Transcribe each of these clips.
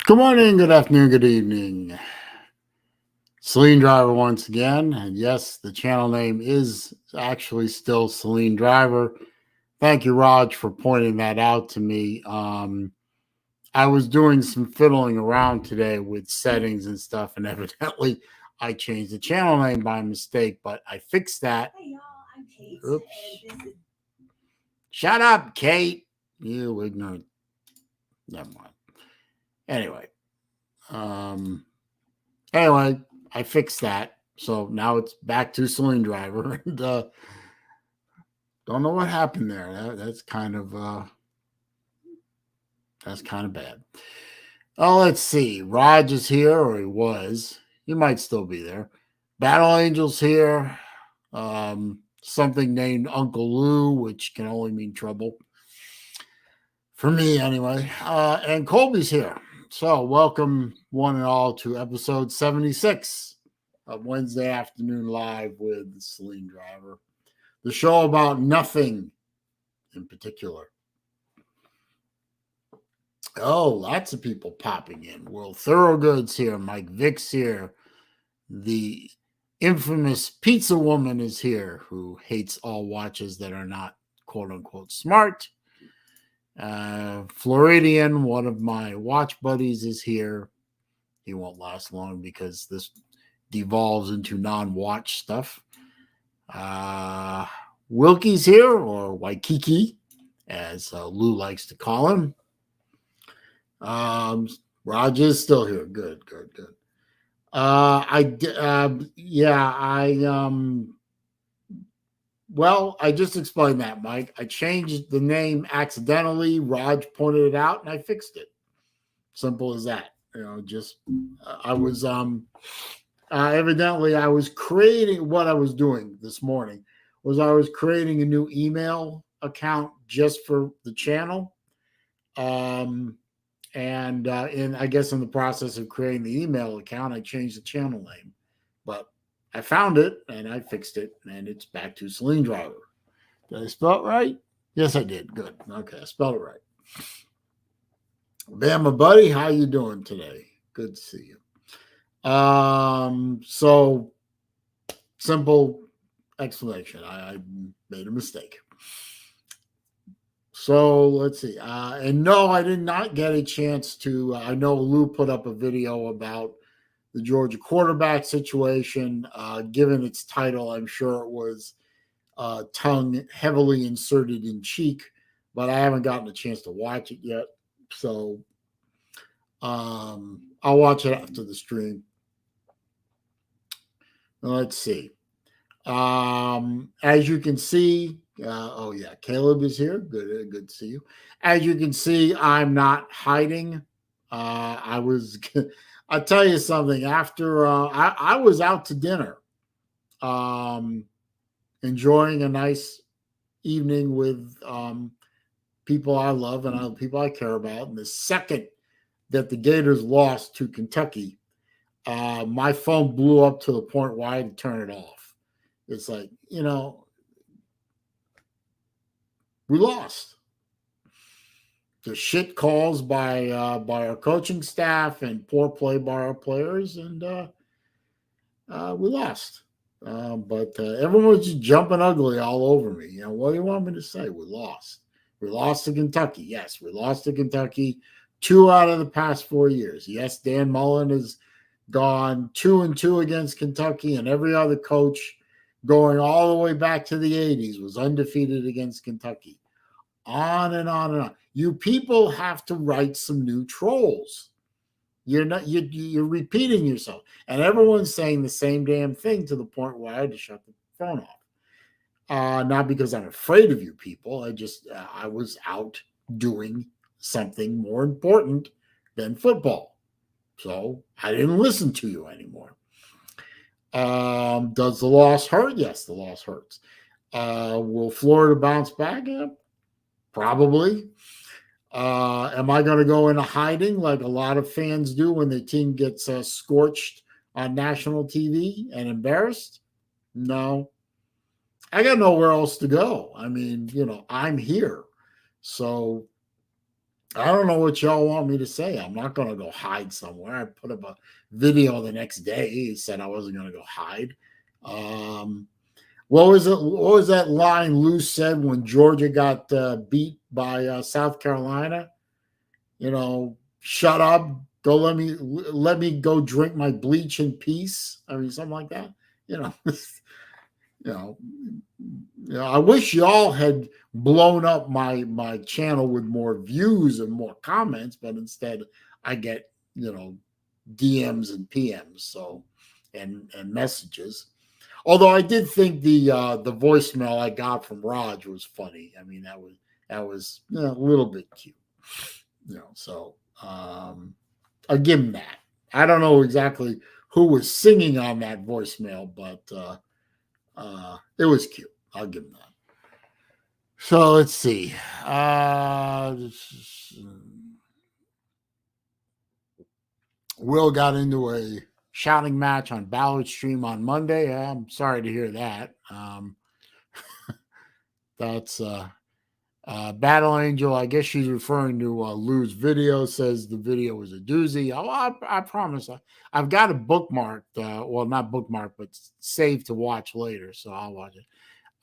Good morning, good afternoon, good evening. SaleenDriver once again. And yes, the channel name is actually still SaleenDriver. Thank you, Raj, for pointing that out to me. I was doing some fiddling around today with settings and stuff, and evidently I changed the channel name by mistake, but I fixed that. Hey, y'all, I'm Kate. Oops. Shut up, Kate. You ignorant. Never mind. Anyway. Anyway, I fixed that. So now it's back to SaleenDriver. And don't know what happened there. That's kind of bad. Oh, let's see. Raj is here, or he was. He might still be there. Battle Angel's here. Something named Uncle Lou, which can only mean trouble. For me, anyway. And Colby's here. So welcome, one and all, to episode 76 of Wednesday Afternoon Live with SaleenDriver. The show about nothing in particular. Oh, lots of people popping in. Will Thorogood's here. Mike Vick's here. The infamous pizza woman is here, who hates all watches that are not quote-unquote smart. Floridian, one of my watch buddies, is here. He won't last long because this devolves into non-watch stuff. Wilkie's here, or Waikiki, as Lou likes to call him. Raj is still here. Good. Well, I just explained that, Mike. I changed the name accidentally. Raj pointed it out, and I fixed it. Simple as that. I was evidently I was creating what I was doing this morning was I was creating a new email account just for the channel. And I guess in the process of creating the email account, I changed the channel name. But I found it and I fixed it, and it's back to SaleenDriver. Did I spell it right? Yes, I did. Good. Okay, I spelled it right. Bama buddy, how you doing today? Good to see you. So simple explanation. I made a mistake. So let's see. And no, I did not get a chance to. I know Lou put up a video about the Georgia quarterback situation. Given its title, I'm sure it was tongue heavily inserted in cheek, but I haven't gotten a chance to watch it yet. So I'll watch it after the stream. Let's see. As you can see, Caleb is here. Good to see you. As you can see, I'm not hiding. I'll tell you something. After I was out to dinner, enjoying a nice evening with people I love and people I care about. And the second that the Gators lost to Kentucky, my phone blew up to the point where I had to turn it off. It's like, we lost. The shit calls by our coaching staff and poor play by our players, and we lost. But everyone was just jumping ugly all over me. What do you want me to say? We lost. We lost to Kentucky. Yes, we lost to Kentucky 2 out of the past 4 years. Yes, Dan Mullen has gone 2-2 against Kentucky, and every other coach going all the way back to the 80s was undefeated against Kentucky. On and on and on. You people have to write some new trolls. You're repeating yourself. And everyone's saying the same damn thing to the point where I had to shut the phone off. Not because I'm afraid of you people. I was out doing something more important than football. So I didn't listen to you anymore. Does the loss hurt? Yes, the loss hurts. Will Florida bounce back? Probably. Am I going to go into hiding like a lot of fans do when the team gets scorched on national TV and embarrassed? No. I got nowhere else to go. I mean, I'm here. So I don't know what y'all want me to say. I'm not going to go hide somewhere. I put up a video the next day. He said I wasn't going to go hide. What was it? What was that line Lou said when Georgia got beat by South Carolina? You know, shut up. Go let me go drink my bleach in peace. I mean, something like that. You know, you know, I wish y'all had blown up my channel with more views and more comments, but instead I get DMs and PMs, and messages. Although I did think the voicemail I got from Raj was funny. I mean, that was a little bit cute. So I give him that. I don't know exactly who was singing on that voicemail, but it was cute. I'll give him that. So let's see. Will got into a shouting match on Ballard Stream on Monday. I'm sorry to hear that. That's Battle Angel. I guess she's referring to Lou's video. Says the video was a doozy. Oh, I promise. I've got it bookmarked. Well, not bookmarked, but saved to watch later. So I'll watch it.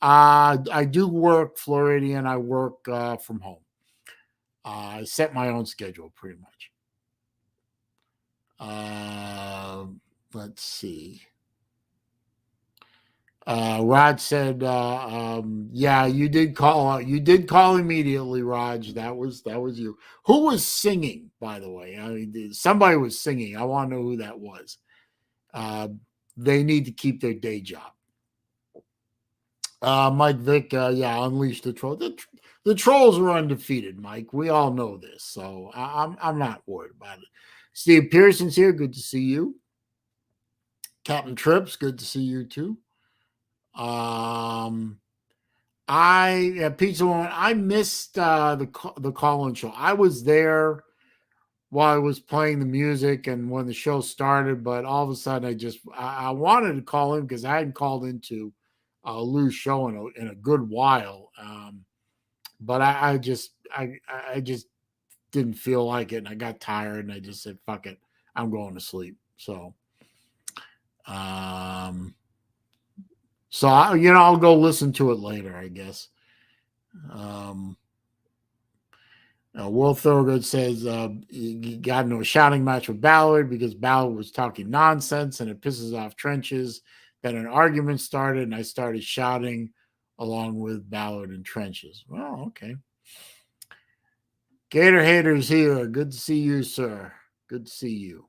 I do work Floridian. I work from home. I set my own schedule pretty much. Let's see. Raj said, "Yeah, you did call. You did call immediately, Raj. That was you. Who was singing, by the way? I mean, somebody was singing. I want to know who that was. They need to keep their day job." Mike Vick, yeah, unleash the troll. The trolls are undefeated, Mike. We all know this, so I'm not worried about it. Steve Pearson's here. Good to see you. Captain Trips, good to see you too. Pizza Woman, I missed the call-in show. I was there while I was playing the music and when the show started, but all of a sudden I wanted to call in because I hadn't called into Lou's show in a good while. But I just didn't feel like it, and I got tired, and I just said, "Fuck it, I'm going to sleep." So, I'll go listen to it later, I guess. Will Thorogood says he got into a shouting match with Ballard because Ballard was talking nonsense and it pisses off Trenches. Then an argument started, and I started shouting along with Ballard and Trenches. Well, okay. Gator Haters here. Good to see you, sir. Good to see you.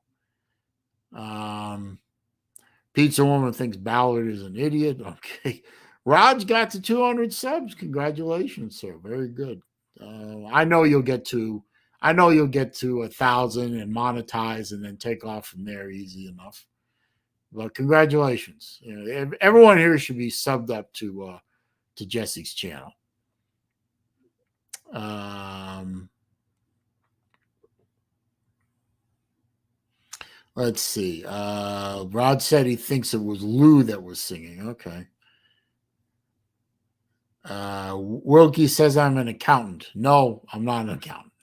Pizza Woman thinks Ballard is an idiot. Okay. Raj got to 200 subs. Congratulations, sir. Very good. I know you'll get to 1,000 and monetize and then take off from there easy enough. But congratulations. Everyone here should be subbed up to Jesse's channel. Let's see. Rod said he thinks it was Lou that was singing. Okay. Wilkie says I'm an accountant. No, I'm not an accountant.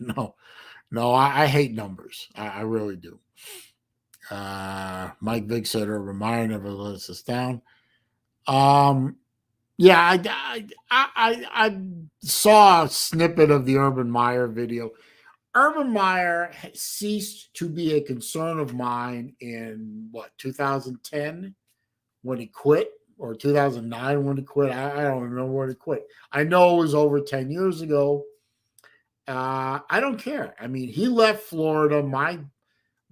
No, I hate numbers. I really do. Mike Vick said Urban Meyer never lets us down. Yeah, I saw a snippet of the Urban Meyer video. Urban Meyer ceased to be a concern of mine in 2010 when he quit, or 2009 when he quit. I don't remember when he quit. I know it was over 10 years ago. I don't care. I mean, he left Florida.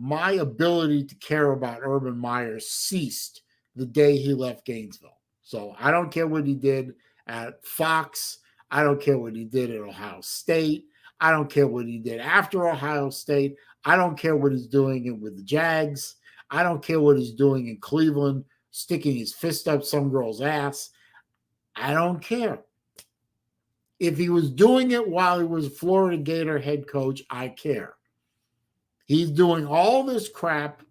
My ability to care about Urban Meyer ceased the day he left Gainesville. So I don't care what he did at Fox. I don't care what he did at Ohio State. I don't care what he did after Ohio State. I don't care what he's doing with the Jags. I don't care what he's doing in Cleveland, sticking his fist up some girl's ass. I don't care. If he was doing it while he was Florida Gator head coach, I care. He's doing all this crap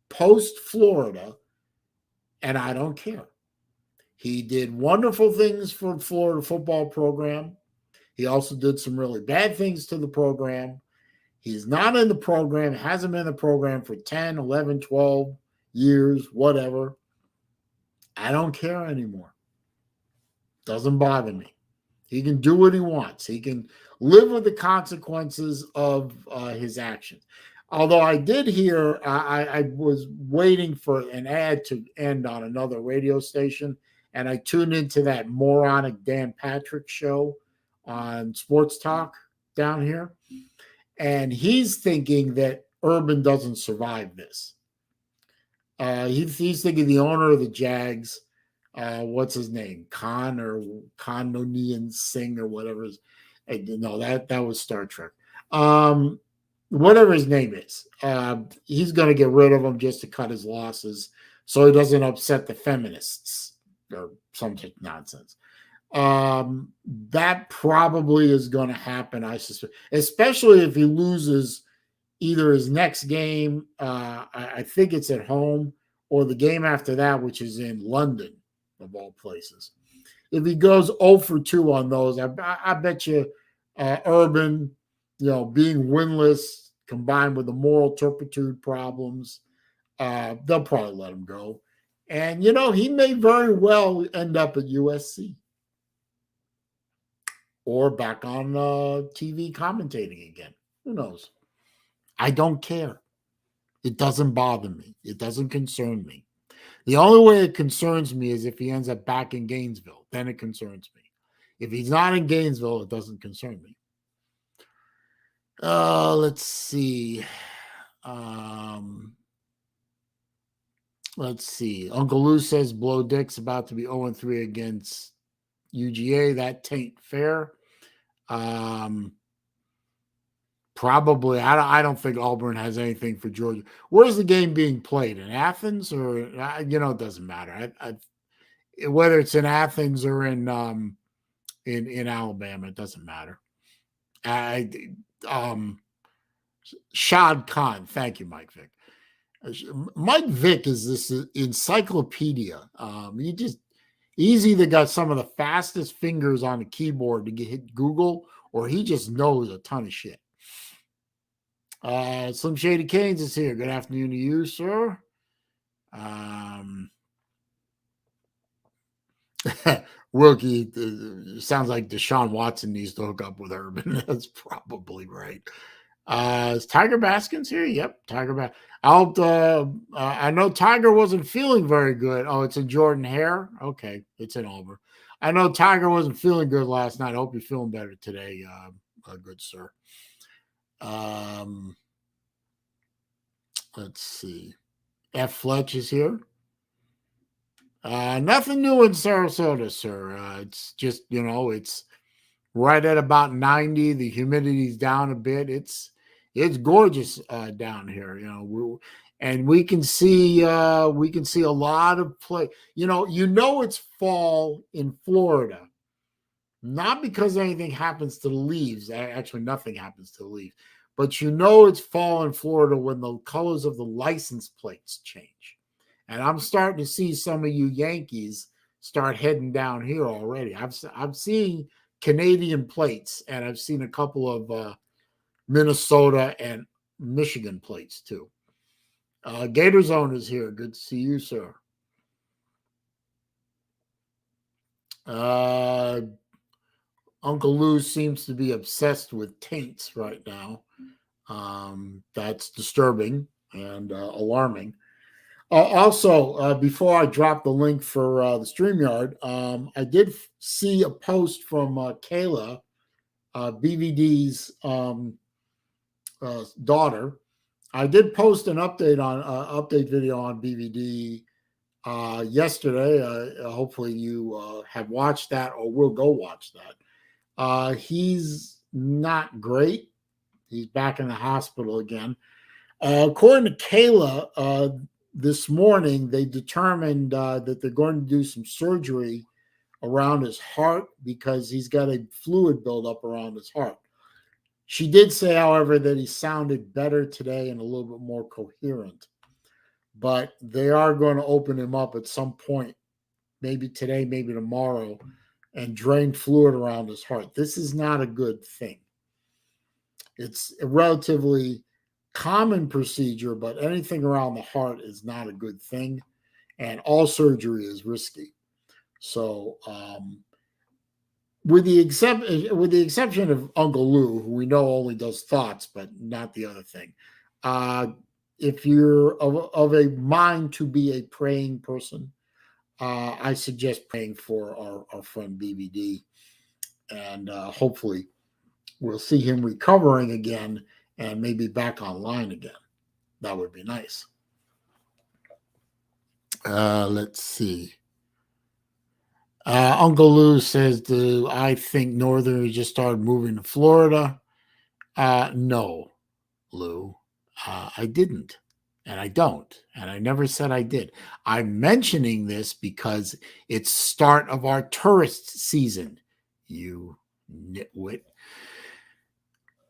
post-Florida, and I don't care. He did wonderful things for the Florida football program. He also did some really bad things to the program. He's not in the program, hasn't been in the program for 10, 11, 12 years, whatever. I don't care anymore. Doesn't bother me. He can do what he wants. He can live with the consequences of his actions. Although I did hear, I was waiting for an ad to end on another radio station, and I tuned into that moronic Dan Patrick show on Sports Talk down here. And he's thinking that Urban doesn't survive this. He's thinking the owner of the Jags, what's his name, Nonian Singh or whatever. No, that was Star Trek. Whatever his name is, he's going to get rid of him just to cut his losses, so he doesn't upset the feminists or some nonsense. That probably is going to happen, I suspect, especially if he loses either his next game, I think it's at home, or the game after that, which is in London, of all places. If he goes 0 for 2 on those, I bet you Urban, being winless combined with the moral turpitude problems, they'll probably let him go. And, he may very well end up at USC or back on TV commentating again. Who knows? I don't care. It doesn't bother me. It doesn't concern me. The only way it concerns me is if he ends up back in Gainesville. Then it concerns me. If he's not in Gainesville, it doesn't concern me. Let's see. Let's see. Uncle Lou says Blow Dick's about to be 0-3 against UGA. That tain't fair. Probably. I don't think Auburn has anything for Georgia. Where's the game being played? In Athens or, it doesn't matter. Whether it's in Athens or in Alabama, it doesn't matter. Shad Khan. Thank you, Mike Vick. Mike Vick is this encyclopedia. He's either got some of the fastest fingers on the keyboard to hit Google, or he just knows a ton of shit. Slim Shady Canes is here. Good afternoon to you, sir. Wilkie, sounds like Deshaun Watson needs to hook up with Urban. That's probably right. Is Tiger Baskins here? Yep, Tiger Baskins. I know Tiger wasn't feeling very good. Oh, it's in Jordan Hare? Okay, it's in Auburn. I know Tiger wasn't feeling good last night. I hope you're feeling better today, good sir. Let's see. F. Fletch is here. Nothing new in Sarasota, sir. It's just, it's right at about 90. The humidity's down a bit. It's gorgeous down here, and we can see a lot of play. It's fall in Florida, not because anything happens to the leaves. Actually, nothing happens to the leaves. But it's fall in Florida when the colors of the license plates change. And I'm starting to see some of you Yankees start heading down here already. I've seen Canadian plates, and I've seen a couple of Minnesota and Michigan plates too. Gator Zone is here. Good to see you, sir. Uncle Lou seems to be obsessed with taints right now. That's disturbing and alarming. Also, before I drop the link for the StreamYard, I did see a post from Kayla, BVD's daughter. I did post an update video on BVD yesterday. Hopefully you have watched that or will go watch that. He's not great. He's back in the hospital again. According to Kayla, this morning they determined that they're going to do some surgery around his heart because he's got a fluid buildup around his heart. She did say, however, that he sounded better today and a little bit more coherent. But they are going to open him up at some point, maybe today, maybe tomorrow, and drain fluid around his heart. This is not a good thing. It's a relatively common procedure, but anything around the heart is not a good thing, and all surgery is risky. So, with the exception of Uncle Lou, who we know only does thoughts, but not the other thing. If you're of a mind to be a praying person, I suggest praying for our friend BBD, and hopefully we'll see him recovering again and maybe back online again. That would be nice. Let's see. Uncle Lou says, "Do I think Northerners just started moving to Florida?" No, Lou. I didn't. And I don't. And I never said I did. I'm mentioning this because it's start of our tourist season. You nitwit.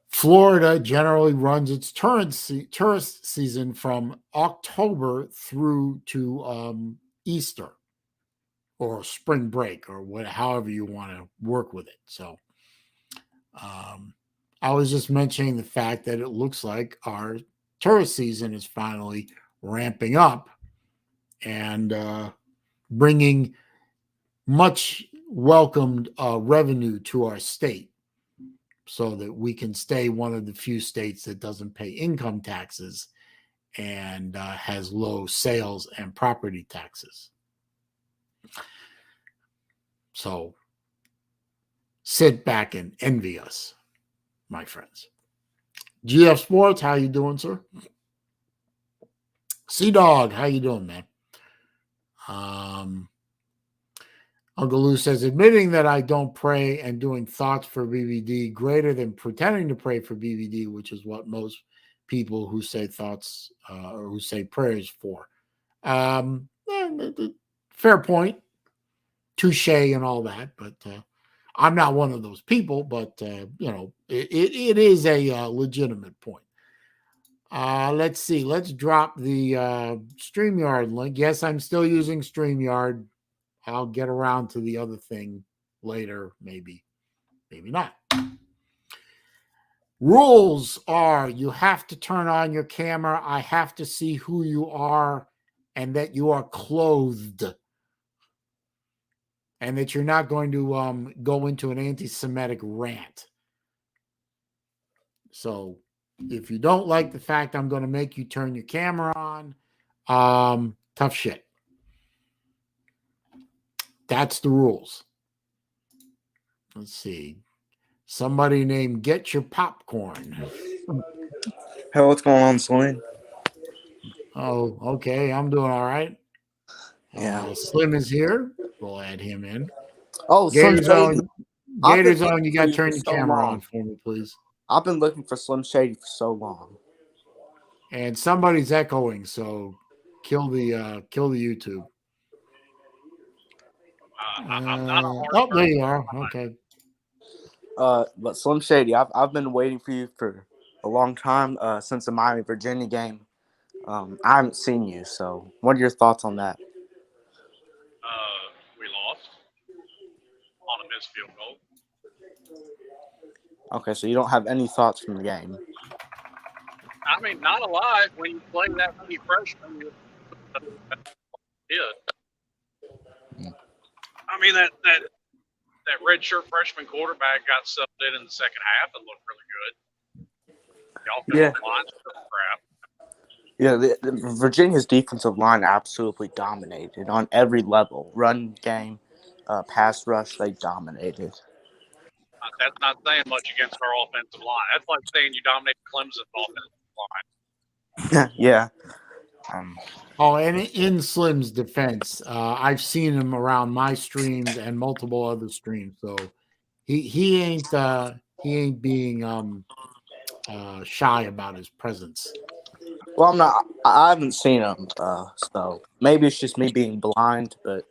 Florida generally runs its tourist season from October through to Easter or spring break or however you want to work with it. So I was just mentioning the fact that it looks like our tourist season is finally ramping up and bringing much welcomed revenue to our state so that we can stay one of the few states that doesn't pay income taxes and has low sales and property taxes. So sit back and envy us, my friends. GF Sports, how you doing, sir? C-Dog, how you doing, man? Uncle Lou says, admitting that I don't pray and doing thoughts for BBD greater than pretending to pray for BBD, which is what most people who say thoughts or who say prayers for. Fair point. Touche and all that, but I'm not one of those people, but, it is a legitimate point. Let's see. Let's drop the StreamYard link. Yes, I'm still using StreamYard. I'll get around to the other thing later, maybe not. Rules are you have to turn on your camera. I have to see who you are and that you are clothed and that you're not going to go into an anti-Semitic rant. So if you don't like the fact I'm going to make you turn your camera on, tough shit. That's the rules. Let's see. Somebody named Get Your Popcorn. Hey, what's going on, Saleen? Oh, okay. I'm doing all right. Yeah. Slim is here. We'll add him in. Oh, Gator Slim Shady. Zone, you got to turn your camera on for me, please. I've been looking for Slim Shady for so long. And somebody's echoing, so kill the YouTube. I'm not a oh, there you are. Okay. But Slim Shady, I've been waiting for you for a long time, since the Miami Virginia game. I haven't seen you, so what are your thoughts on that? We lost on a missed field goal. Okay, so you don't have any thoughts from the game. I mean, not alive when you play that many freshmen. I mean, that redshirt freshman quarterback got subbed in the second half and looked really good. The offensive line's crap. Yeah, the Virginia's defensive line absolutely dominated on every level. Run game, pass rush, they dominated. That's not saying much against our offensive line. That's like saying you dominate Clemson's offensive line. Yeah. And in Slim's defense, I've seen him around my streams and multiple other streams. So he ain't being shy about his presence. Well, I haven't seen him, so maybe it's just me being blind. But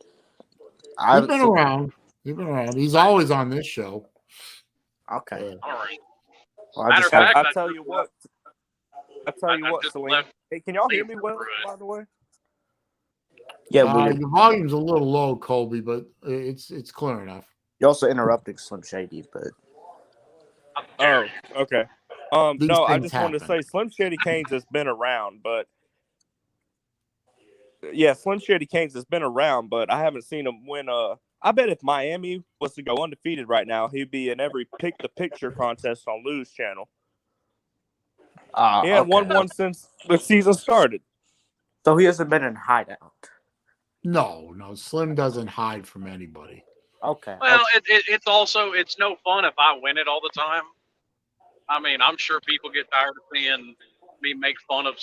He's been around. He's always on this show. Okay. All right. Well, I'll tell you what. Saleen. Hey, can y'all hear me well, by the way? Yeah, your volume's a little low, Colby, but it's clear enough. You're also interrupting Slim Shady, but oh, okay. These No, I things just wanted to happen. say Slim Shady Canes has been around, but yeah, Slim Shady Canes has been around, but I haven't seen him win. I bet if Miami was to go undefeated right now, he'd be in every pick the picture contest on Lou's channel. He hadn't won one since the season started. So he hasn't been in hideout. No, Slim doesn't hide from anybody. Okay. Well, it's also it's no fun if I win it all the time. I mean, I'm sure people get tired of seeing me make fun of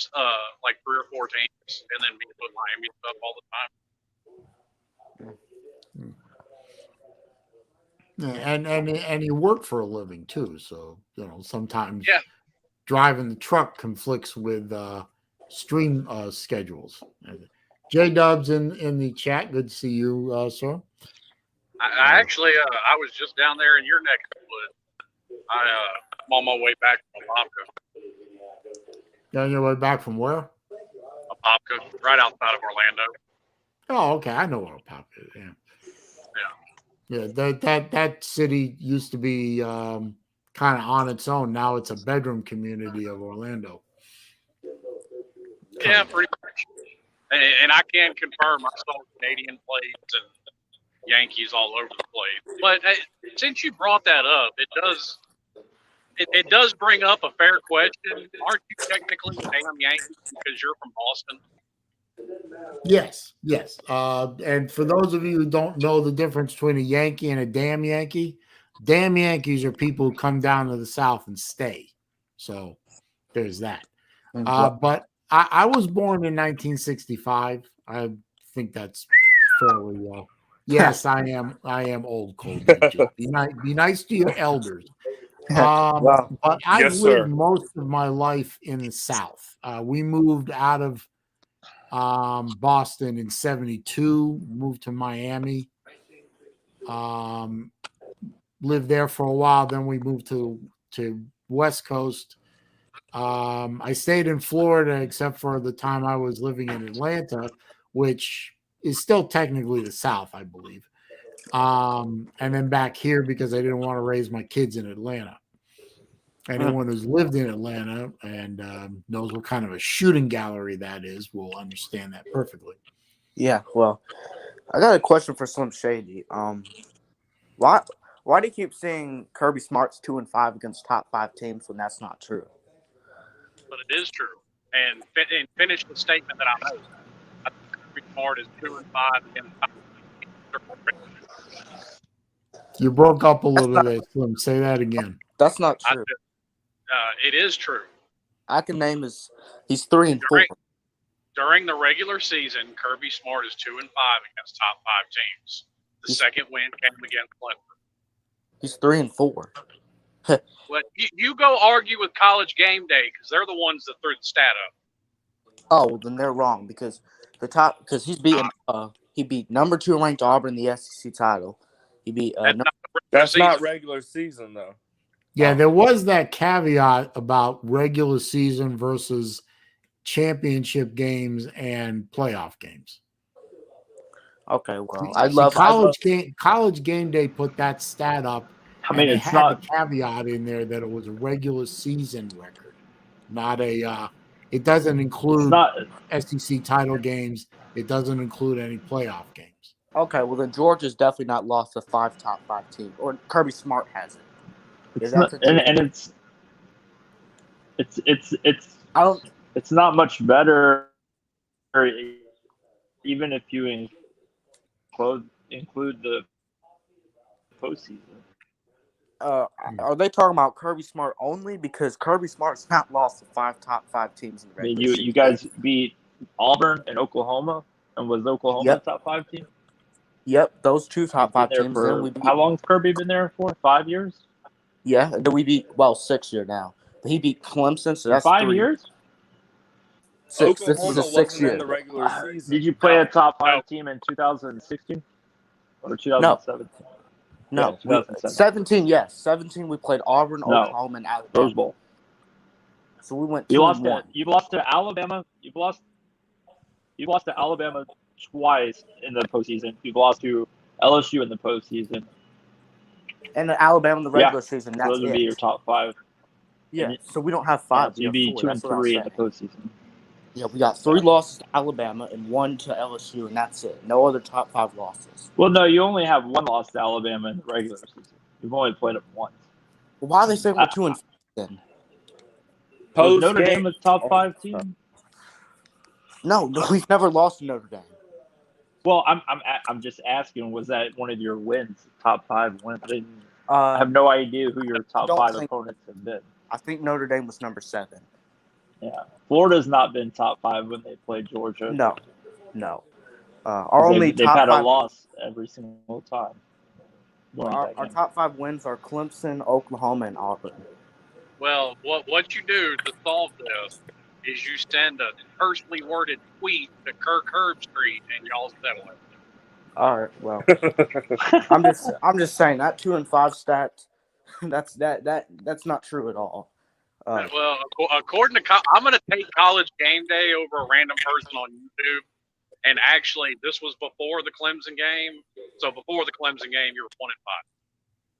like 3 or 4 teams and then me put Miami stuff all the time. And you work for a living too, so sometimes Yeah. driving the truck conflicts with stream schedules. J Dubs in the chat. Good to see you, sir. I actually I was just down there in your neck of the woods. I'm on my way back from Apopka. You're on your way back from where? Apopka, right outside of Orlando. Oh, okay. I know where Apopka is. Yeah. Yeah, that city used to be kind of on its own. Now it's a bedroom community of Orlando. Yeah, pretty much. And I can confirm I saw Canadian plates and Yankees all over the place. But since you brought that up, it does bring up a fair question. Aren't you technically a damn Yankee because you're from Boston? Yes. And for those of you who don't know the difference between a Yankee and a damn Yankees are people who come down to the South and stay. So there's that. But I was born in 1965. I think that's fairly well. Yes, I am old, Cole. Be nice to your elders. But I've lived most of my life in the South. We moved out of Boston in 72, moved to Miami, lived there for a while. Then we moved to West Coast. I stayed in Florida except for the time I was living in Atlanta, which is still technically the South, I believe. And then back here because I didn't want to raise my kids in Atlanta. Anyone who's lived in Atlanta and knows what kind of a shooting gallery that is will understand that perfectly. Yeah, well, I got a question for Slim Shady. Why do you keep saying Kirby Smart's 2-5 against top 5 teams when that's not true? But it is true. And finish the statement that I made. I think Kirby Smart is 2-5 against top 5 teams. You broke up a little bit, Slim. Say that again. That's not true. It is true. I can name he's 3-4. During the regular season, Kirby Smart is 2-5 against top 5 teams. The second win came against Clemson. He's 3-4. But you go argue with College Game Day because they're the ones that threw the stat up. Oh, well, then they're wrong because he's beaten. He beat number 2 ranked Auburn in the SEC title. He beat. That's not regular season though. Yeah, there was that caveat about regular season versus championship games and playoff games. Okay, well, College Game Day put that stat up. I mean, it's had a caveat in there that it was a regular season record, not a. It doesn't include SEC title games. It doesn't include any playoff games. Okay, well then Georgia's definitely not lost to 5 top 5 teams, or Kirby Smart hasn't. It's not much better, even if you include the postseason. Are they talking about Kirby Smart only? Because Kirby Smart's not lost to 5 top 5 teams in the regular season. You guys beat Auburn and Oklahoma, and was Oklahoma a top 5 team? Yep, those 2 top 5 teams. How long has Kirby been there for? 5 years? Yeah, and then we beat 6 years now. But he beat Clemson, so that's 5 years. 6. This is the 6th year. In the regular season. Did you play a top 5 team in 2016 or 2017? No, yeah, 17. Yes, 17. We played Auburn, Oklahoma, and Alabama. Rose Bowl. So we went. You lost to Alabama. You've lost to Alabama twice in the postseason. You've lost to LSU in the postseason. And Alabama in the regular season. That's those would be your top 5. Yeah, And so we don't have Yeah, five. so We you'd have be 4. 2 That's and what I was 3 in the saying. postseason. Yeah, we got 3 losses to Alabama and 1 to LSU, and that's it. No other top 5 losses. Well, no, you only have 1 loss to Alabama in the regular season. You've only played them once. Well, why are they saying we're 2 and 5 then? Was Post Notre game. Dame a top 5 team? No, we've never lost to Notre Dame. Well, I'm just asking. Was that one of your wins? Top 5 wins? I Uh, have no idea who your top don't 5 think- opponents have been. I think Notre Dame was number 7. Yeah, Florida's not been top 5 when they played Georgia. No. Our only They've top had a 5 loss every single time. Our top 5 wins are Clemson, Oklahoma, and Auburn. Well, what you do to solve this is you send a personally worded tweet to Kirk Herbstreit and y'all settle it. All right. Well, I'm just saying that 2 and 5 stat. That's not true at all. Well, according to I'm going to take College Game Day over a random person on YouTube. And actually, this was before the Clemson game. So before the Clemson game, you were 1 and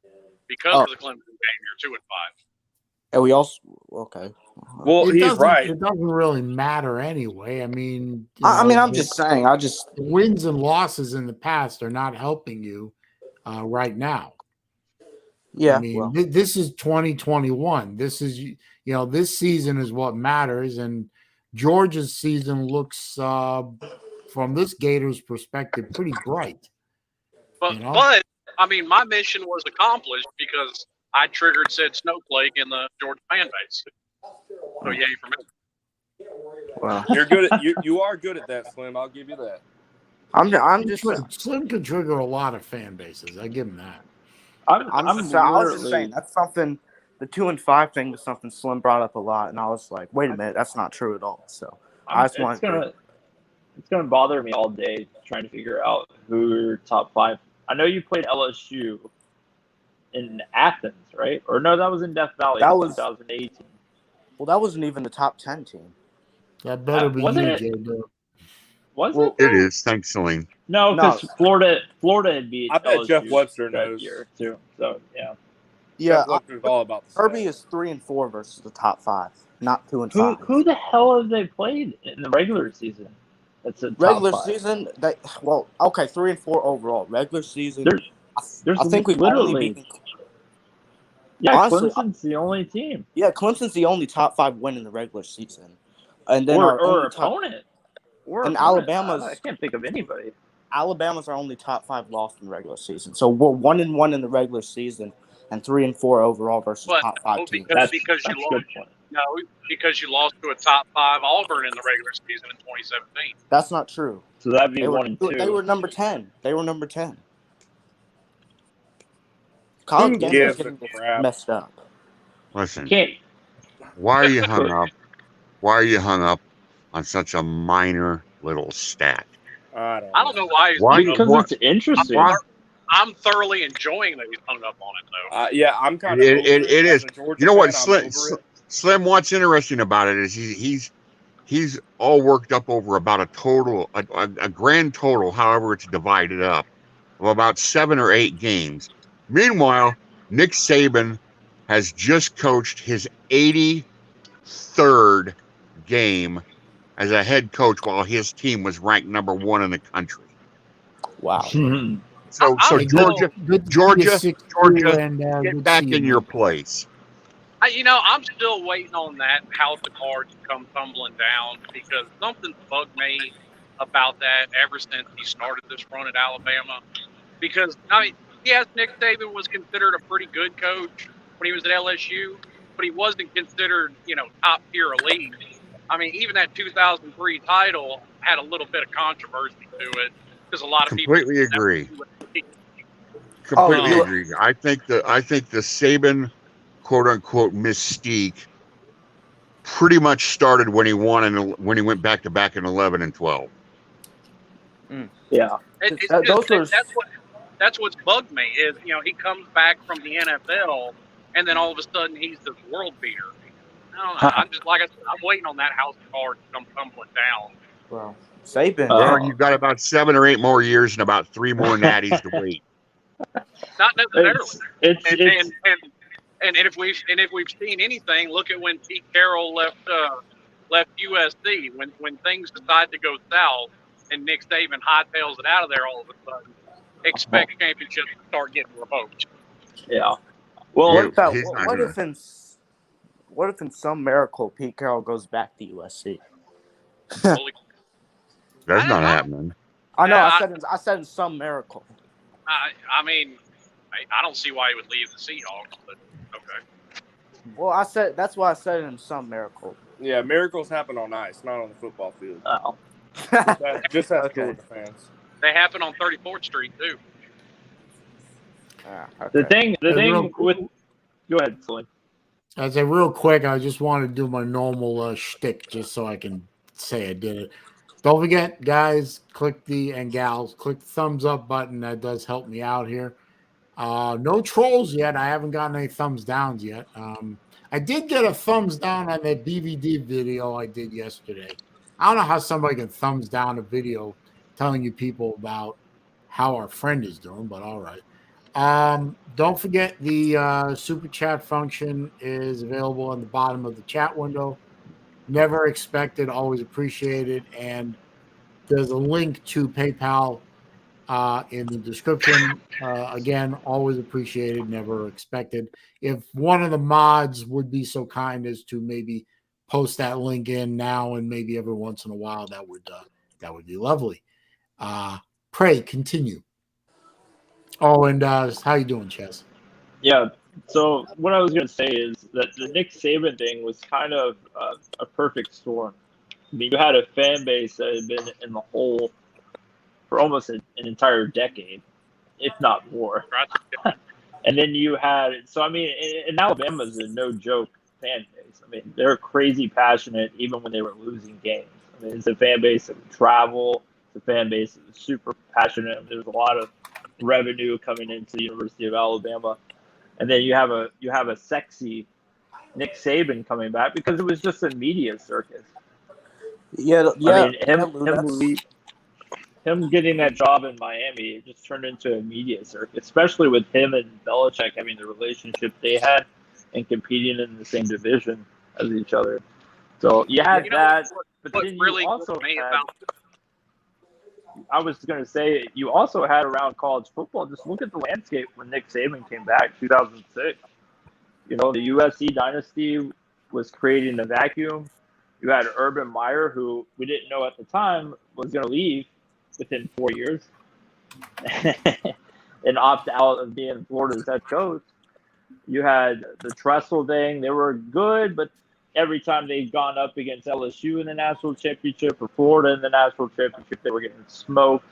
5. Because of the Clemson game, you're 2 and 5. And we also okay. Well, he's right. It doesn't really matter anyway. I mean, I'm just saying. the wins and losses in the past are not helping you right now. Yeah. I mean, this is 2021. This is this season is what matters, and Georgia's season looks, from this Gators' perspective, pretty bright. But I mean, my mission was accomplished because I triggered said snowflake in the Georgia fan base. So yay for me. Well, You're good at you are good at that, Slim. I'll give you that. I'm just Slim can trigger a lot of fan bases. I give him that. I was just saying that's something. The 2 and 5 thing was something Slim brought up a lot, and I was like, wait a minute, that's not true at all. So it's gonna bother me all day trying to figure out who your top 5. I know you played LSU in Athens, right? Or no, that was in Death Valley. That was 2018. Well, that wasn't even the top 10 team. That better be you, J-Dub. Was Well, it? It is. Thanks, Saleen. No, because Florida had beat I bet LSU Jeff Webster that knows. year too. So yeah. Yeah, Jeff Webster's all about the Kirby stats. is 3 and 4 versus the top 5, not 2 and 5. Who the hell have they played in the regular season? That's a Regular top 5. season, 3 and 4 overall. Regular season, There's I think we've literally only beaten. Yeah, Honestly, Clemson's the only team. Yeah, Clemson's the only top 5 win in the regular season, and then or our opponent. Alabama's. I can't think of anybody. Alabama's our only top 5 loss in the regular season. So we're 1 and 1 in the regular season and 3 and 4 overall versus top 5 teams. Because you lost. No, because you lost to a top 5 Auburn in the regular season in 2017. That's not true. So that'd be 1 and 2. They were number 10. College game is getting messed up. Listen, Can't. why are you hung up? Why are you hung up on such a minor little stat? I don't know why. Because it's interesting. I'm thoroughly enjoying that he's hung up on it, though. Yeah, I'm kind of. It is. You know what, Slim? Slim? What's interesting about it is he's all worked up over about a grand total, however it's divided up, of about 7 or 8 games. Meanwhile, Nick Saban has just coached his 83rd game as a head coach while his team was ranked number 1 in the country. Wow. So Georgia, get back in your place. I'm still waiting on that house of cards to come tumbling down because something's bugged me about that ever since he started this run at Alabama. Because, yes, Nick Saban was considered a pretty good coach when he was at LSU, but he wasn't considered, top tier elite. I mean, even that 2003 title had a little bit of controversy to it because a lot of completely agree. Completely agree. I think the Saban quote unquote mystique pretty much started when he won and when he went back to back in 11 and 12. Yeah, that's what's bugged me is he comes back from the NFL and then all of a sudden he's this world beater. I'm just like I said, I'm waiting on that house of cards to come tumbling down. Well, Saban. Well, you've got about 7 or 8 more years and about 3 more natties to wait. Not necessarily. And if we've seen anything, look at when Pete Carroll left USC. When things decide to go south, and Nick Saban hightails it out of there all of a sudden, expect championships to start getting revoked. Yeah. Well, What about he's not what gonna. if in some miracle Pete Carroll goes back to USC? Holy- That's not I- happening. I know. Yeah, I said in some miracle. I mean, I don't see why he would leave the Seahawks, but okay. Well, that's why I said in some miracle. Yeah, miracles happen on ice, not on the football field. Just ask Okay. Georgia fans. They happen on 34th Street too. Okay. the thing real- with go ahead, Saleen. I say real quick, I just want to do my normal shtick just so I can say I did it. Don't forget, guys, click the thumbs up button. That does help me out here. No trolls yet. I haven't gotten any thumbs downs yet. I did get a thumbs down on that BVD video I did yesterday. I don't know how somebody can thumbs down a video telling you people about how our friend is doing, but all right. Don't forget the super chat function is available on the bottom of the chat window. Never expected, always appreciated. And there's a link to PayPal in the description. Again, always appreciated, never expected. If one of the mods would be so kind as to maybe post that link in now and maybe every once in a while, that would be lovely. Pray continue. Oh, and how you doing, Chess? Yeah. So what I was going to say is that the Nick Saban thing was kind of a perfect storm. I mean, you had a fan base that had been in the hole for almost an entire decade, if not more. And then you had, so I mean, and Alabama's a no joke fan base. I mean, they're crazy passionate even when they were losing games. I mean, it's a fan base that would travel. It's a fan base that was super passionate. There's a lot of revenue coming into the University of Alabama. And then you have a sexy Nick Saban coming back because it was just a media circus. Yeah. I mean, him getting that job in Miami, it just turned into a media circus, especially with him and Belichick having the relationship they had and competing in the same division as each other. So you had that, but then you also had, I was going to say, you also had around college football. Just look at the landscape when Nick Saban came back, 2006. You know, the USC dynasty was creating a vacuum. You had Urban Meyer, who we didn't know at the time was going to leave within 4 years and opt out of being Florida's head coach. You had the Tressel thing. They were good, but every time they've gone up against LSU in the national championship or Florida in the national championship, they were getting smoked.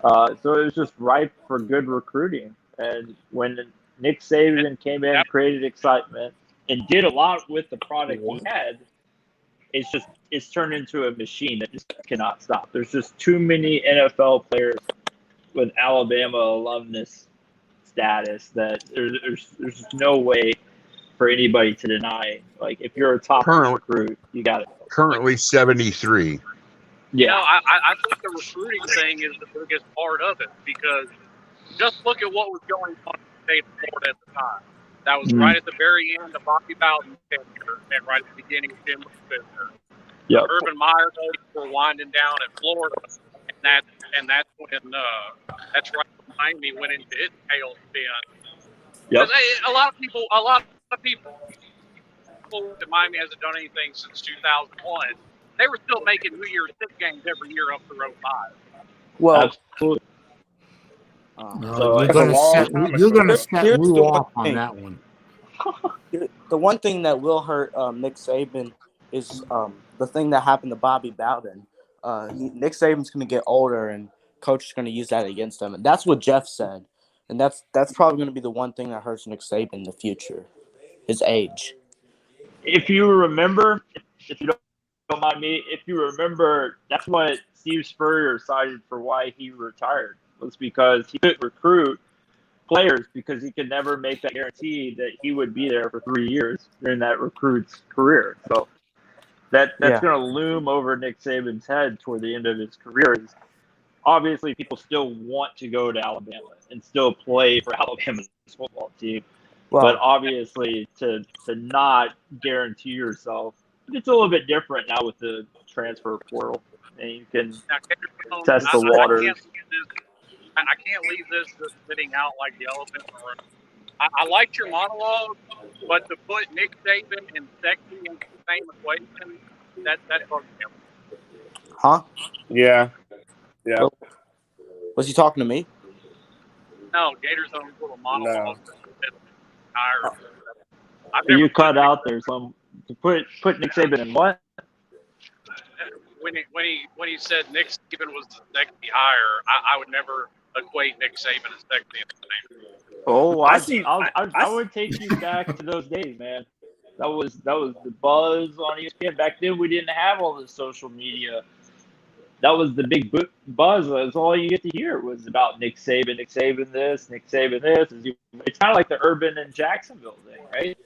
So it was just ripe for good recruiting. And when Nick Saban came in, created excitement, and did a lot with the product he had, it's turned into a machine that just cannot stop. There's just too many NFL players with Alabama alumnus status that there's just no way for anybody to deny. Like, if you're a top recruit, you got it. Currently 73. Yeah, I think the recruiting thing is the biggest part of it because just look at what was going on in the state of Florida at the time. That was right at the very end of Bobby Bowden's tenure and right at the beginning of Jim Fisher. Yep. Urban Meyer were winding down in Florida, and that's when that's right when Miami went into its tail spin. Yep. A lot of people that Miami hasn't done anything since 2001. They were still making New Year's Six games every year up through 05. Well, absolutely. No, you're gonna set Lou off on that one. The one thing that will hurt Nick Saban is the thing that happened to Bobby Bowden. Nick Saban's going to get older, and coach is going to use that against him, and that's what Jeff said. And that's probably going to be the one thing that hurts Nick Saban in the future, his age. If you remember, if you don't mind me, if you remember, that's what Steve Spurrier cited for why he retired, was because he couldn't recruit players because he could never make that guarantee that he would be there for 3 years during that recruit's career. So that's going to loom over Nick Saban's head toward the end of his career. Obviously, people still want to go to Alabama and still play for Alabama's football team. Well, But obviously, to not guarantee yourself, it's a little bit different now with the transfer portal, and you can Now, test the I waters. can't leave this just sitting out like the elephant in the room. I liked your monologue, but to put Nick Saban and Sexy in the same equation, that bugs me. huh? Yeah. Yeah. Was he talking to me? No, Gator's own little monologue. Oh. I've never You put cut Nick out there some. Put Nick Saban in what? when he said Nick Saban was the sexy hire, I would never equate Nick Saban and sexy in the same. Oh, I I would take you back to those days, man. That was the buzz on ESPN. Back then, we didn't have all this social media. That was the big buzz. That's all you get to hear was about Nick Saban this, Nick Saban this. It's kind of like the Urban and Jacksonville thing, right?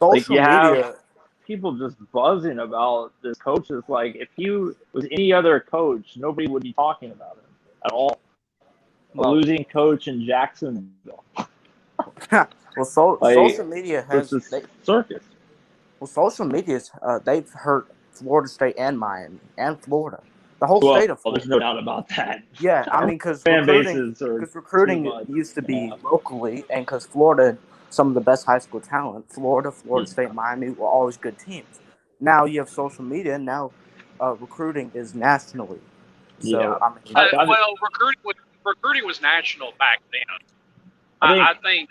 Like Social you have media. people just buzzing about this coach. It's like if he was any other coach, nobody would be talking about him at all. A Well, losing coach in Jacksonville. well, social media has This is circus. social media's they've hurt Florida State and Miami and Florida, the whole state of Florida. There's no doubt about that. Yeah, I mean, because Fan recruiting bases are recruiting too much. used to be locally, and because Florida, some of the best high school talent, Florida State, Miami were always good teams. Now you have social media, and now recruiting is nationally. So Yeah. I mean, Well, recruiting was national back then. I think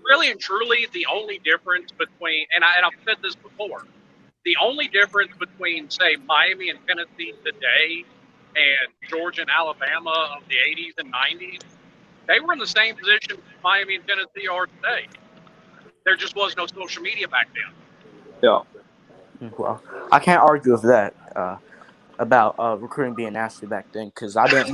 really and truly the only difference between, and I've said this before, the only difference between, say, Miami and Tennessee today and Georgia and Alabama of the 80s and 90s, they were in the same position Miami and Tennessee are today. There just was no social media back then. Yeah. well, I can't argue with that about recruiting being national back then because I didn't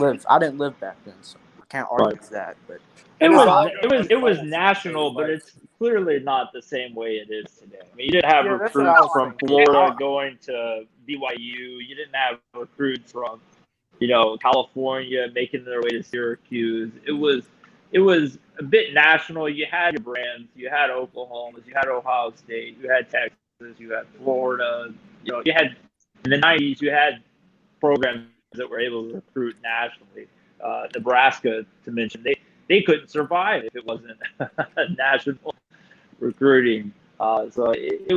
live back then, so I can't argue with that. But It was was national, but it's clearly not the same way it is today. I mean, you didn't have Yeah, that's what I recruits was from thinking. Florida going to BYU. You didn't have recruits from, California making their way to Syracuse. It was a bit national. You had your brands. You had Oklahoma. You had Ohio State. You had Texas. You had Florida. You had in the 90s. You had programs that were able to recruit nationally. Nebraska, to mention, they couldn't survive if it wasn't national recruiting. So it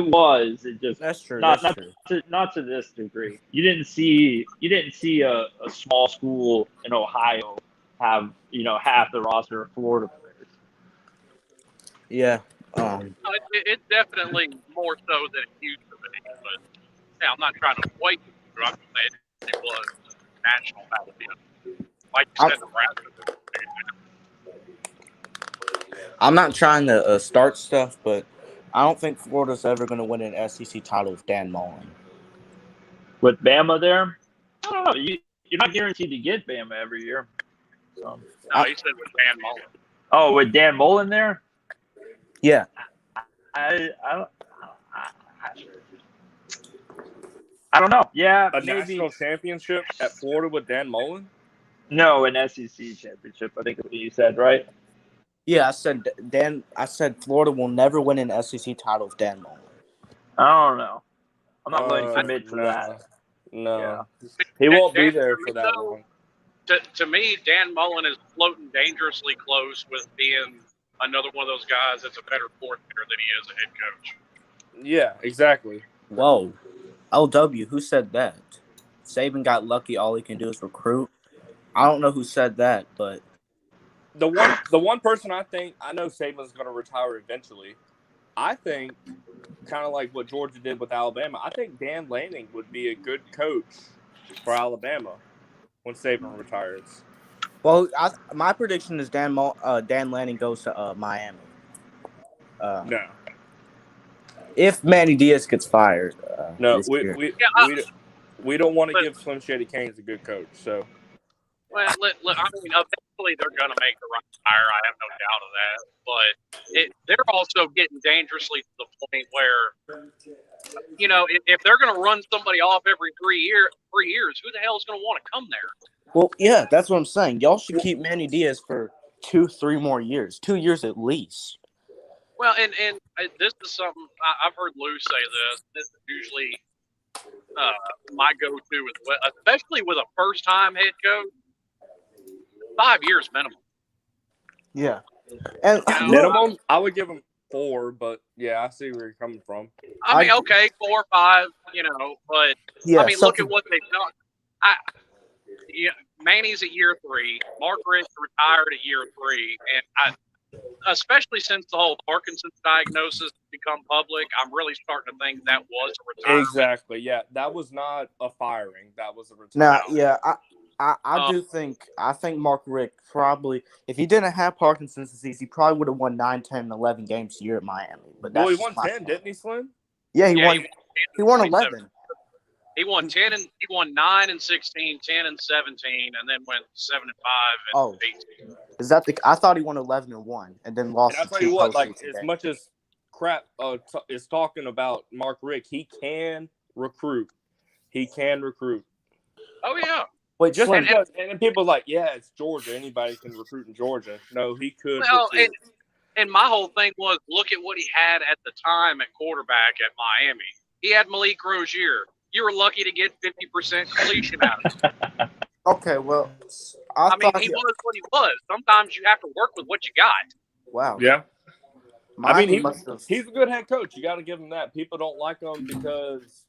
just that's true. not true. not to this degree. You didn't see a small school in Ohio have half the roster of Florida players. Yeah. It's definitely more so than it used to be. But yeah, I'm not trying to equate it. I'm just saying it was national back then. Like you said, Nebraska. I'm not trying to start stuff, but I don't think Florida's ever going to win an SEC title with Dan Mullen. With Bama there, I don't know. You're not guaranteed to get Bama every year. So. No, he said with Dan Mullen. Oh, with Dan Mullen there? Yeah. I don't know. Yeah, A maybe. national championship at Florida with Dan Mullen? No, an SEC championship. I think is what you said, right? Yeah, I said Florida will never win an SEC title with Dan Mullen. I don't know. I'm not willing to commit to that. No, Yeah. he won't be there for that long. To me, Dan Mullen is floating dangerously close with being another one of those guys that's a better coordinator than he is a head coach. Yeah, exactly. Whoa. LW, who said that? Saban got lucky. All he can do is recruit. I don't know who said that, but The one person I know Saban's going to retire eventually. I think, kind of like what Georgia did with Alabama, I think Dan Lanning would be a good coach for Alabama when Saban retires. well, my prediction is Dan Lanning goes to Miami. No. If Manny Diaz gets fired, No, we don't want to give Slim Shady Canes a good coach. So, well, I mean, eventually they're going to make the right hire. I have no doubt of that. But they're also getting dangerously to the point where, if they're going to run somebody off every 3 years, who the hell is going to want to come there? Well, yeah, that's what I'm saying. Y'all should keep Manny Diaz for 2-3 more years, 2 years at least. Well, and this is something I've heard Lou say this. This is usually my go-to, especially with a first-time head coach. 5 years minimum. Yeah. And Minimum, I would give him 4, but yeah, I see where you're coming from. I mean, okay, 4 or 5, but yeah, I mean, look at what they've done. Manny's at year 3. Mark Richt retired at year 3, and especially since the whole Parkinson's diagnosis become public, I'm really starting to think that was a retirement. Exactly. Yeah, that was not a firing. That was a retirement. Now, yeah, I think Mark Richt probably, if he didn't have Parkinson's disease, he probably would have won 9, 10, 11 games a year at Miami. But he won 10, didn't he, Slim? Yeah, he won 11. He won 10 and he won 9 and 16, 10 and 17, and then went 7 and 5 and 18. Is that I thought he won 11 and 1, and then lost. And I'll tell you what, as much as crap is talking about Mark Richt, he can recruit. He can recruit. Oh yeah. Wait, just and people are like, yeah, it's Georgia. Anybody can recruit in Georgia. No, he could. Well, and my whole thing was, look at what he had at the time at quarterback at Miami. He had Malik Rozier. You were lucky to get 50% completion out of it. Okay, well, I mean, he was what he was. Sometimes you have to work with what you got. Wow. Yeah. I mean, he's a good head coach. You got to give him that. People don't like him because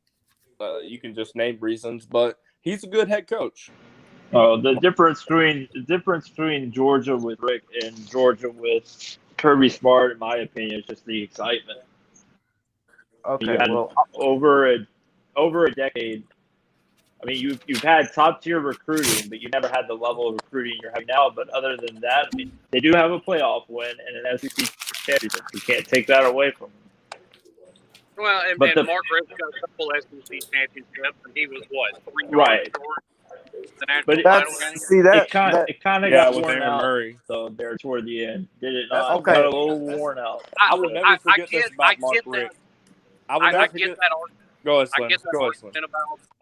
you can just name reasons, but he's a good head coach. Oh, the difference between Georgia with Rick and Georgia with Kirby Smart, in my opinion, is just the excitement. Okay, over a decade. I mean, you've had top tier recruiting, but you never had the level of recruiting you're having now. But other than that, I mean, they do have a playoff win and an SEC championship. You can't take that away from them. Well, and Mark Richt got a couple SEC championships, and he was what 3 years right. The national title game. See that it kind of got with worn Aaron out. Murray. So there toward the end, did it not? Okay. Got a little worn out. I will never forget this about Mark Richt. I get that argument. Go ahead, Slim. I get that argument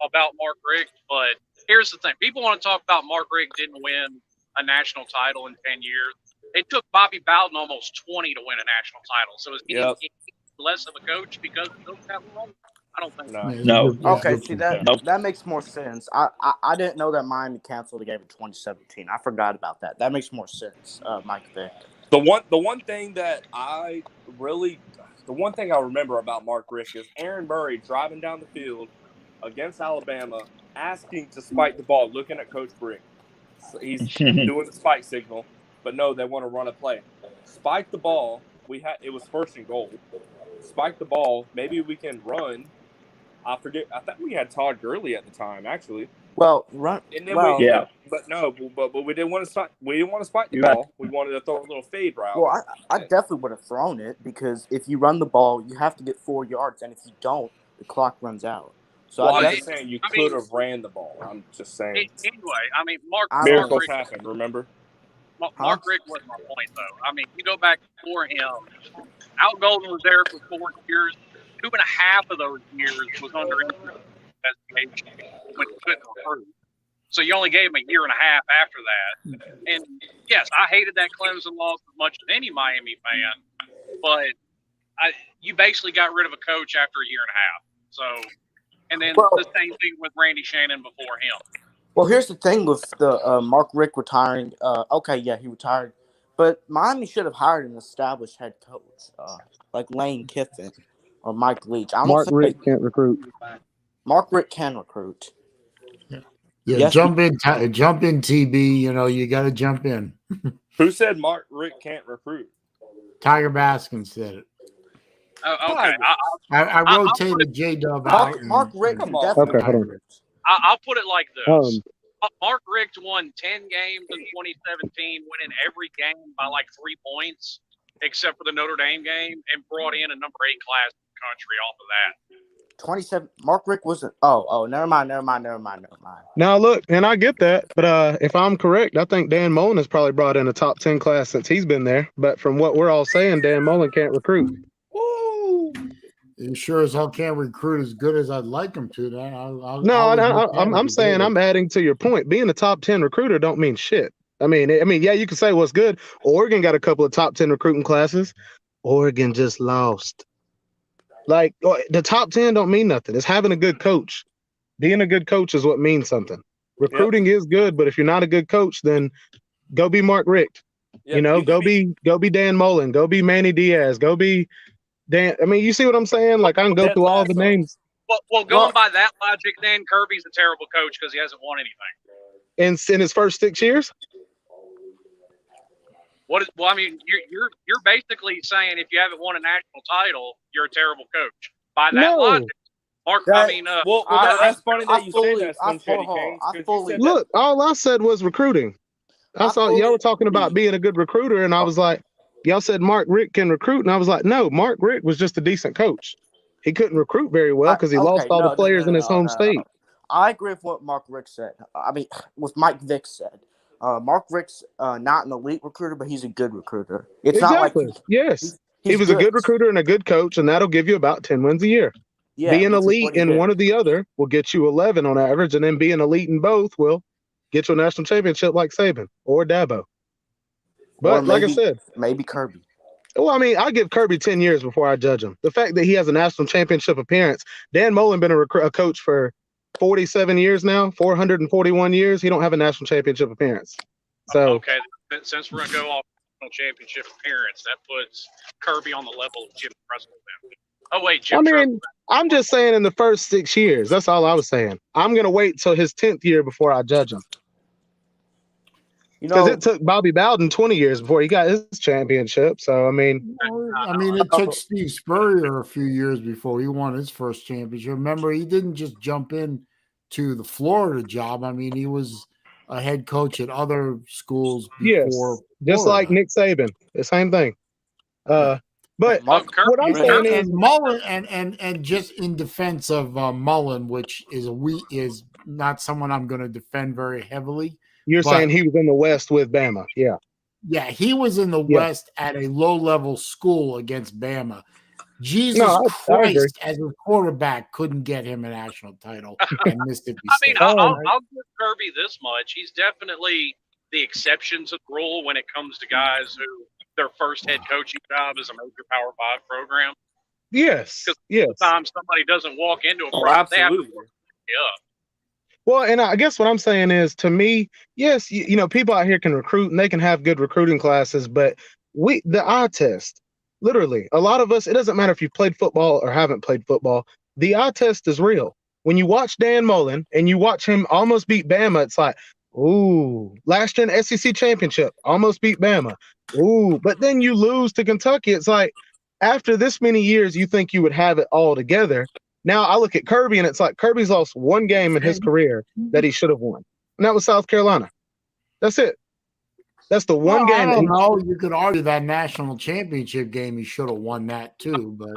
about Mark Richt, but here's the thing: people want to talk about Mark Richt didn't win a national title in 10 years. It took Bobby Bowden almost 20 to win a national title. So is he less of a coach because it took that long? I don't think so. No. Okay, see that makes more sense. I didn't know that Miami canceled the game in 2017. I forgot about that. That makes more sense, Mike Vick. The one thing I remember about Mark Richt is Aaron Murray driving down the field against Alabama, asking to spike the ball, looking at Coach Brick. So he's doing the spike signal, but no, they want to run a play. Spike the ball. It was 1st and goal. Spike the ball. Maybe we can run. I forget. I thought we had Todd Gurley at the time, actually. Well, run. And then but we didn't want to spike. We didn't want to spike the ball. We wanted to throw a little fade route. Well, I definitely would have thrown it because if you run the ball, you have to get 4 yards, and if you don't, the clock runs out. So I'm just saying you could have ran the ball. I'm just saying. Anyway, I mean, miracles happen. Remember. Mark Richt was my point, though. I mean, you go back before him. Al Golden was there for 4 years. 2.5 of those years was under investigation when he couldn't recruit. So you only gave him a year and a half after that. And yes, I hated that Clemson loss as much as any Miami fan, but you basically got rid of a coach after a year and a half. So, and then the same thing with Randy Shannon before him. Well, here's the thing with the Mark Richt retiring. He retired, but Miami should have hired an established head coach like Lane Kiffin or Mike Leach. Mark Richt can't recruit. Mark Richt can recruit. Yeah, yes, jump in, TB. You got to jump in. Who said Mark Richt can't recruit? Tiger Baskin said it. Okay, I rotated J-Dub out. Mark Richt can Okay, definitely. hold on. I'll put it like this. Mark Richt won 10 games in 2017, winning every game by like 3 points, except for the Notre Dame game, and brought in a number 8 class in the country off of that. 27. Mark Richt wasn't. Oh, never mind. Now look, and I get that, but if I'm correct, I think Dan Mullen has probably brought in a top 10 class since he's been there. But from what we're all saying, Dan Mullen can't recruit. Woo! He sure as hell can't recruit as good as I'd like him to. Then I'm saying I'm adding to your point. Being a top 10 recruiter don't mean shit. I mean, yeah, you can say what's good. Oregon got a couple of top 10 recruiting classes. Oregon just lost. Like the top 10 don't mean nothing. It's having a good coach. Being a good coach is what means something. Recruiting is good, but if you're not a good coach, then go be Mark Richt. Yep, Go be Dan Mullen. Go be Manny Diaz. Go be Dan. I mean, you see what I'm saying? Like I can go through all the names. Well, going by that logic, then Kirby's a terrible coach because he hasn't won anything. In his first 6 years. Well, I mean, you're basically saying if you haven't won a national title, you're a terrible coach. By that logic, Mark. That's funny that you say that, Slim Shady Kings. Look, all I said was recruiting. I saw y'all were talking about being a good recruiter, and I was like, y'all said Mark Richt can recruit, and I was like, no, Mark Richt was just a decent coach. He couldn't recruit very well because he lost all the players in his home state. I agree with what Mark Richt said. I mean, what Mike Vick said. Mark Richt's not an elite recruiter, but he's a good recruiter. It's exactly. Not like yes. He was a good recruiter and a good coach, and that'll give you about 10 wins a year. Yeah, being elite in one or the other will get you 11 on average, and then being elite in both will get you a national championship like Saban or Dabo. But like I said, maybe Kirby. Well, I mean, I give Kirby 10 years before I judge him. The fact that he has a national championship appearance, Dan Mullen been a coach for 47 years now, 441 years. He don't have a national championship appearance. So okay, since we're gonna go off national championship appearance, that puts Kirby on the level of Jim Tressel. Oh wait, Jim. I mean, I'm just saying in the first 6 years. That's all I was saying. I'm gonna wait till his 10th year before I judge him. Because it took Bobby Bowden 20 years before he got his championship. So I mean, it took Steve Spurrier a few years before he won his first championship. Remember, he didn't just jump in to the Florida job. I mean, he was a head coach at other schools before. Yes, just like Nick Saban, the same thing. But what I'm saying is Mullen, and just in defense of Mullen, which is not someone I'm going to defend very heavily. You're saying he was in the West with Bama, yeah. Yeah, he was in the West at a low-level school against Bama. Jesus Christ, as a quarterback, couldn't get him a national title in Mississippi State. I mean, I'll give Kirby this much. He's definitely the exception to the rule when it comes to guys who their first head coaching job is a major Power 5 program. Yes, yes. Sometimes somebody doesn't walk into a program. They have to work up. Well, and I guess what I'm saying is, to me, yes, you know, people out here can recruit and they can have good recruiting classes, but the eye test, literally, a lot of us, it doesn't matter if you've played football or haven't played football, the eye test is real. When you watch Dan Mullen and you watch him almost beat Bama, it's like, ooh, last year in the SEC championship, almost beat Bama. Ooh, but then you lose to Kentucky. It's like, after this many years, you think you would have it all together. Now I look at Kirby and it's like Kirby's lost one game in his career that he should have won. And that was South Carolina. That's it. That's the one game. I don't know. You could argue that national championship game, he should have won that too. But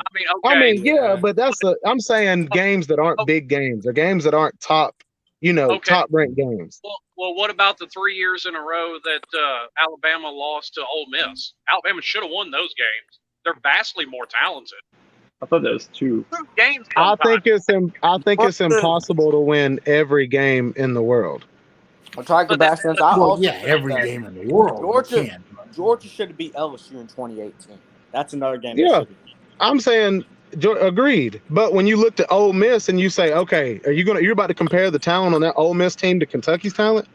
I mean, yeah, but I'm saying games that aren't big games or games that aren't top, top ranked games. Well, what about the 3 years in a row that Alabama lost to Ole Miss? Alabama should have won those games. They're vastly more talented. I thought there was 2 games. I think it's impossible to win every game in the world. Every game in the world. Georgia should have beat LSU in 2018. That's another game. Yeah, I'm saying agreed. But when you looked at Ole Miss and you say, okay, you're about to compare the talent on that Ole Miss team to Kentucky's talent?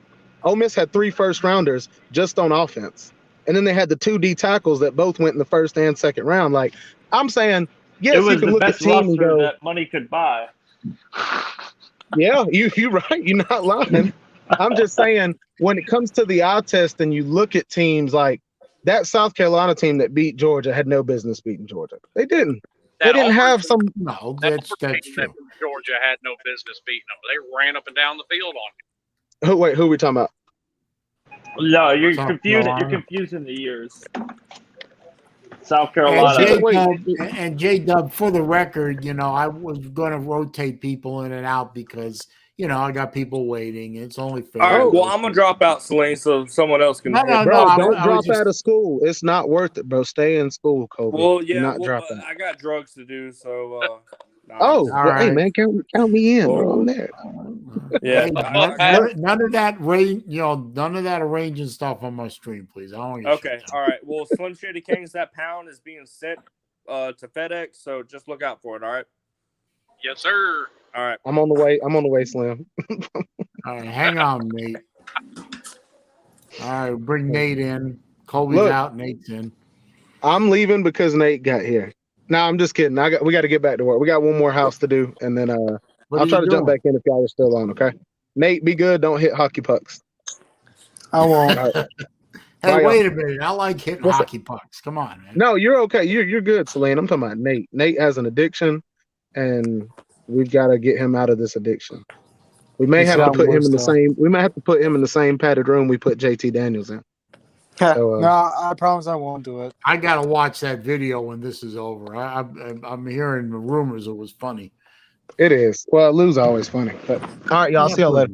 Ole Miss had 3 first-rounders just on offense, and then they had the 2 D tackles that both went in the first and second round. Like I'm saying. Yes, it was you can the look best at team and go, that money could buy. Yeah, you're right. You're not lying. I'm just saying, when it comes to the eye test and you look at teams like that South Carolina team that beat Georgia had no business beating Georgia. They didn't. They didn't have some. No, that's true. Georgia had no business beating them. They ran up and down the field on you. Who are we talking about? No, you're confusing. You're confusing the years. South Carolina. And J-Dub, for the record, I was going to rotate people in and out because, I got people waiting. It's only fair. All right, well, I'm going to drop out, Saleen, so someone else can. No, don't drop out of school. It's not worth it, bro. Stay in school, Kobe. Well, yeah, I got drugs to do, so. Hey, man, count me in, bro. I'm there. Yeah. Hey, none of that none of that arranging stuff on my stream, please. I don't want to get Okay. shut down. All right. Well, Slim Shady Kings, that pound is being sent to FedEx, so just look out for it. All right. Yes, sir. All right. I'm on the way, Slim. All right, hang on, Nate. All right, bring Nate in. Colby's Look. out. Nate's in. I'm leaving because Nate got here. No, I'm just kidding. We got to get back to work. We got one more house to do, and then What I'll are try you to jump doing? back in if y'all are still on. Okay, Nate, be good. Don't hit hockey pucks. I won't. All right. Hey, Bye, wait a minute. I like hitting What's hockey pucks. Come on, man. No, you're okay. You're good, Saleen. I'm talking about Nate. Nate has an addiction, and we've got to get him out of this addiction. We may It's have to gotten put him worse, in the though. same. We might have to put him in the same padded room we put JT Daniels in. So No, I promise I won't do it. I gotta watch that video when this is over. I'm hearing the rumors it was funny. it is. Well, Lou's always funny. But all right, y'all. Yeah, See y'all later.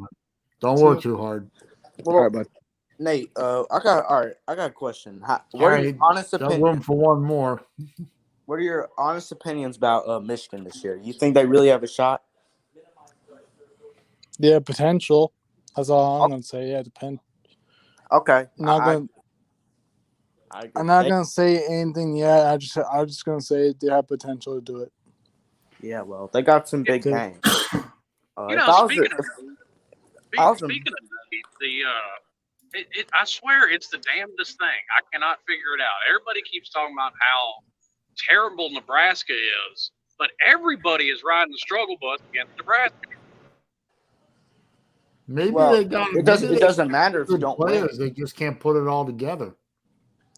Don't See work ya. too hard. Well, All right, bud. Nate, I got a question. All What are your right, honest got room opinions? for one more. What are your honest opinions about Michigan this year? You think they really have a shot? Yeah, potential. That's all I'm gonna say. Yeah, depend. Okay, I'm not gonna. I agree. I'm not Nate? gonna say anything yet. I'm just gonna say they have potential to do it. Yeah, well, they got some big Okay. names. You If know, I was speaking of I swear it's the damnedest thing. I cannot figure it out. Everybody keeps talking about how terrible Nebraska is, but everybody is riding the struggle bus against Nebraska. Maybe Well, they got it doesn't matter if you good don't win. players. They just can't put it all together.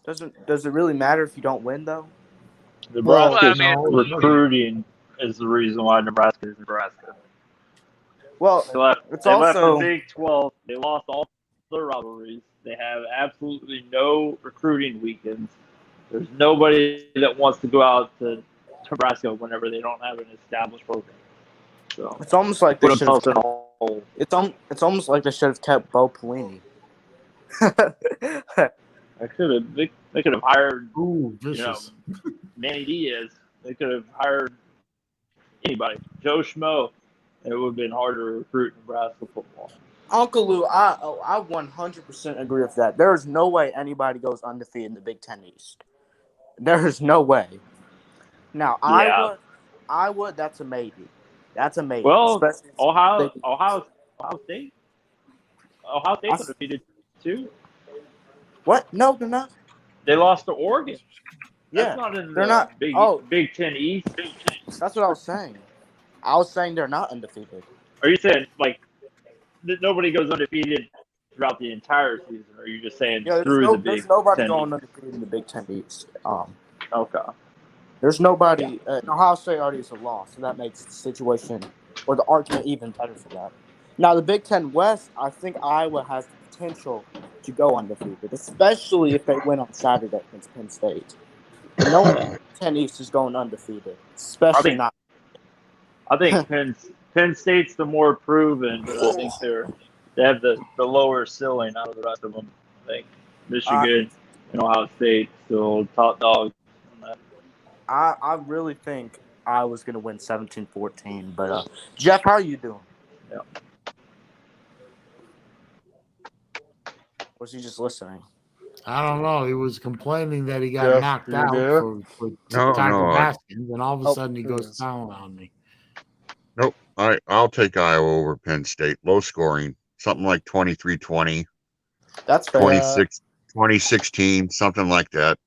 Does it really matter if you don't win though? Nebraska's no, recruiting is the reason why Nebraska is Nebraska. Well, They left it's the also Big 12. They lost all their rivalries. They have absolutely no recruiting weekends. There's nobody that wants to go out to Nebraska whenever they don't have an established program. So it's almost like they put should have. themselves in a hole. It's almost like they should have kept Bo Pelini. They could have hired Ooh, vicious. Manny Diaz. They could have hired anybody. Joe Schmo. It would have been hard to recruit Nebraska football. Uncle Lou, I 100% agree with that. There is no way anybody goes undefeated in the Big Ten East. There is no way. Now, Yeah. Iowa, that's a maybe. That's a maybe. Well, Especially Ohio State. Ohio State's undefeated too. What? No, they're not. They lost to Oregon. Yeah, That's not in they're the not. Big Ten East. That's what I was saying. I was saying they're not undefeated. Are you saying like that nobody goes undefeated throughout the entire season? Or are you just saying Yeah, through the Big there's nobody Ten going East? undefeated in the Big Ten East. Okay. There's nobody. Ohio State already is a loss, so that makes the situation or the argument even better for that. Now, the Big Ten West, I think Iowa has the potential to go undefeated, especially if they win on Saturday against Penn State. But no one in the Big Ten East is going undefeated, especially not. I think Penn State's the more proven, but I think they have the lower ceiling out of the rest of them. I think Michigan and Ohio State still top dogs on that. I really think I was going to win 17-14. But, Jeff, how are you doing? Yeah. Was he just listening? I don't know. He was complaining that he got knocked out for Tiger Baskins, and all of a sudden he goes down on me. Nope. I'll take Iowa over Penn State. Low scoring, something like 23-20. That's fair. 2016, something like that.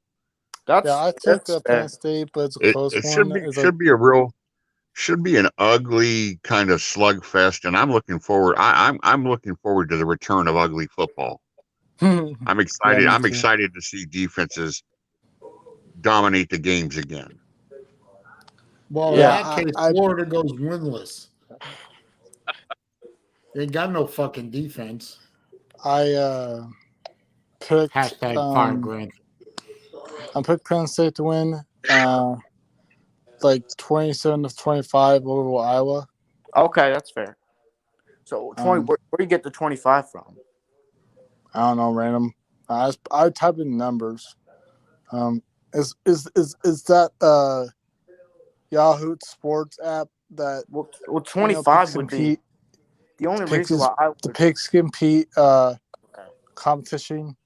I took Penn State, but it's a close one. Should be an ugly kind of slugfest, and I'm looking forward. I'm looking forward to the return of ugly football. I'm excited. I'm excited to see defenses dominate the games again. Well, in that case, Florida goes winless. They got no fucking defense. I picked #Fire Grant. I picked Penn State to win, like 27-25 over Iowa. Okay, that's fair. So 20. Where do you get the 25 from? I don't know, random. I typed in numbers. Is that Yahoo Sports app that? Well, 25 would be The only reason why I the would, pigskin Pete competition.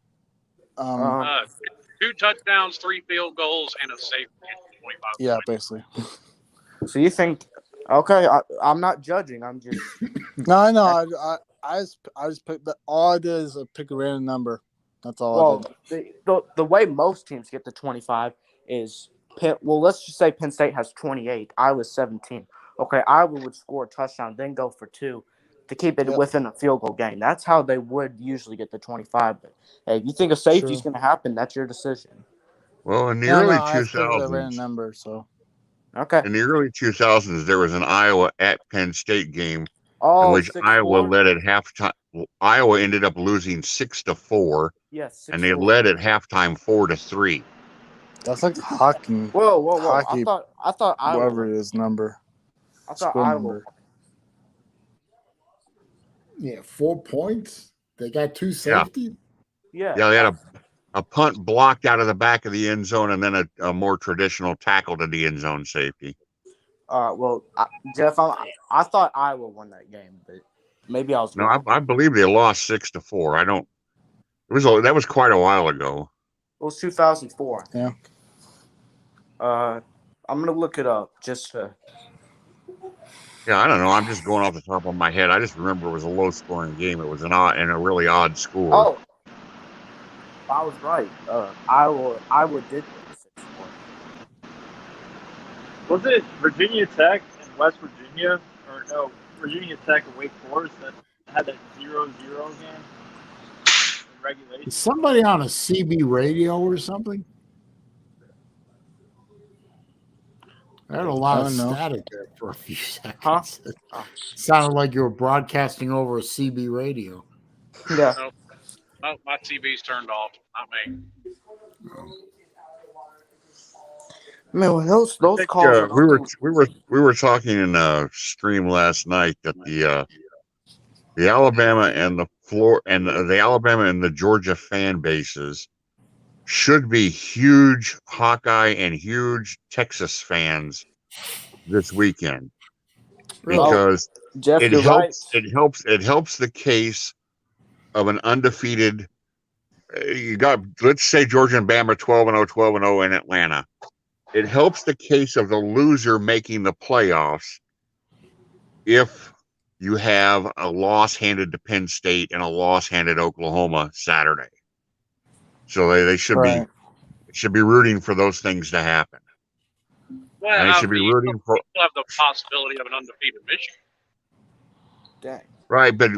2 touchdowns, 3 field goals, and a safety at 25 Yeah, points. basically. so you think? Okay, I'm not judging. I'm just No, I know. I just picked all I did is pick a random number. That's all I did. the way most teams get to 25 is let's just say Penn State has 28, Iowa's 17. Okay, Iowa would score a touchdown, then go for 2 to keep it within a field goal game. That's how they would usually get to 25. But hey, if you think a safety's going to happen, that's your decision. Well, in the No, early I just picked a random 2000s, number. So Okay. in the early 2000s, there was an Iowa at Penn State game in Oh, which 6-4? Iowa led at halftime. Iowa ended up losing 6-4, Yes, and they 6-4. led at halftime 4-3. that's like hockey. Whoa! Hockey, I thought Iowa. whatever it is, number. I thought Score Iowa. number. Yeah, 4 points. They got 2 safety. Yeah. Yeah, they had a punt blocked out of the back of the end zone, and then a more traditional tackle to the end zone safety. Well, Jeff, I thought Iowa won that game, but maybe I was No, wrong. I believe they lost 6-4. That was quite a while ago. It was 2004. Yeah. I'm gonna look it up just to. Yeah, I don't know. I'm just going off the top of my head. I just remember it was a low-scoring game. It was a really odd score. Oh, I was right. Iowa did win 6-4. Was it Virginia Tech and West Virginia, or no, Virginia Tech and Wake Forest that had that 0-0 game in regulation? Is somebody on a CB radio or something? I had a lot of static there for a few seconds. Huh? Sounded like you were broadcasting over a CB radio. Yeah. No, my TV's turned off. Not me. Man, those calls. We were talking in a stream last night that the Alabama and the Alabama and the Georgia fan bases should be huge Hawkeye and huge Texas fans this weekend, because Jeff, it you're helps. right. It helps the case of an undefeated. Let's say Georgia and Bama 12-0, 12-0 in Atlanta. It helps the case of the loser making the playoffs if you have a loss handed to Penn State and a loss handed to Oklahoma Saturday. So they should be rooting for those things to happen. Well, And they should be rooting for. You still have the possibility of an undefeated Michigan. Dang. Right, but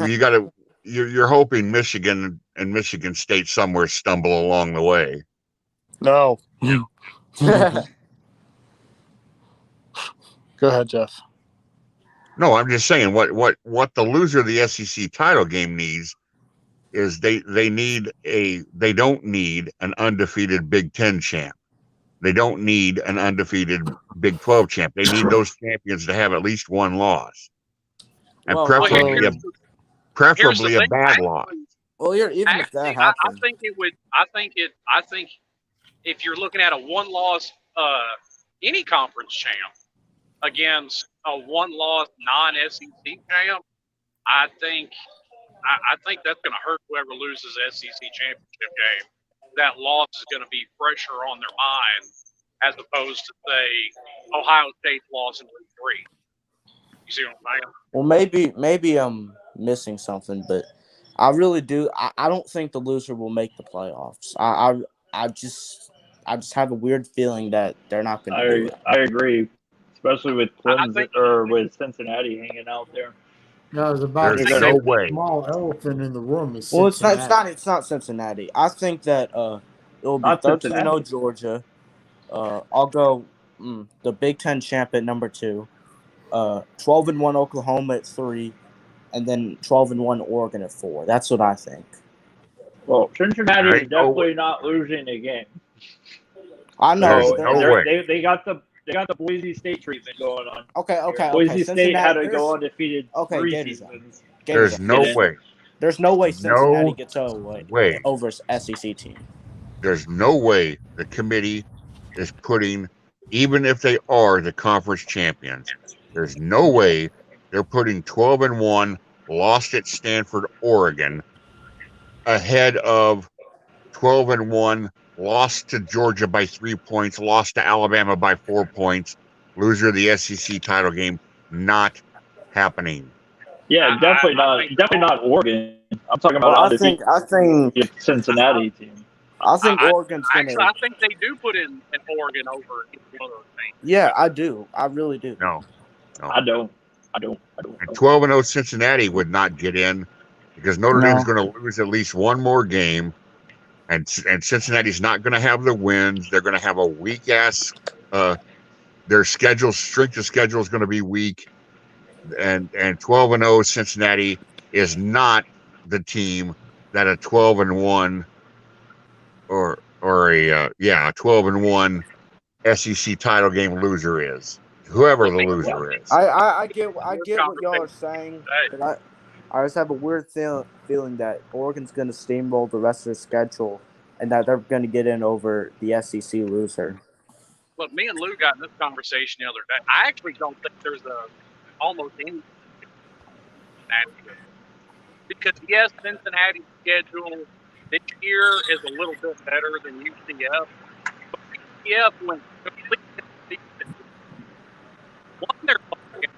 you're hoping Michigan and Michigan State somewhere stumble along the way. No. Go ahead, Jeff. No, I'm just saying what the loser of the SEC title game needs is they don't need an undefeated Big Ten champ. They don't need an undefeated Big 12 champ. They need those champions to have at least one loss, and preferably a bad loss. Well, even if that happens, I think if you're looking at a one-loss any conference champ against a one-loss non-SEC champ, I think that's going to hurt whoever loses the SEC championship game. That loss is going to be pressure on their mind, as opposed to, say, Ohio State's loss in week 3. You see what I'm saying? Well, maybe I'm missing something, but I really do. I don't think the loser will make the playoffs. I just have a weird feeling that they're not going to do it. I agree, especially with Clemson or with Cincinnati hanging out there. No, I was about There's to say no the way. small elephant in the room is Well, Cincinnati. it's not Cincinnati. I think that it will be Not 13-0 Georgia. I'll go the Big Ten champ at number 2, 12-1 Oklahoma at 3, and then 12-1 Oregon at 4. That's what I think. Well, Cincinnati is definitely not losing a game. I know. They got the Boise State treatment going on. Okay. Boise State had to go undefeated 3 seasons. There's no way. There's no way Cincinnati gets over SEC team. There's no way the committee is putting, even if they are the conference champions, there's no way they're putting 12-1 lost at Stanford, Oregon, ahead of 12-1, lost to Georgia by 3 points, lost to Alabama by 4 points, loser of the SEC title game. Not happening. Yeah, definitely not. Definitely not Oregon. I'm talking about Well, undefeated Cincinnati team. I think I Oregon's gonna. actually, I think they do put in Oregon over each one of those teams. Yeah, I do. I really do. No. I don't. And 12-0 Cincinnati would not get in because Notre Dame's going to lose at least one more game, and Cincinnati's not going to have the wins. They're going to have a weak ass. Their strength of schedule is going to be weak, and 12-0 Cincinnati is not the team that a 12-1 or a 12-1 SEC title game loser is. Whoever the loser is. I get what y'all are saying, but I just have a weird feeling that Oregon's going to steamroll the rest of the schedule and that they're going to get in over the SEC loser. Look, me and Lou got in this conversation the other day. I actually don't think there's almost any because yes, Cincinnati's schedule this year is a little bit better than UCF. But UCF went completely won their game.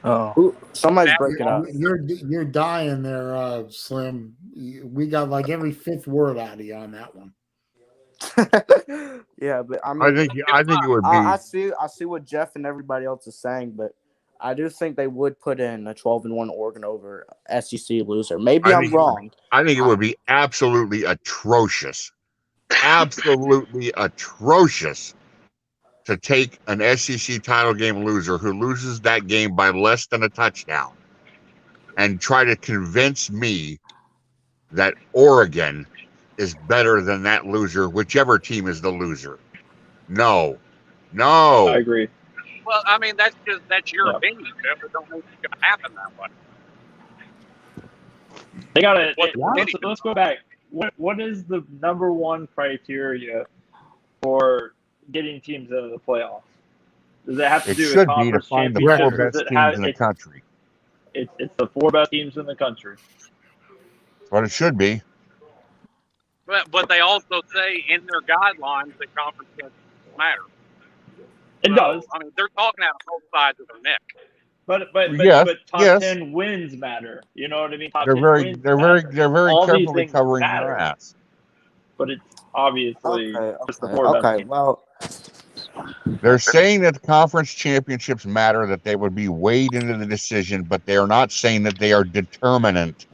Oh, somebody's breaking up. You're dying there, Slim. We got like every fifth word out of you on that one. Yeah, but I mean, I think it would be. I see what Jeff and everybody else is saying, but I do think they would put in a 12-1 Oregon over SEC loser. Maybe I'm wrong. I think it would be absolutely atrocious. Absolutely atrocious to take an SEC title game loser who loses that game by less than a touchdown and try to convince me that Oregon is better than that loser, whichever team is the loser. No. I agree. Well, I mean, that's your opinion, Jeff. It don't mean it's going to happen that way. They gotta. Let's go back. What is the number one criteria for getting teams into the playoffs? Does it have to do with conference find the championships? four best teams in the country. It's the 4 best teams in the country. But it should be. But they also say in their guidelines that conference championships matter. It does. I mean, they're talking out of both sides of their neck. But top 10 wins matter. You know what I mean? They're very carefully covering their ass. But it's obviously just the 4 best teams. Well, they're saying that the conference championships matter, that they would be weighed into the decision, but they are not saying that they are determinant.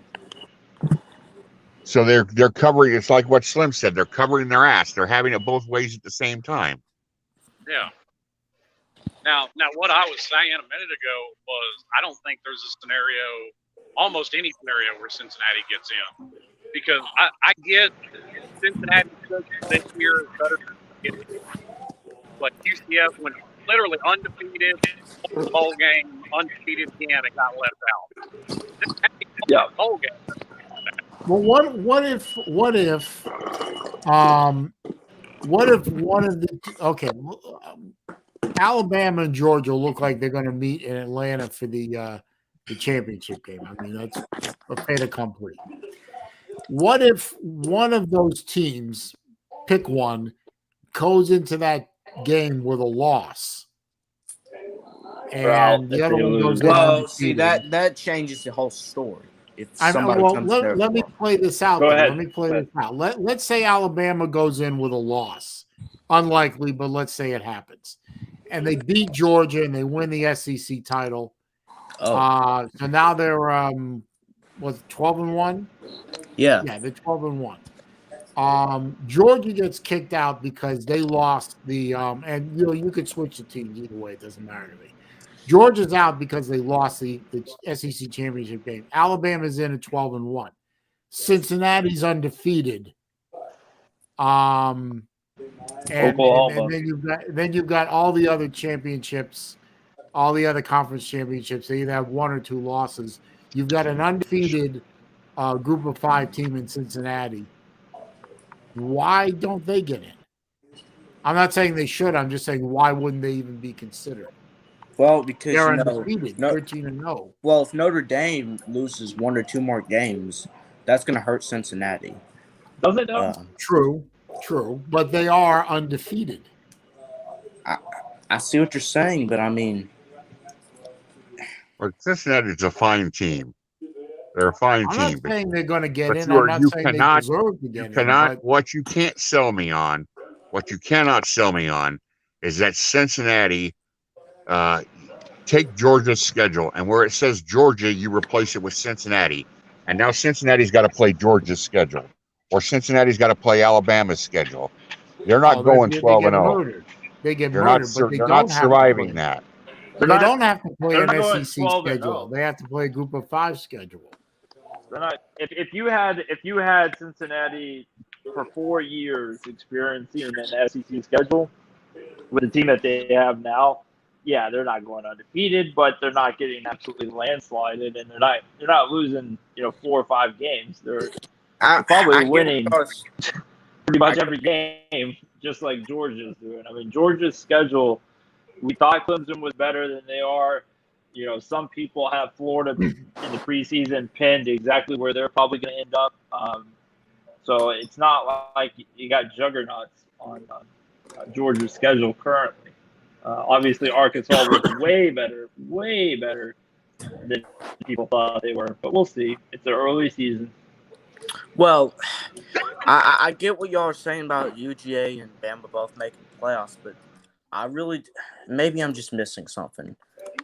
So they're covering. It's like what Slim said. They're covering their ass. They're having it both ways at the same time. Yeah. Now, what I was saying a minute ago was I don't think there's a scenario, almost any scenario, where Cincinnati gets in. Because I get Cincinnati this year is better than but UCF went literally undefeated, won the whole game, undefeated again, and got left out. Yeah. The whole game. Well, what if one of the Alabama and Georgia look like they're going to meet in Atlanta for the championship game. I mean, that's a fait accompli. What if one of those teams, pick one, goes into that game with a loss, and the other one goes in? Well, see that changes the whole story. If somebody comes there, let me play this out. Go ahead. Let me play this out. Let's say Alabama goes in with a loss. Unlikely, but let's say it happens. And they beat Georgia and they win the SEC title. So now they're 12-1? Yeah. Yeah, they're 12-1. Georgia gets kicked out because they lost the and you could switch the teams either way, it doesn't matter to me. Georgia's out because they lost the SEC championship game. Alabama's in at 12-1. Cincinnati's undefeated. And then you've got all the other championships, all the other conference championships. They either have 1 or 2 losses. You've got an undefeated group of 5 team in Cincinnati. Why don't they get in? I'm not saying they should. I'm just saying why wouldn't they even be considered? Well, because They're undefeated, 13-0. Well, if Notre Dame loses 1 or 2 more games, that's going to hurt Cincinnati. Does it though? True, but they are undefeated. I see what you're saying, but I mean, But Cincinnati's a fine team. They're a fine I'm team. not saying they're going to get but in. you I'm are- not you saying cannot- they deserve to get in. But What you can't sell me on, what you cannot sell me on, is that Cincinnati. Take Georgia's schedule, and where it says Georgia, you replace it with Cincinnati. And now Cincinnati's got to play Georgia's schedule, or Cincinnati's got to play Alabama's schedule. They're not going 12-0. They get They're murdered, but they they're don't not have surviving to play. that. They don't have to play they're an not going SEC 12-0. schedule. They have to play a Group of 5 schedule. They're not. If you had Cincinnati for 4 years experiencing an SEC schedule with the team that they have now, yeah, they're not going undefeated, but they're not getting absolutely landslided, and they're not losing 4 or 5 games. They're probably winning pretty much every game, just like Georgia's doing. I mean, Georgia's schedule, we thought Clemson was better than they are. Some people have Florida in the preseason pinned exactly where they're probably going to end up. So it's not like you got juggernauts on Georgia's schedule currently. Obviously, Arkansas was way better than people thought they were. But we'll see. It's an early season. Well, I get what y'all are saying about UGA and Bama both making playoffs, but maybe I'm just missing something.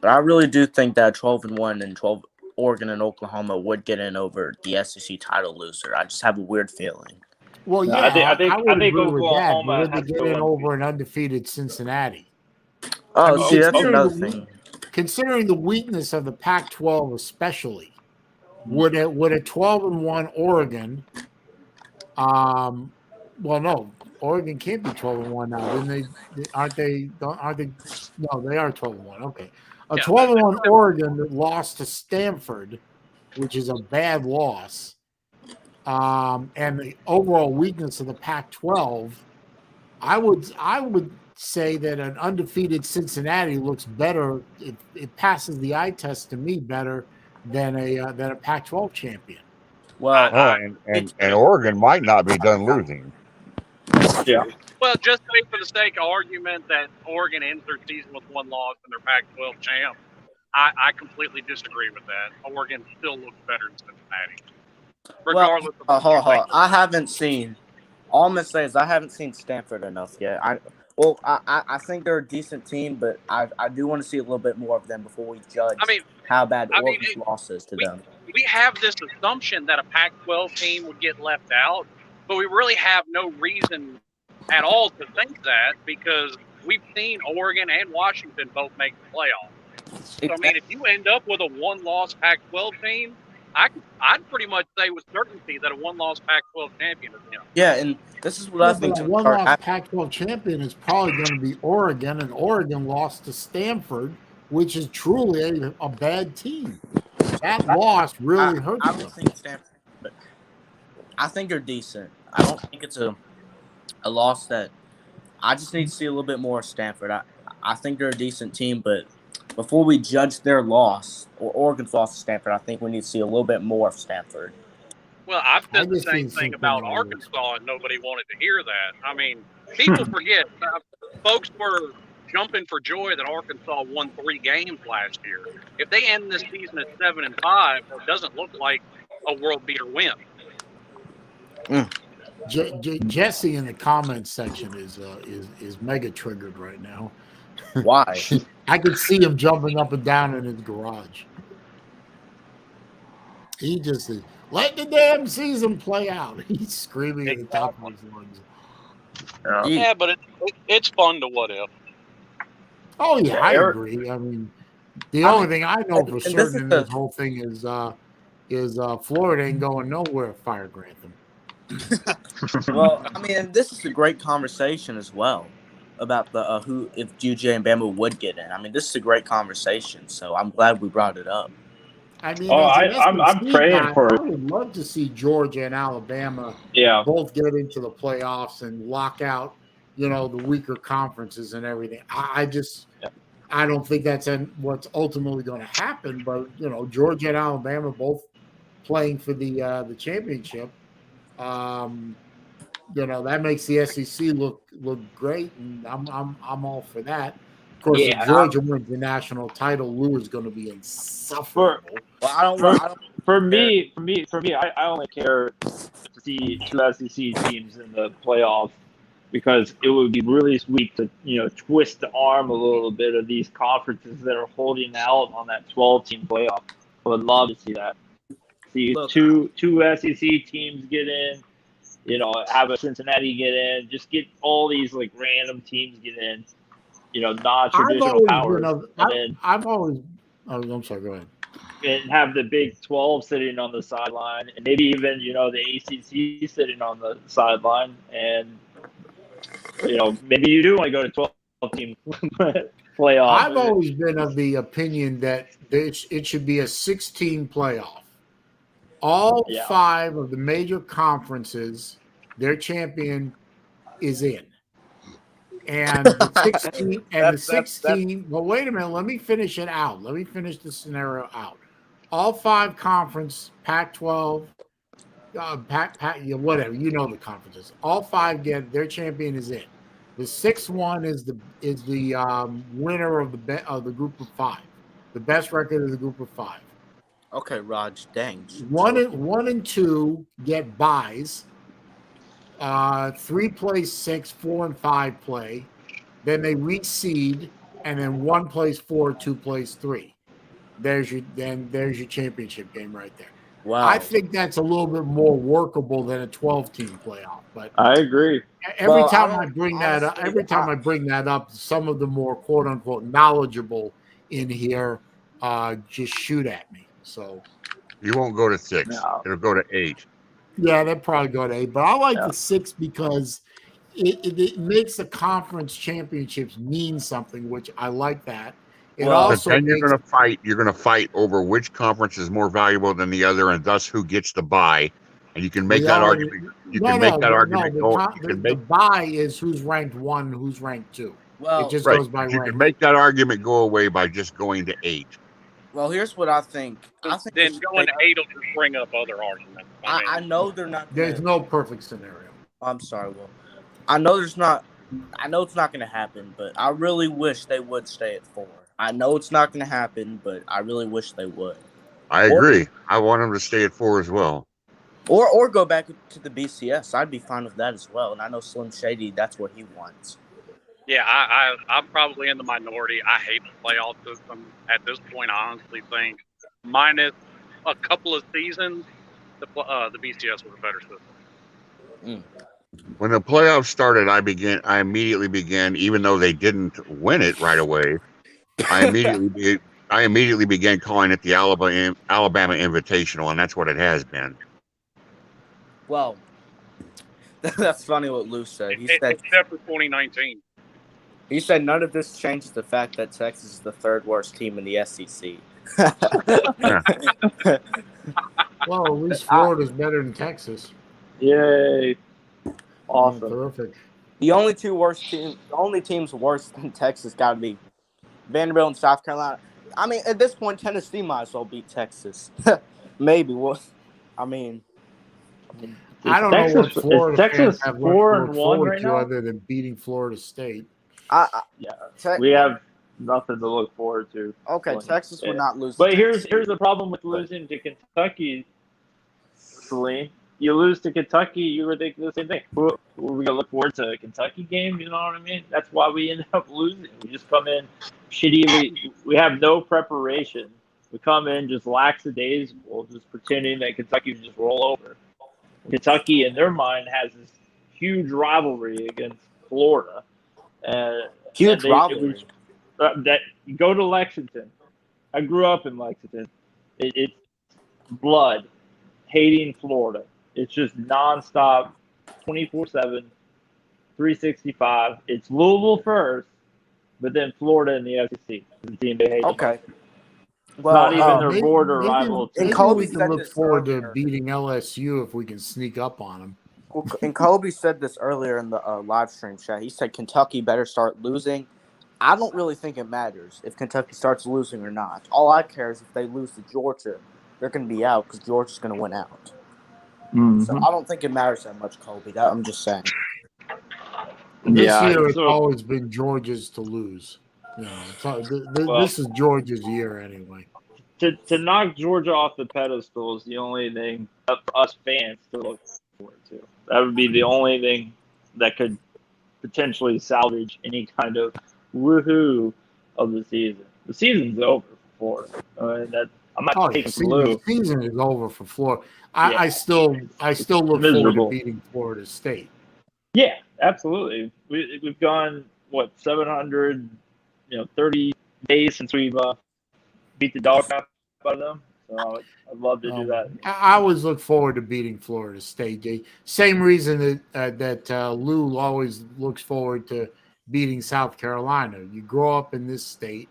But I really do think that 12-1 and 12 Oregon and Oklahoma would get in over the SEC title loser. I just have a weird feeling. Well, No, yeah, I think would agree with that. Oklahoma Would they has to get go in undefeated. over an undefeated Cincinnati? Oh, see, that's another thing. Considering the weakness of the Pac-12, especially, would a 12-1 Oregon? Well, no, Oregon can't be 12-1 now. Didn't they? Aren't they? No, they are 12-1. Okay, a 12-1 Oregon that lost to Stanford, which is a bad loss, and the overall weakness of the Pac-12. I would say that an undefeated Cincinnati looks better. It passes the eye test to me better than a Pac-12 champion. Well, and Oregon might not be done losing. Yeah. Well, just for the sake of argument that Oregon ends their season with 1 loss and their Pac-12 champ, I completely disagree with that. Oregon still looks better than Cincinnati, regardless of. Hold on. I haven't seen. All I'm gonna say is I haven't seen Stanford enough yet. I think they're a decent team, but I do want to see a little bit more of them before we judge how bad Oregon's loss is to them. We have this assumption that a Pac-12 team would get left out, but we really have no reason at all to think that because we've seen Oregon and Washington both make the playoffs. So, I mean, if you end up with a 1-loss Pac-12 team, I'd pretty much say with certainty that a 1-loss Pac-12 champion is him. Yeah, and this is what I think. A 1-loss Pac-12 champion is probably going to be Oregon, and Oregon lost to Stanford, which is truly a bad team. That loss really hurt them. I don't think Stanford, but I think they're decent. I don't think it's a loss that I just need to see a little bit more of Stanford. I think they're a decent team, but before we judge their loss or Oregon's loss to Stanford, I think we need to see a little bit more of Stanford. Well, I've said the same thing about Arkansas, and nobody wanted to hear that. I mean, people forget. Folks were jumping for joy that Arkansas won 3 games last year. If they end this season at 7-5, it doesn't look like a world beater win. Jesse in the comments section is mega triggered right now. Why? I could see him jumping up and down in his garage. He just is, let the damn season play out. He's screaming at the top of his lungs. Yeah, but it's fun to what if. Oh yeah, I agree. I mean, the only thing I know for certain in this whole thing is Florida ain't going nowhere. Fire Grantham. Well, I mean, this is a great conversation as well about the who if UJ and Bama would get in. I mean, this is a great conversation, so I'm glad we brought it up. I mean, I'm praying for it. I would love to see Georgia and Alabama both get into the playoffs and lock out, the weaker conferences and everything. I I don't think that's what's ultimately going to happen. But Georgia and Alabama both playing for the championship. That makes the SEC look great, and I'm all for that. Of course, if Georgia wins the national title, Lou is going to be insufferable. For me, I only care to see two SEC teams in the playoffs because it would be really sweet to twist the arm a little bit of these conferences that are holding out on that 12-team playoff. I would love to see that. See two SEC teams get in. Have a Cincinnati get in. Just get all these like random teams get in. Non-traditional powers. I'm sorry. Go ahead. And have the Big 12 sitting on the sideline, and maybe even the ACC sitting on the sideline, and maybe you do want to go to 12-team playoff. I've always been of the opinion that it should be a 16 playoff. All 5 of the major conferences, their champion is in. And the 16, well, wait a minute. Let me finish it out. Let me finish the scenario out. All 5 conference, Pac-12, whatever, the conferences. All 5 get their champion is in. The 6th one is the winner of the group of 5. The best record of the group of 5. Okay, Raj, dang. 1 and 2 get buys. 3 plays 6, 4 and 5 play. Then they reseed, and then 1 plays 4, 2 plays 3. There's your championship game right there. Wow. I think that's a little bit more workable than a 12-team playoff. But I agree. Every time I bring that up, some of the more quote unquote knowledgeable in here just shoot at me. So you won't go to 6. No. It'll go to 8. Yeah, they'll probably go to 8. But I like the 6 because it makes the conference championships mean something, which I like that. Also then you're going to fight. You're going to fight over which conference is more valuable than the other, and thus who gets the bye. And you can make that argument. The bye is who's ranked 1, who's ranked 2. Well, it just goes by rank. You can make that argument go away by just going to 8. Well, here's what I think. Then going to 8 will bring up other arguments. I know they're not. There's no perfect scenario. I'm sorry, Will. I know it's not going to happen, but I really wish they would stay at 4. I know it's not going to happen, but I really wish they would. I agree. I want them to stay at 4 as well. Or go back to the BCS. I'd be fine with that as well. And I know Slim Shady, that's what he wants. Yeah, I'm probably in the minority. I hate the playoff system. At this point, I honestly think, minus a couple of seasons, the BCS was a better system. When the playoffs started, I immediately began, even though they didn't win it right away, I immediately began calling it the Alabama Invitational, and that's what it has been. Well, that's funny what Lou said. He said except for 2019. He said none of this changes the fact that Texas is the 3rd worst team in the SEC. Well, at least Florida's better than Texas. Yay. Awesome. Terrific. The only teams worse than Texas got to be Vanderbilt and South Carolina. I mean, at this point, Tennessee might as well beat Texas. Maybe. Well, I don't know what Florida Texas fans have 4-1 right now, other than beating Florida State. We have nothing to look forward to. Okay, Texas would not lose. But here's the problem with losing to Kentucky, Saleen. You lose to Kentucky, you were thinking the same thing. Were we gonna look forward to a Kentucky game? You know what I mean? That's why we ended up losing. We just come in shitty. We have no preparation. We come in just lackadaisical, just pretending that Kentucky would just roll over. Kentucky, in their mind, has this huge rivalry against Florida. Huge rivalry. That you go to Lexington. I grew up in Lexington. It's blood, hating Florida. It's just nonstop, 24/7, 365. It's Louisville first, but then Florida and the SEC. The team they hate. Okay. Well, not even their border rival. Maybe we can look forward to beating LSU if we can sneak up on them. Well, and Kobe said this earlier in the live stream chat. He said Kentucky better start losing. I don't really think it matters if Kentucky starts losing or not. All I care is if they lose to Georgia, they're going to be out because Georgia's going to win out. So I don't think it matters that much, Colby. I'm just saying. This year, it's so always been Georgia's to lose. You know, so this is Georgia's year anyway. to knock Georgia off the pedestal is the only thing for us fans to look forward to. That would be the only thing that could potentially salvage any kind of woohoo of the season. The season's over for Florida. I'm not taking blue. The season is over for Florida. Yeah. I still look forward Miserable. to beating Florida State. Yeah, absolutely. We've gone 730 days since we've beat the dog crap out of them. So I'd love to do that. I always look forward to beating Florida State. Same reason that Lou always looks forward to beating South Carolina. You grow up in this state.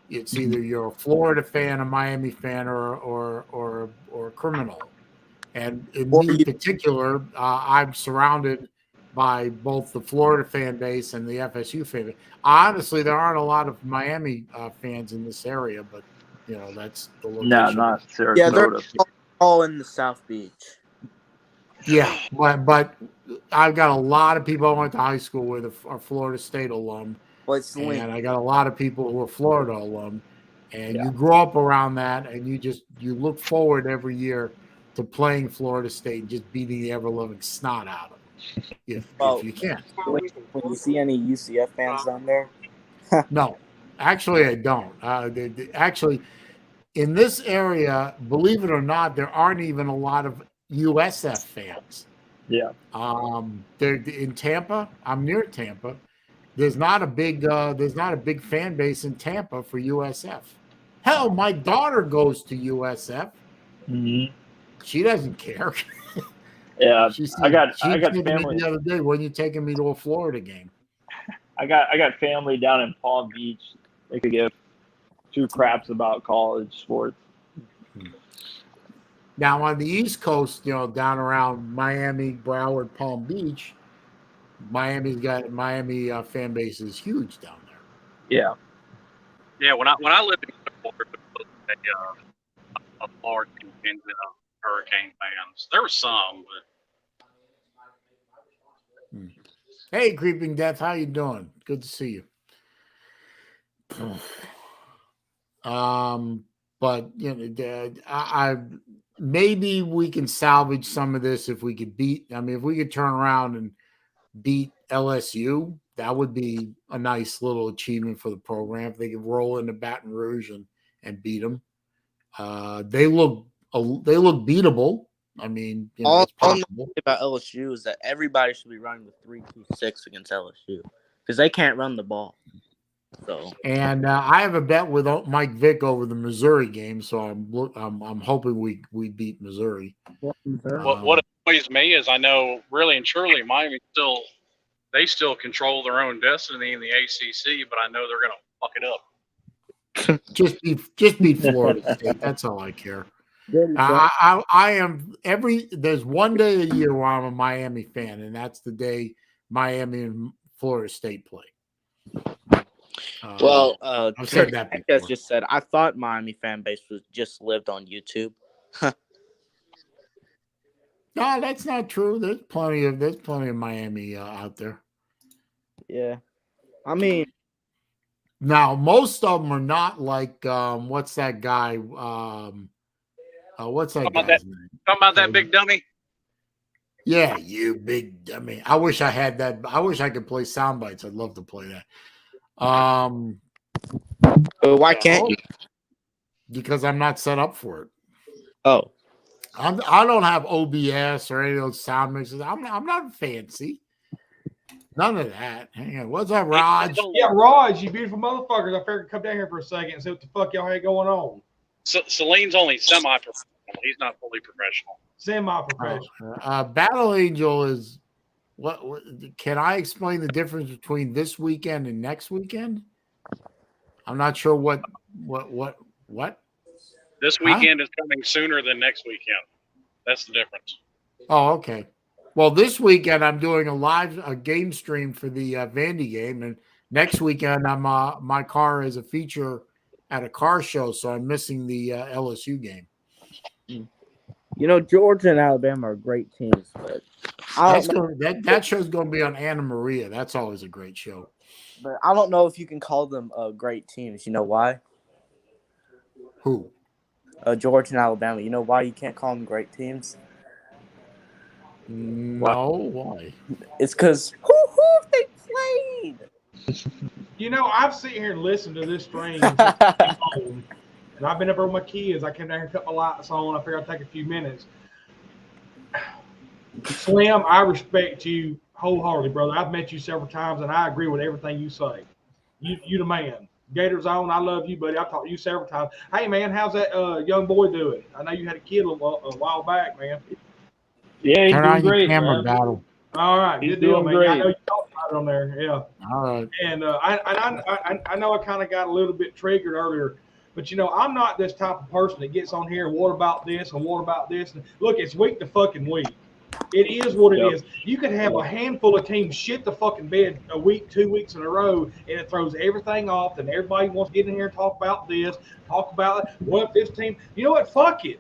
It's either you're a Florida fan, a Miami fan, or a criminal. And in me particular, I'm surrounded by both the Florida fan base and the FSU fan base. Honestly, there aren't a lot of Miami fans in this area, but that's the location. No, not Sarasota. Yeah, they're all in the South Beach. Yeah, but I've got a lot of people I went to high school with are Florida State alum. And I got a lot of people who are Florida alum. And you grow up around that, and you look forward every year to playing Florida State and just beating the ever-loving snot out of them, if you can. When you see any UCF fans down there? No, actually I don't. Actually, in this area, believe it or not, there aren't even a lot of USF fans. Yeah. They're in Tampa. I'm near Tampa. There's not a big fan base in Tampa for USF. Hell, my daughter goes to USF. Mm-hmm. She doesn't care. Yeah, I got family family the other day. When you taking me to a Florida game? I got family down in Palm Beach. They could give two craps about college sports. Now on the East Coast, down around Miami, Broward, Palm Beach, Miami fan base is huge down there. Yeah. Yeah, when I lived in Florida, a large contingent of Hurricane fans. There were some, but Hey, Creeping Death, how you doing? Good to see you. But I maybe we can salvage some of this if we could if we could turn around and beat LSU, that would be a nice little achievement for the program. If they could roll into Baton Rouge and beat them, they look beatable. I mean, all it's possible. About LSU is that everybody should be running the 3-2-6 against LSU because they can't run the ball. So, and I have a bet with Mike Vick over the Missouri game, so I'm hoping we beat Missouri. What annoys me is I know really and truly Miami still control their own destiny in the ACC, but I know they're going to fuck it up. just beat Florida State. That's all I care. I am there's one day a year where I'm a Miami fan, and that's the day Miami and Florida State play. I've said that before. Just said I thought Miami fan base was just lived on YouTube. No, that's not true. There's plenty of Miami out there. Yeah, I mean, now most of them are not like what's that guy? What's that guy's name? Talking about that big dummy? Yeah, you big dummy. I wish I had that. I wish I could play sound bites. I'd love to play that. Why can't you? Because I'm not set up for it. Oh, I don't have OBS or any of those sound mixes. I'm not fancy. None of that. Hang on. What's up, Raj? Yeah, Raj, you beautiful motherfuckers. I figured I'd come down here for a second and see what the fuck y'all had going on. Saleen's only semi-professional. He's not fully professional. Semi-professional. Battle Angel is what? Can I explain the difference between this weekend and next weekend? I'm not sure what. This weekend is coming sooner than next weekend. That's the difference. Oh, okay. Well, this weekend I'm doing a game stream for the Vandy game, and Next weekend, my car is a feature at a car show, so I'm missing the LSU game. You know, Georgia and Alabama are great teams, but That show's going to be on Anna Maria. That's always a great show. But I don't know if you can call them great teams. You know why? Who? Georgia and Alabama. You know why you can't call them great teams? No, why? It's because who they played. You know, I've sitting here and listened to this stream since I came home, and I've been up with my kids. I came down here and cut my lights on. I figured I'd take a few minutes. Slim, I respect you wholeheartedly, brother. I've met you several times, and I agree with everything you say. You the man. Gators on, I love you, buddy. I've talked to you several times. Hey, man, how's that young boy doing? I know you had a kid a while back, man. Yeah, he's Turn doing on your great, camera, man. Battle. All right, He's good deal, doing man. I great. know you talked about it on there, yeah. All right. And I know I kind of got a little bit triggered earlier, but you know I'm not this type of person that gets on here and what about this and what about this. And look, it's week to fucking week. It is what it is. You can have a handful of teams shit the fucking bed a week, 2 weeks in a row, and it throws everything off. And everybody wants to get in here and talk about this, talk about what if this team. You know what? Fuck it.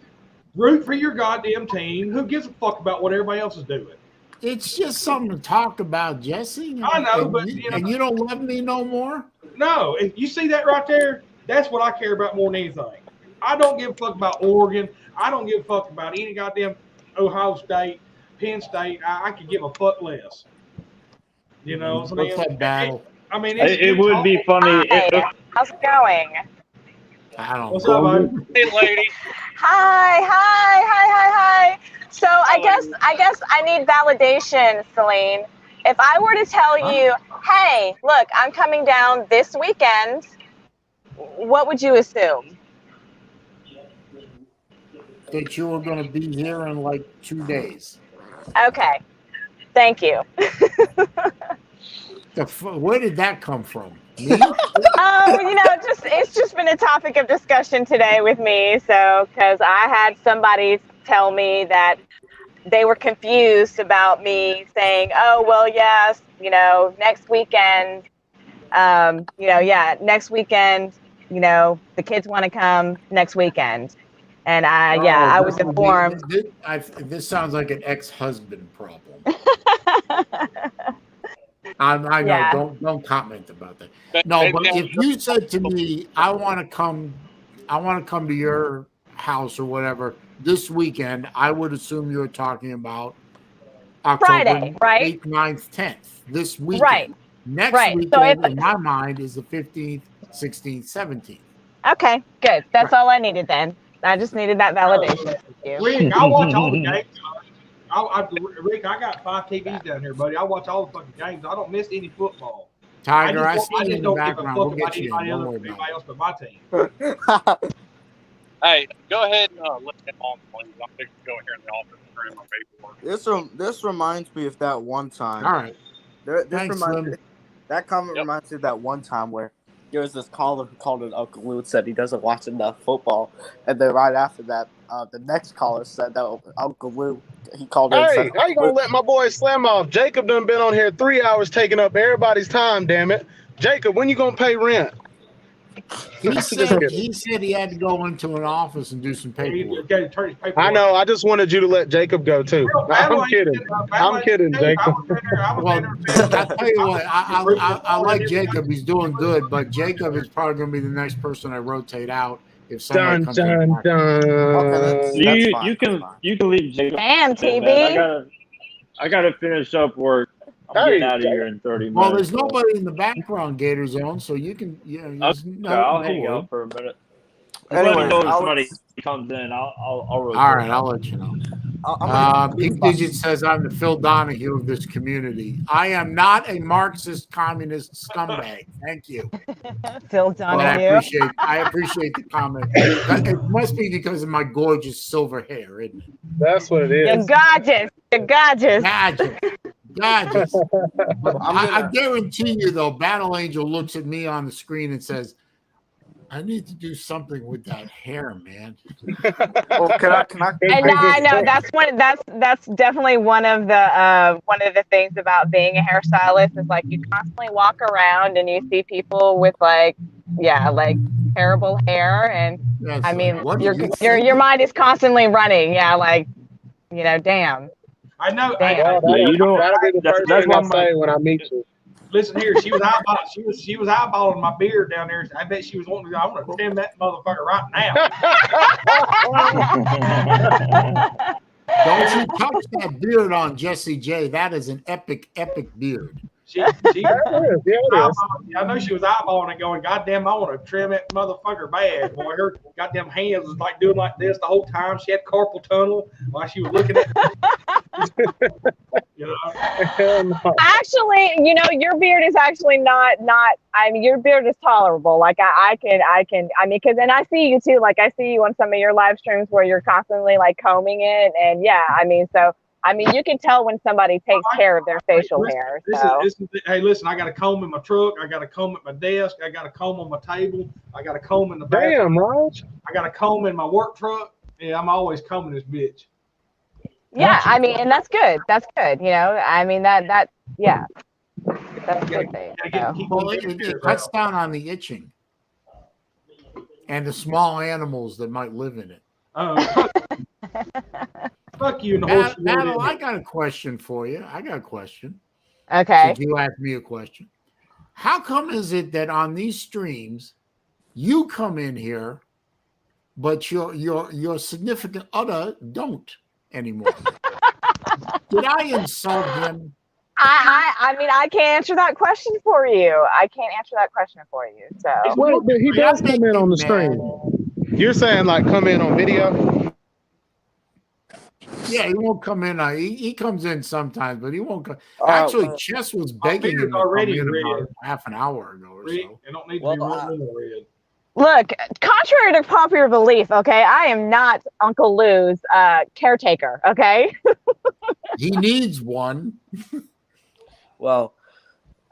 Root for your goddamn team. Who gives a fuck about what everybody else is doing? It's just something to talk about, Jesse. I know, and but and you don't love me no more? No, if you see that right there, that's what I care about more than anything. I don't give a fuck about Oregon. I don't give a fuck about any goddamn Ohio State, Penn State. I could give a fuck less. You know what I'm What's saying? that battle? It would be funny. Hi, how's it going? I don't What's know. up, buddy? Hey, lady. Hi. So I guess I need validation, Saleen. If I were to tell you, hey, look, I'm coming down this weekend, what would you assume? That you were going to be here in like 2 days. Okay, thank you. Where did that come from? Me? It's just been a topic of discussion today with me. So, because I had somebody tell me that they were confused about me saying, "Oh, well, yes, next weekend, next weekend, the kids want to come next weekend." And I was informed. This sounds like an ex-husband problem. I know. Yeah. Don't comment about that. No, but if you said to me, I want to come to your house or whatever this weekend, I would assume you're talking about October Friday, right? 8th, 9th, 10th. This weekend. Right. Next Right. weekend, in my mind, is the 15th, 16th, 17th. Okay, good. That's all I needed then. I just needed that validation. Thank you. Rick, I watch all the games. Rick, I got 5 TVs down here, buddy. I watch all the fucking games. I don't miss any football. Tiger, I see I you just in the don't give a background. fuck We'll about get you in. anybody Don't worry about else but my team. Hey, go ahead and let him on, please. I'm fixing to go here in the office and turn in my paperwork. This reminds me of that one time. All right. That comment reminds me of that one time where there was this caller who called it Uncle Lou and said he doesn't watch enough football, and then right after that, the next caller said that Uncle Lou, he called in. Hey, how you gonna let my boy Slam off? Jacob done been on here 3 hours taking up everybody's time, damn it. Jacob, when you gonna pay rent? He said he had to go into an office and do some paperwork. I know. I just wanted you to let Jacob go too. I'm kidding, Jacob. Well, I tell you what, I like Jacob. He's doing good, but Jacob is probably going to be the next person I rotate out if somebody comes in. Okay, you can leave Jacob. Damn, Man, TB. I gotta finish up work. I'm getting out of here in 30 minutes. Well, there's nobody in the background, Gator Zone, so you can. I'll hang out for a minute. Anyway, if somebody comes in, I'll rotate. All right, I'll let you know. Pink Digit says I'm the Phil Donahue of this community. I am not a Marxist communist scumbag. Thank you. Phil Donahue. But I appreciate the comment. It must be because of my gorgeous silver hair, isn't it? That's what it is. You're gorgeous. You're gorgeous. Gorgeous. I guarantee you, though, Battle Angel looks at me on the screen and says, I need to do something with that hair, man. Well, can I? And I know that's definitely one of the things about being a hairstylist is like you constantly walk around and you see people with like terrible hair, and Yes, I mean what did you say? your mind is constantly running. Yeah, like damn. I know. Damn. That'll be the first that's thing I one say when I meet you. Listen here, she was eyeballing my beard down there. I bet she was wanting to. I want to trim that motherfucker right now. Don't you touch that beard on Jesse J. That is an epic beard. She Yeah, it is. I know she was eyeballing it, going, "Goddamn, I want to trim that motherfucker bad." Boy, her goddamn hands was like doing like this the whole time. She had carpal tunnel while she was looking at. Actually, your beard is actually not. I mean, your beard is tolerable. Like I can. I mean, because and I see you too. Like I see you on some of your live streams where you're constantly like combing it, and yeah, I mean, so. I mean, you can tell when somebody takes care of their facial hair. So. Hey, listen, I got a comb in my truck. I got a comb at my desk. I got a comb on my table. I got a comb in the bathroom. Damn, Raj. I got a comb in my work truck. Yeah, I'm always combing this bitch. Yeah, I mean, and that's good. That's good. I mean, yeah. That's a good thing. Well, it cuts down on the itching and the small animals that might live in it. Fuck you. Battle, I got a question for you. Okay. Did you ask me a question? How come is it that on these streams you come in here, but your significant other don't anymore? Did I insult him? I mean, I can't answer that question for you. So. Well, but he does come in on the stream. You're saying like come in on video? Yeah, he won't come in. He comes in sometimes, but he won't come. Actually, Chess was begging him to come in about half an hour ago or so. It don't need to be red. Look, contrary to popular belief, okay, I am not Uncle Lou's caretaker, okay? He needs one. Well,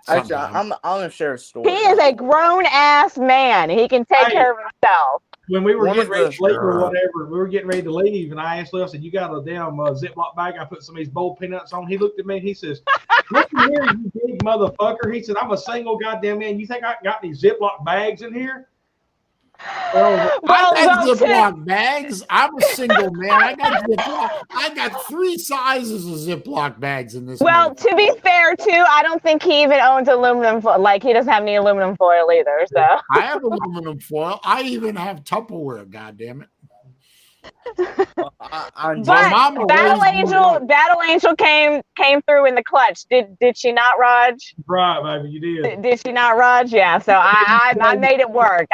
actually, I'm gonna share a story. He is a grown ass man. He can take care of himself. When we were getting ready to leave or whatever, we were getting ready to leave, and I asked Lil, I said, "You got a damn Ziploc bag?" I put some of these bold peanuts on. He looked at me and he says, "Listen here, you big motherfucker." He said, "I'm a single goddamn man. You think I got these Ziploc bags in here?" I got Ziploc bags. I'm a single man. I got 3 sizes of Ziploc bags in this. Well, to be fair, too, I don't think he even owns aluminum foil. Like, he doesn't have any aluminum foil either. So I have aluminum foil. I even have Tupperware. God damn it! But Battle Angel came through in the clutch. Did she not, Raj? Right, baby, you did. Did she not, Raj? Yeah. So I made it work.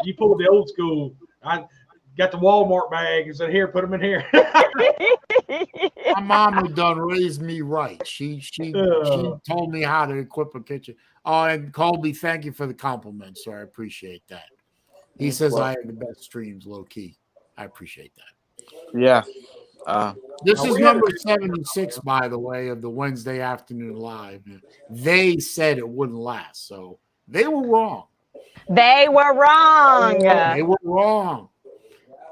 You pulled the old school. I got the Walmart bag and said, "Here, put them in here." My mama done raised me right. She told me how to equip a kitchen. Oh, and Colby, thank you for the compliment, sir. I appreciate that. He says I have the best streams, low key. I appreciate that. Yeah. This is number 76, by the way, of the Wednesday afternoon live. They said it wouldn't last, so they were wrong. They were wrong. They were wrong.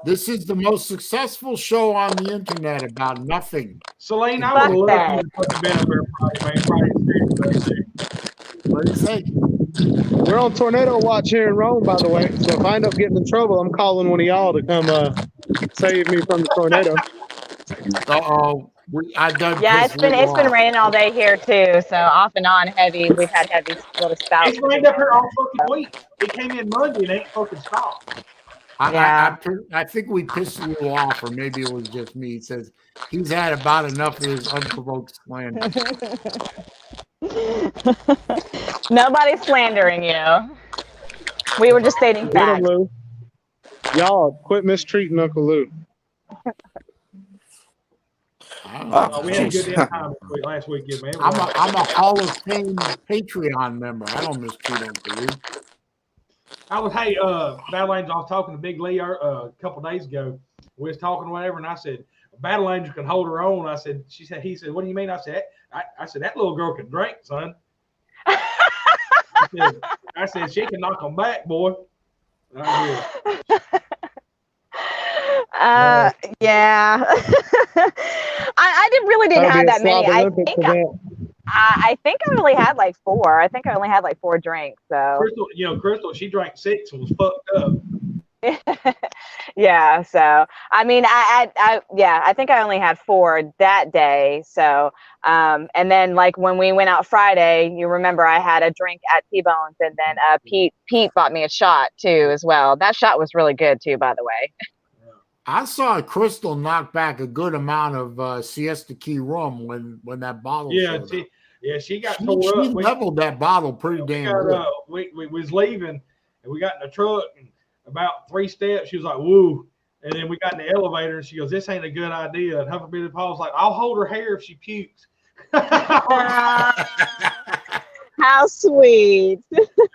This is the most successful show on the internet about nothing. Saleen, I would love you to put the bed up there Friday. What do you say? We're on tornado watch here in Rome, by the way. So if I end up getting in trouble, I'm calling one of y'all to come save me from the tornado. Yeah, it's been raining all day here too. So off and on heavy. We've had heavy little spouts. It's rained up here all fucking week. It came in Monday and ain't fucking stopped. I think we pissed you off, or maybe it was just me. He says he's had about enough of his unprovoked slander. Nobody's slandering you. We were just stating facts. Y'all quit mistreating Uncle Lou. We had a good time last weekend, man. I'm a Hall of Fame Patreon member. I don't mistreat Uncle Lou. Battle Angel, I was talking to Big Lee a couple days ago. We was talking whatever, and I said, Battle Angel can hold her own. He said, what do you mean? I said, that little girl can drink, son. I said, she can knock them back, boy. I Yeah. I didn't That'll be have a that many. Slob Olympics event. I think I only had like 4. I think I only had like 4 drinks. So Crystal, she drank 6 and was fucked up. yeah. So I mean, I think I only had 4 that day. So and then like when we went out Friday, you remember I had a drink at T-Bone's, and then Pete bought me a shot too as well. That shot was really good too, by the way. I saw Crystal knock back a good amount of Siesta Key rum when that bottle showed up. She got She tore up. leveled that bottle pretty damn good. We was leaving, and we got in the truck, and about 3 steps, she was like, woo. And then we got in the elevator, and she goes, this ain't a good idea. And Huckleberry Paul's like, I'll hold her hair if she pukes. How sweet.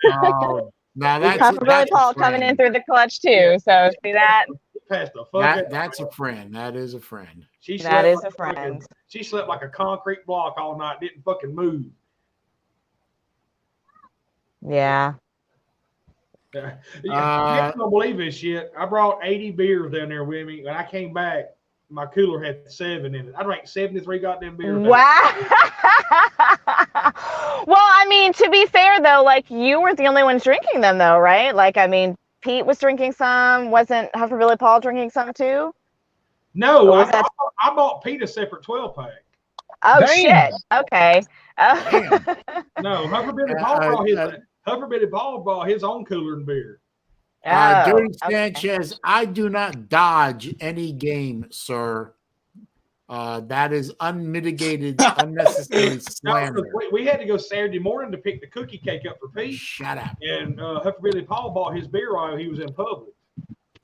Oh, now that's Huckleberry Paul coming in through the clutch too. So see that? That's a friend. That is a friend. That is a friend. She slept like a concrete block all night, didn't fucking move. Yeah. You don't believe this shit. I brought 80 beers down there with me. When I came back, my cooler had 7 in it. I drank 73 goddamn beers. Wow. Well, I mean, to be fair though, like you weren't the only ones drinking them though, right? Like, I mean, Pete was drinking some. Wasn't Huckleberry Paul drinking some too? No, I bought Pete a separate 12-pack. Oh, shit. Okay. No, Huckleberry Paul brought his own cooler and beer. Dirty Sanchez, I do not dodge any game, sir. That is unmitigated, unnecessary slander. We had to go Saturday morning to pick the cookie cake up for Pete. Shut up. And Huckleberry Paul bought his beer while he was in public.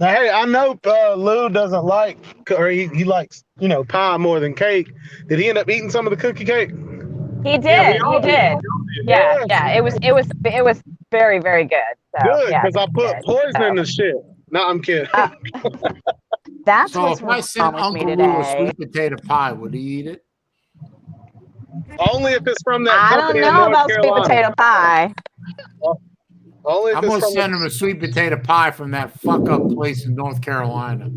Now, hey, I know Lou doesn't like, or he likes, pie more than cake. Did he end up eating some of the cookie cake? He did. He did. Yeah. It was very, very good. So, good, because I put poison in the shit. No, I'm kidding. That's so what's if I sent Uncle Lou a sweet potato pie, would he eat it? Only if it's from that I company don't know about sweet potato pie. Only if I'm going to send him a sweet potato pie from that fuck-up place in North Carolina.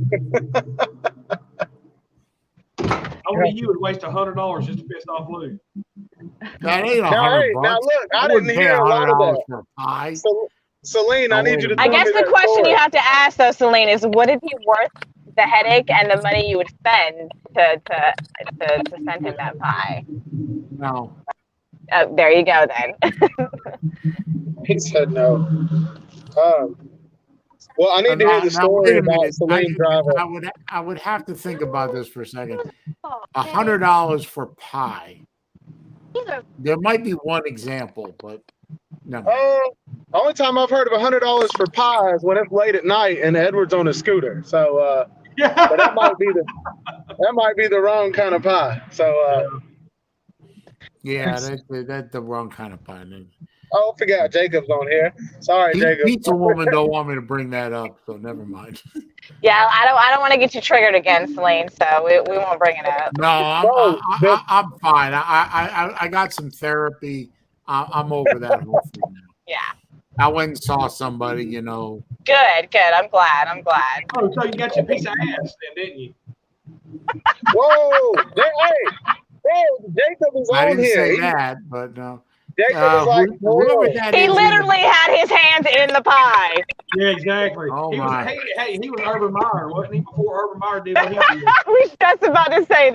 Only you would waste $100 just to piss off Lou. That ain't $100. Now look, I didn't hear a lot of that. For a pie. Celine, I need you to I guess the question you have to ask though, Celine, is would it be worth the headache and the money you would spend to send him that pie? No. Oh, there you go then. He said no. Well, I need to hear the story about SaleenDriver. I would have to think about this for a second. $100 for pie. There might be one example, but no. Only time I've heard of $100 for pie is when it's late at night and Edward's on a scooter. So but that might be the wrong kind of pie. So yeah, that's the wrong kind of pie. Oh, I forgot Jacob's on here. Sorry, Jacob. Pizza woman don't want me to bring that up, so never mind. Yeah, I don't want to get you triggered again, Celine. So we won't bring it up. No, I'm fine. I got some therapy. I'm over that whole thing now. Yeah. I went and saw somebody, Good. I'm glad. Oh, so you got your piece of ass then, didn't you? Whoa! Jacob is I on didn't here. say that, but no. Jacob is like, he literally had his hands in the pie. Yeah, exactly. Oh he my. He was Urban Meyer, wasn't he? Before Urban Meyer did what he did. I was just about to say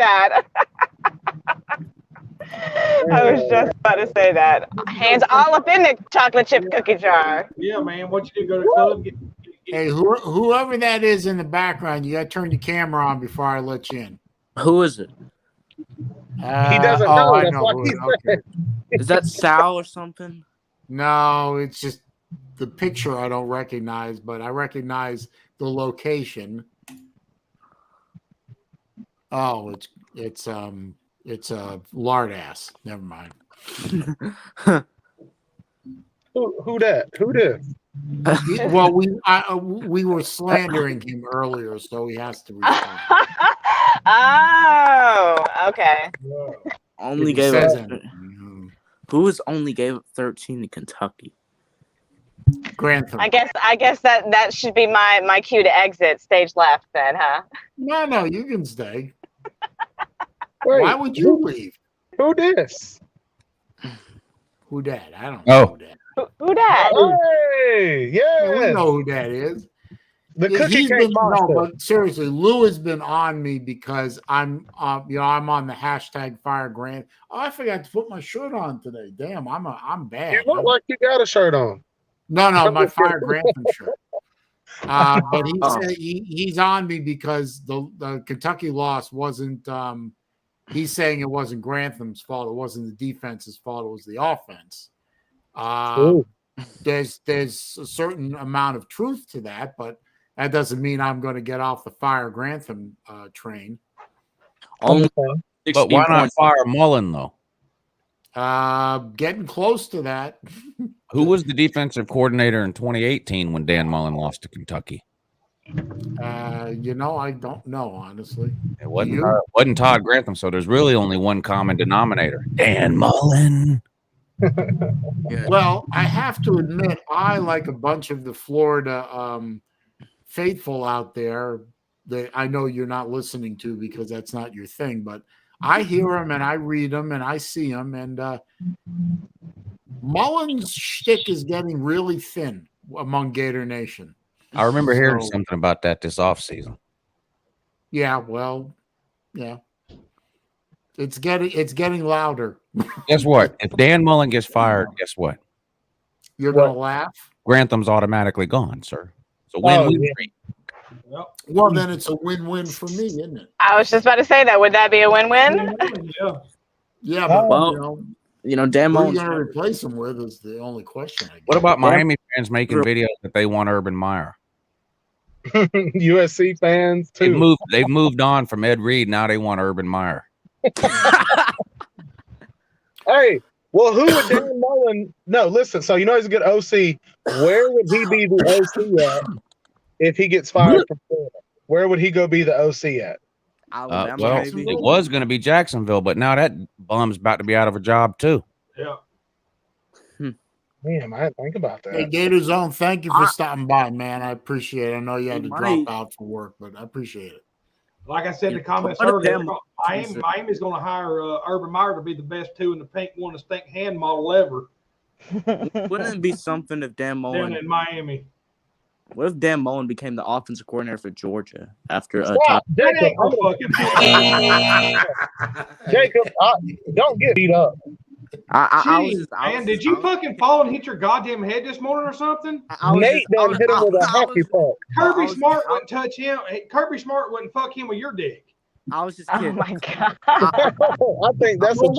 that. Hands all up in the chocolate chip cookie jar. Yeah, man. What you do? Go to the club? Hey, whoever that is in the background, you got to turn your camera on before I let you in. Who is it? He doesn't know. I That's know. what he said. Is that Sal or something? No, it's just the picture I don't recognize, but I recognize the location. Oh, it's a lard ass. Never mind. Who that? Who did? Well, we were slandering him earlier, so he has to respond. Oh, okay. Only gave up. Who only gave up 13 to Kentucky? Grantham. I guess that should be my cue to exit stage left then, huh? No, you can stay. Wait, Why would you leave? Who this? Who that? I don't know who that. Who that? Hey, Yeah, we yeah. know who that is. The Yeah, cookie he's cake been, no, monster. but seriously, Lou has been on me because I'm on the hashtag Fire Grant. Oh, I forgot to put my shirt on today. Damn, I'm bad. You look like you got a shirt on. No, I'm my just kidding. Fire Grantham shirt. But he's on me because the Kentucky loss wasn't. He's saying it wasn't Grantham's fault. It wasn't the defense's fault. It was the offense. There's a certain amount of truth to that, but that doesn't mean I'm going to get off the Fire Grantham train. Only But why not fire Mullen though? Getting close to that. Who was the defensive coordinator in 2018 when Dan Mullen lost to Kentucky? I don't know, honestly. It wasn't Todd Grantham, so there's really only one common denominator. Dan Mullen. Well, I have to admit, I, like a bunch of the Florida faithful out there that I know you're not listening to because that's not your thing, but I hear them and I read them and I see them, and Mullen's shtick is getting really thin among Gator Nation. I remember hearing something about that this offseason. Yeah, well, yeah. It's getting louder. Guess what? If Dan Mullen gets fired, guess what? You're going to laugh? Grantham's automatically gone, sir. It's a win-win. Well, then it's a win-win for me, isn't it? I was just about to say that. Would that be a win-win? Yeah, but Dan who are Mullen. you going to replace him with is the only question. I guess. What about Miami fans making videos that they want Urban Meyer? USC fans too. They've moved on from Ed Reed. Now they want Urban Meyer. Hey, well, who would Dan Mullen? No, listen. So he's a good OC. Where would he be the OC at if he gets fired from Florida? Where would he go be the OC at? Well, it was going to be Jacksonville, but now that bum's about to be out of a job too. Yeah. Damn, I didn't think about that. Hey, Gator Zone, thank you for stopping by, man. I appreciate it. I know you had to drop out for work, but I appreciate it. Like I said in the comments earlier, Miami's going to hire Urban Meyer to be the best two in the pink one, the stink hand model ever. Wouldn't it be something if Dan Mullen Down in Miami? What if Dan Mullen became the offensive coordinator for Georgia after Jacob, don't get beat up. Did you fucking fall and hit your goddamn head this morning or something? Nate done hit him with a hockey puck. Kirby Smart wouldn't touch him. Kirby Smart wouldn't fuck him with your dick. I was just kidding. Oh my god! I think that's Wait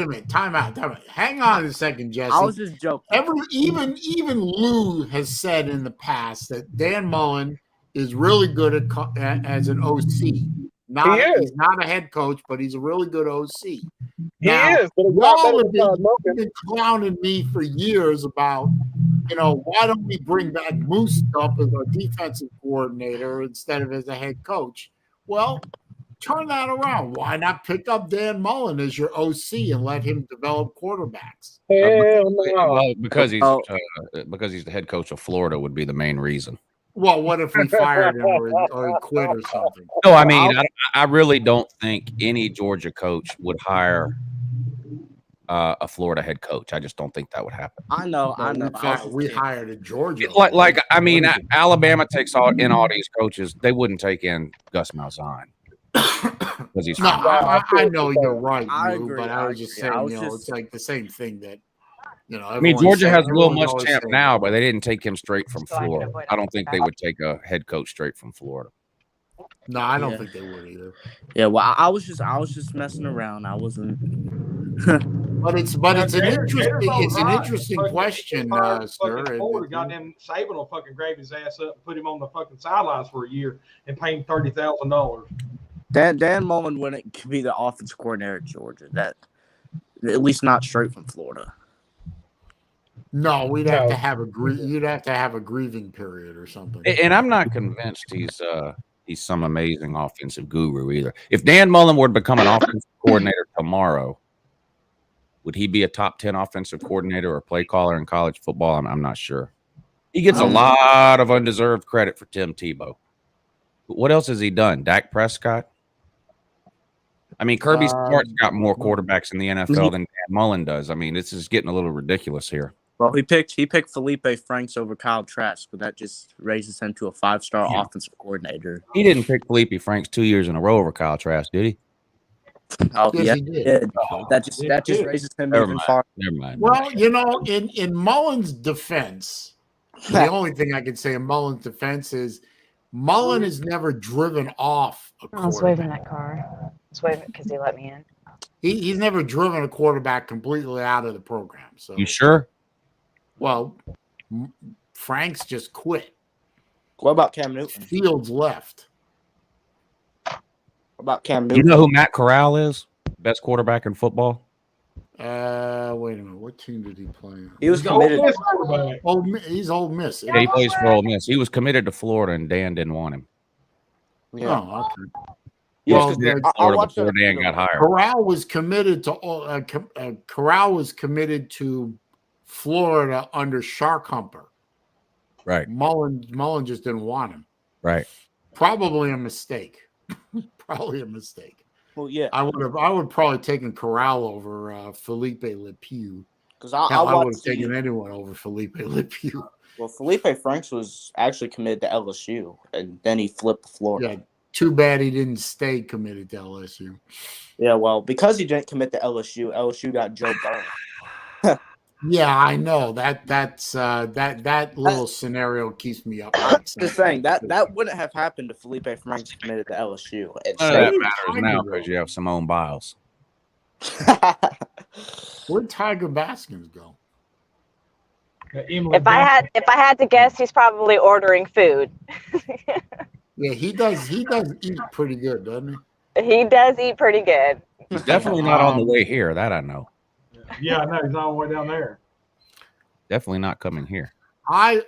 a minute. Time out. Hang on a second, Jesse. I was just joking. Even Lou has said in the past that Dan Mullen is really good as an OC. He's not a head coach, but he's a really good OC. Now, y'all have been clowning me for years about, why don't we bring back Moose up as our defensive coordinator instead of as a head coach? Well, turn that around. Why not pick up Dan Mullen as your OC and let him develop quarterbacks? Hell no. Well, because he's the head coach of Florida would be the main reason. Well, what if we fired him or he quit or something? No, I mean, I really don't think any Georgia coach would hire a Florida head coach. I just don't think that would happen. I know. We hired a Georgia. Alabama takes all these coaches. They wouldn't take in Gus Malzahn. Because he's I know you're right, Lou, but I was just saying, it's like the same thing that. Georgia has Will Muschamp now, but they didn't take him straight from Florida. I don't think they would take a head coach straight from Florida. No, I don't think they would either. Yeah, well, I was just messing around. I wasn't. But it's an interesting question, sir. Goddamn Saban will fucking grab his ass up and put him on the fucking sidelines for a year and pay him $30,000. Dan Mullen wouldn't be the offensive coordinator at Georgia. That at least not straight from Florida. No, we'd have to have you'd have to have a grieving period or something. And I'm not convinced he's some amazing offensive guru either. If Dan Mullen were to become an offensive coordinator tomorrow, Would he be a top 10 offensive coordinator or play caller in college football? I'm not sure. He gets a lot of undeserved credit for Tim Tebow. But what else has he done? Dak Prescott? I mean, Kirby Smart's got more quarterbacks in the NFL than Dan Mullen does. I mean, this is getting a little ridiculous here. Well, he picked Felipe Franks over Kyle Trask, but that just raises him to a 5-star offensive coordinator. He didn't pick Felipe Franks 2 years in a row over Kyle Trask, did he? Oh, Yes, yeah, he did. did. That just raises him even far. Never mind. Well, you know, in Mullen's defense, the only thing I can say in Mullen's defense is Mullen has never driven off a I was waving quarterback. that car. I was waving because he let me in. He's never driven a quarterback completely out of the program. So You sure? Well, Franks just quit. What about Cam Newton? Fields left. What about Cam You Newton? know who Matt Corral is? Best quarterback in football? Wait a minute. What team did he play on? He was He's Ole committed. Miss quarterback. He's Ole Miss. Yeah, he plays for Ole Miss. He was committed to Florida, and Dan didn't want him. Yeah. Oh, okay. Yeah, Well, 'cause Committed I to Florida watched before that Dan video. got hired. Corral was committed to Florida under Sharkhumper. Right, Mullen just didn't want him. right. Probably a mistake. Probably a mistake. Well, yeah, I would probably taken Corral over Felipe Lepew. because I Hell, I would have watched taken the, anyone over Felipe Lepew. well, Felipe Franks was actually committed to LSU, and then he flipped to Florida. Yeah, too bad he didn't stay committed to LSU. Yeah, well, because he didn't commit to LSU, LSU got Joe Burrow. Yeah, I know that little scenario keeps me up. Just saying that wouldn't have happened if Felipe Franks committed to LSU. None of that matters now because you have Simone Biles. Where'd Tiger Baskins go? If I had to guess, he's probably ordering food. Yeah, he does eat pretty good, doesn't he? He does eat pretty good. He's definitely not on the way here. That I know. Yeah, I know. He's on the way down there. Definitely not coming here. I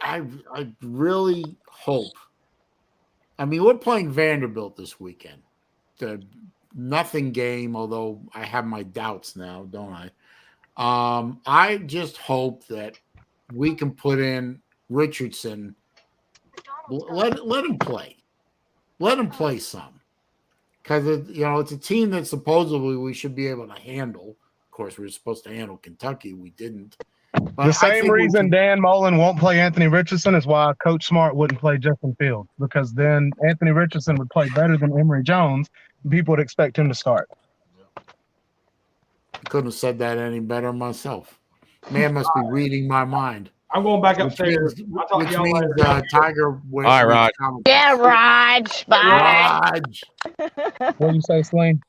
really hope. I mean, we're playing Vanderbilt this weekend. The nothing game, although I have my doubts now, don't I? I just hope that we can put in Richardson. Let him play. Let him play some. Because it's a team that supposedly we should be able to handle. Of course, we were supposed to handle Kentucky. We didn't. But The same reason Dan Mullen won't play Anthony Richardson is why Coach Smart wouldn't play Justin Fields, because then Anthony Richardson would play better than Emory Jones, and people would expect him to start. Couldn't have said that any better myself. Man must be reading my mind. I'm going back upstairs. I'll talk to y'all later. Tiger went. All right, Raj. Yeah, Raj. Bye. Raj. What do you say, Saleen?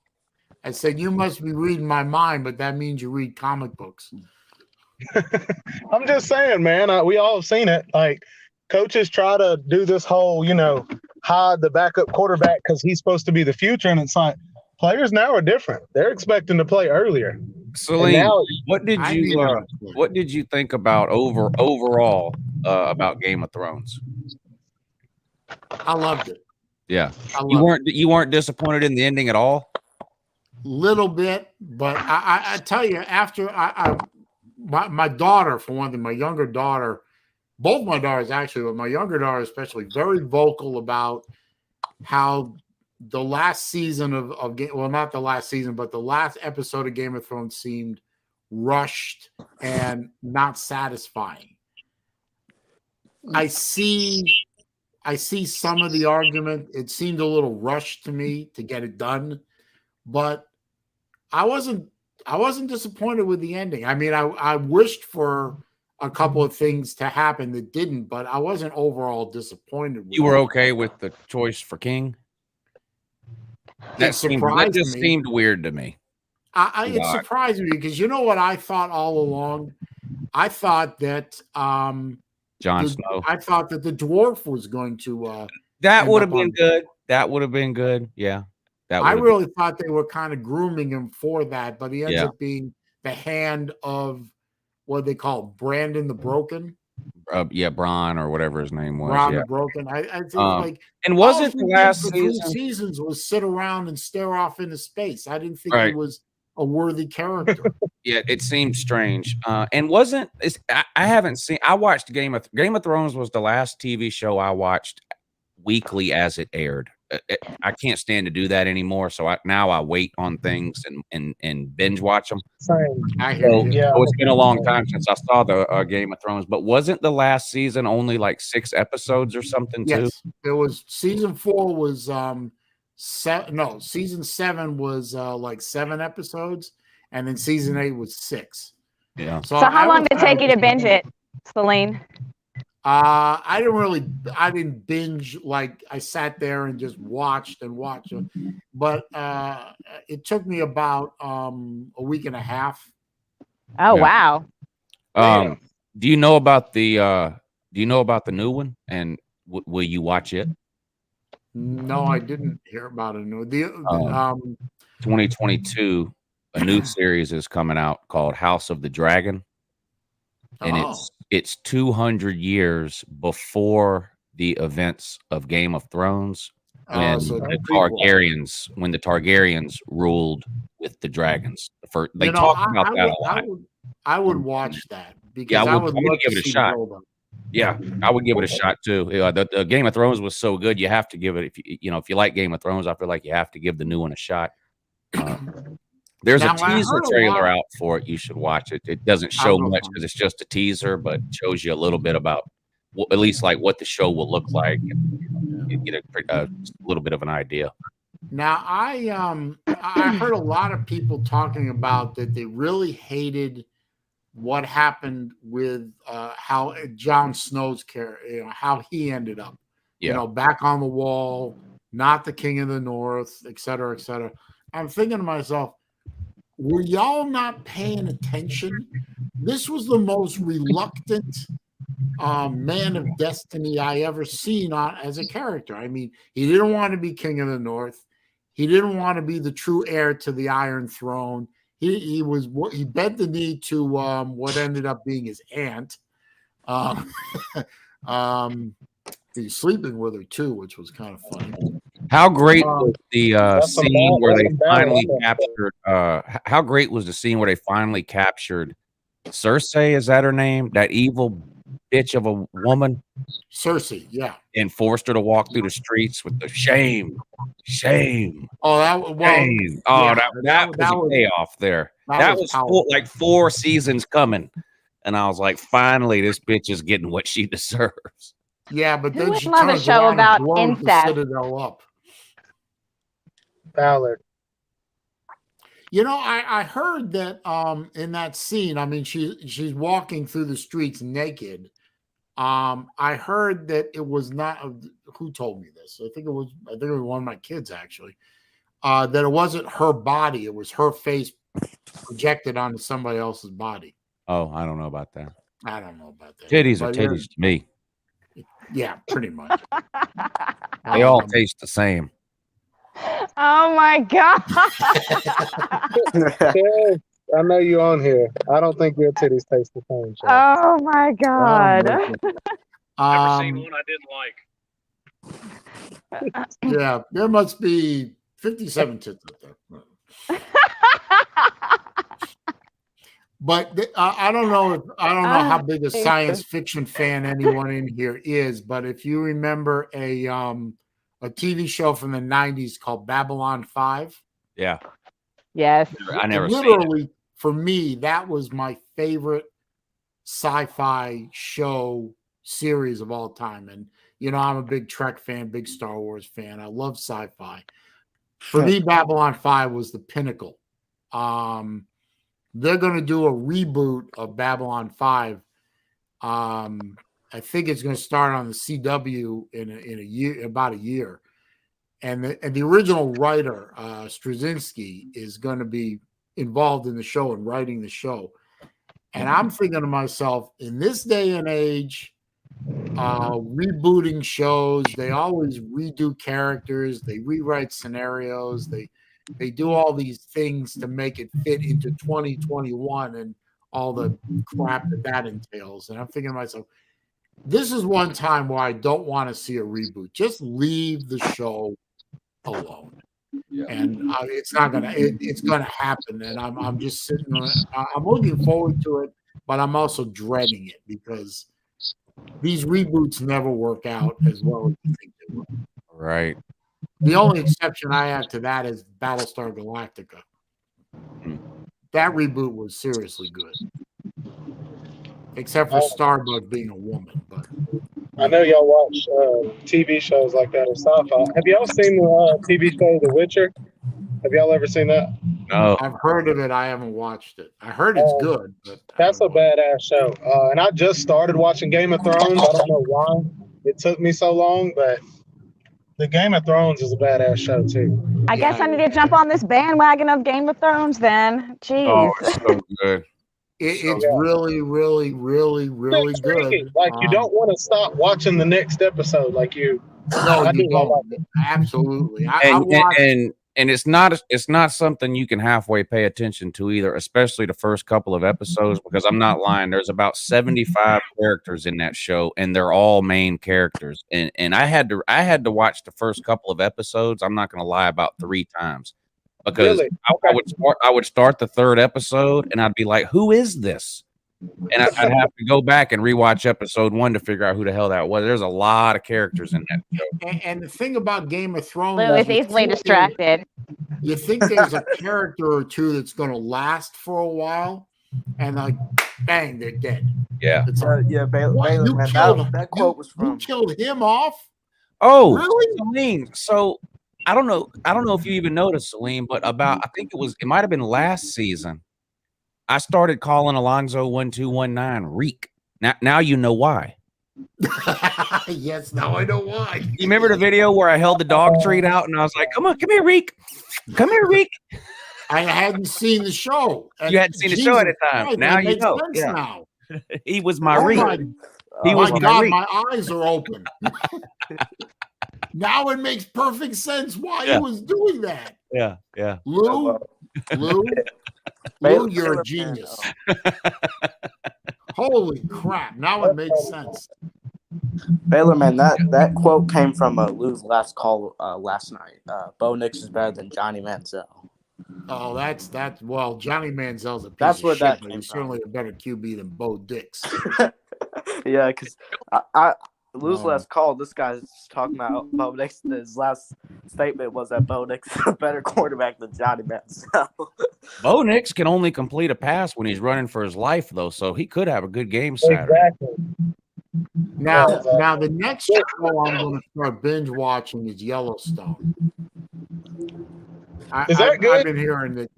I said, you must be reading my mind, but that means you read comic books. I'm just saying, man. We all have seen it. Like, coaches try to do this whole, hide the backup quarterback because he's supposed to be the future, and it's like players now are different. They're expecting to play earlier. Saleen, now- what did you think about overall about Game of Thrones? I loved it. Yeah, I you loved weren't you weren't in the ending at all. little bit, but I tell you, after my daughter, for one thing, my younger daughter, both my daughters actually, but my younger daughter especially, very vocal about how the last season of Game, well, not the last season, but the last episode of Game of Thrones seemed rushed and not satisfying. I see some of the argument. It seemed a little rushed to me to get it done, but I wasn't disappointed with the ending. I mean, I wished for a couple of things to happen that didn't, but I wasn't overall disappointed with You were it. okay with the choice for King? It surprised just me. seemed weird to me. It surprised me because you know what I thought all along? I thought that Jon Snow. I thought that the dwarf was going to That end would have up on- been good. That would have been good. Yeah. That I would've really thought they were kind of grooming him for that, but he ends Yeah. up being the hand of what they call Brandon the Broken. been, Bron or whatever his name was. Ron Yeah. the Broken. I think like And was all it he the did last for 3 season? seasons was sit around and stare off into space. I didn't think he Right. was a worthy character. Yeah, it seemed strange. And wasn't I haven't seen. I watched Game of Thrones was the last TV show I watched weekly as it aired. I can't stand to do that anymore. So now I wait on things and binge watch them. Same. I hear you. Yeah. So it's been a long time since I saw the Game of Thrones. But wasn't the last season only like 6 episodes or something too? Yes, it was. Season 4 was season 7 was like 7 episodes, and then season 8 was 6. Yeah. So how long did it take you to binge it, Saleen? I didn't binge, like I sat there and just watched, but it took me about a week and a half. Oh Yeah. wow! Do you know about the new one? And will you watch it? No, I didn't hear about it. No, 2022, a new series is coming out called House of the Dragon, and it's 200 years before the events of Game of Thrones when the Targaryens ruled with the dragons. They talked about that a lot. I would watch that because Yeah, I would give it a shot. Yeah, I would give it a shot too. The Game of Thrones was so good, you have to give it. If you like Game of Thrones, I feel like you have to give the new one a shot. There's a teaser trailer out for it. You should watch it. It doesn't show much because it's just a teaser, but it shows you a little bit about, at least like what the show will look like. You get a little bit of an idea. Now, I heard a lot of people talking about that they really hated what happened with how Jon Snow's character, how he ended up, back on the wall, not the King of the North, et cetera, et cetera. I'm thinking to myself, were y'all not paying attention? This was the most reluctant man of destiny I ever seen as a character. I mean, he didn't want to be King of the North. He didn't want to be the true heir to the Iron Throne. He bent the knee to what ended up being his aunt. He's sleeping with her too, which was kind of funny. How great was the scene where they finally captured? How great was the scene where they finally captured Cersei? Is that her name? That evil bitch of a woman, Cersei. Yeah, and forced her to walk through the streets with the shame. Oh, that was a payoff there. That was like 4 seasons coming, and I was like, finally, this bitch is getting what she deserves. Yeah, but then she love a turns show around about and blows incest. the Citadel up. Ballard. I heard that in that scene, I mean, she's walking through the streets naked. I heard that it was not. Who told me this? I think it was one of my kids actually. That it wasn't her body; it was her face projected onto somebody else's body. Oh, I don't know about that. I don't know about that. Titties are titties to me. Yeah, pretty much. They all taste the same. Oh my god! I know you on here. I don't think your titties taste the same. Chad. Oh my god! Never seen one I didn't like. Yeah, there must be 57 tits up there. But I don't know how big a science fiction fan anyone in here is, but if you remember a TV show from the 90s called Babylon 5. Yeah. Yes. I never literally for me, that was my favorite sci-fi show series of all time. And I'm a big Trek fan, big Star Wars fan. I love sci-fi. For me, Babylon 5 was the pinnacle. They're going to do a reboot of Babylon 5. I think it's going to start on the CW in a year, about a year. And the original writer, Straczynski, is going to be involved in the show and writing the show. And I'm thinking to myself, in this day and age, rebooting shows, they always redo characters, they rewrite scenarios, they do all these things to make it fit into 2021 and all the crap that entails. And I'm thinking to myself, this is one time where I don't want to see a reboot. Just leave the show alone. and it's not gonna. It's gonna happen, and I'm just sitting. I'm looking forward to it, but I'm also dreading it because these reboots never work out as well as you think they will. Right. The only exception I have to that is Battlestar Galactica. That reboot was seriously good, except for Starbuck being a woman. But I know y'all watch TV shows like that or sci-fi. Have y'all seen the TV show The Witcher? Have y'all ever seen that? No. I've heard of it. I haven't watched it. I heard it's good, but that's a badass show. And I just started watching Game of Thrones. I don't know why it took me so long, but the Game of Thrones is a badass show too. I guess I need to jump on this bandwagon of Game of Thrones then. Jeez. Oh, it's so good. It's really, really, really, really good. Like you don't want to stop watching the next episode. Like you, no, you don't. Absolutely. And it's not something you can halfway pay attention to either, especially the first couple of episodes, because I'm not lying. There's about 75 characters in that show, and they're all main characters. And I had to watch the first couple of episodes. I'm not going to lie, about 3 times, because I would start the third episode and I'd be like, "Who is this?" And I'd have to go back and rewatch episode 1 to figure out who the hell that was. There's a lot of characters in that show. And the thing about Game of Thrones, Lou is easily distracted. You think there's a character or two that's going to last for a while, and like, bang, they're dead. Yeah. It's like, Baylor, man, that quote was from. You killed him off? Oh, really? Saleen. So I don't know if you even noticed, Saleen, but I think it might have been last season. I started calling Alonzo 1219 Reek. Now you know why. Yes, now I know why. You remember the video where I held the dog treat out and I was like, "Come here, Reek. Come here, Reek." I hadn't seen the show. You hadn't seen the show at the time. Christ, now you know. Yeah. Now. He was my Reek. He was my my God, Reek. my eyes are open. Now it makes perfect sense why he was doing that. Yeah. Lou, you're a genius. Holy crap. Now it makes sense. Baylor, man, that quote came from Lou's last call last night. Bo Nix is better than Johnny Manziel. Oh, well, Johnny Manziel's a piece That's of where shit, that but came he's from. certainly a better QB than Bo Dix. Yeah, because Lou's last call, this guy's talking about Bo Nix. His last statement was that Bo Nix is a better quarterback than Johnny Manziel. Bo Nix can only complete a pass when he's running for his life, though, so he could have a good game Saturday. Exactly. Now, the next show I'm going to start binge watching is Yellowstone. Is that good? I've been hearing that.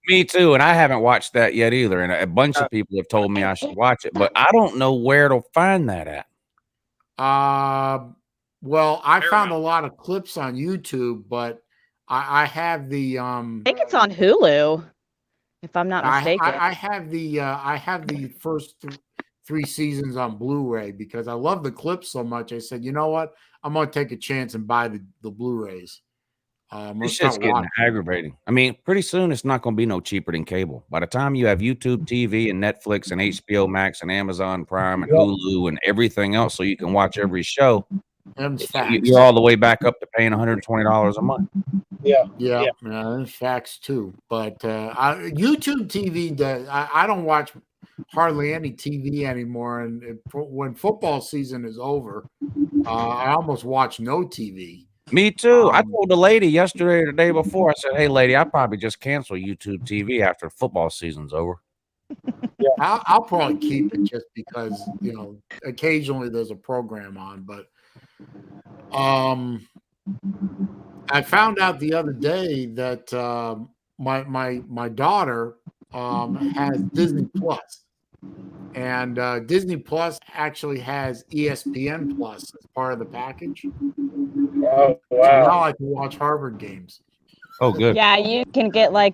Me too, and I haven't watched that yet either. And a bunch of people have told me I should watch it, but I don't know where to find that at. Well, I found a lot of clips on YouTube, but I have the I think it's on Hulu, if I'm not mistaken. I have the first 3 seasons on Blu-ray because I love the clips so much. I said, you know what? I'm gonna take a chance and buy the Blu-rays. This shit's getting aggravating. I mean, pretty soon it's not going to be no cheaper than cable. By the time you have YouTube TV and Netflix and HBO Max and Amazon Prime and Hulu and everything else, so you can watch every show, you're all the way back up to paying $120 a month. Yeah, that's facts too. But YouTube TV does. I don't watch hardly any TV anymore, and when football season is over, I almost watch no TV. Me too. I told the lady yesterday or the day before, I said, "Hey, lady, I'll probably just cancel YouTube TV after football season's over." Yeah, I'll probably keep it just because, occasionally there's a program on. But I found out the other day that my daughter has Disney Plus. And Disney Plus actually has ESPN Plus as part of the package. Oh, wow. So now I can watch Harvard games. Oh, good. Yeah, you can get I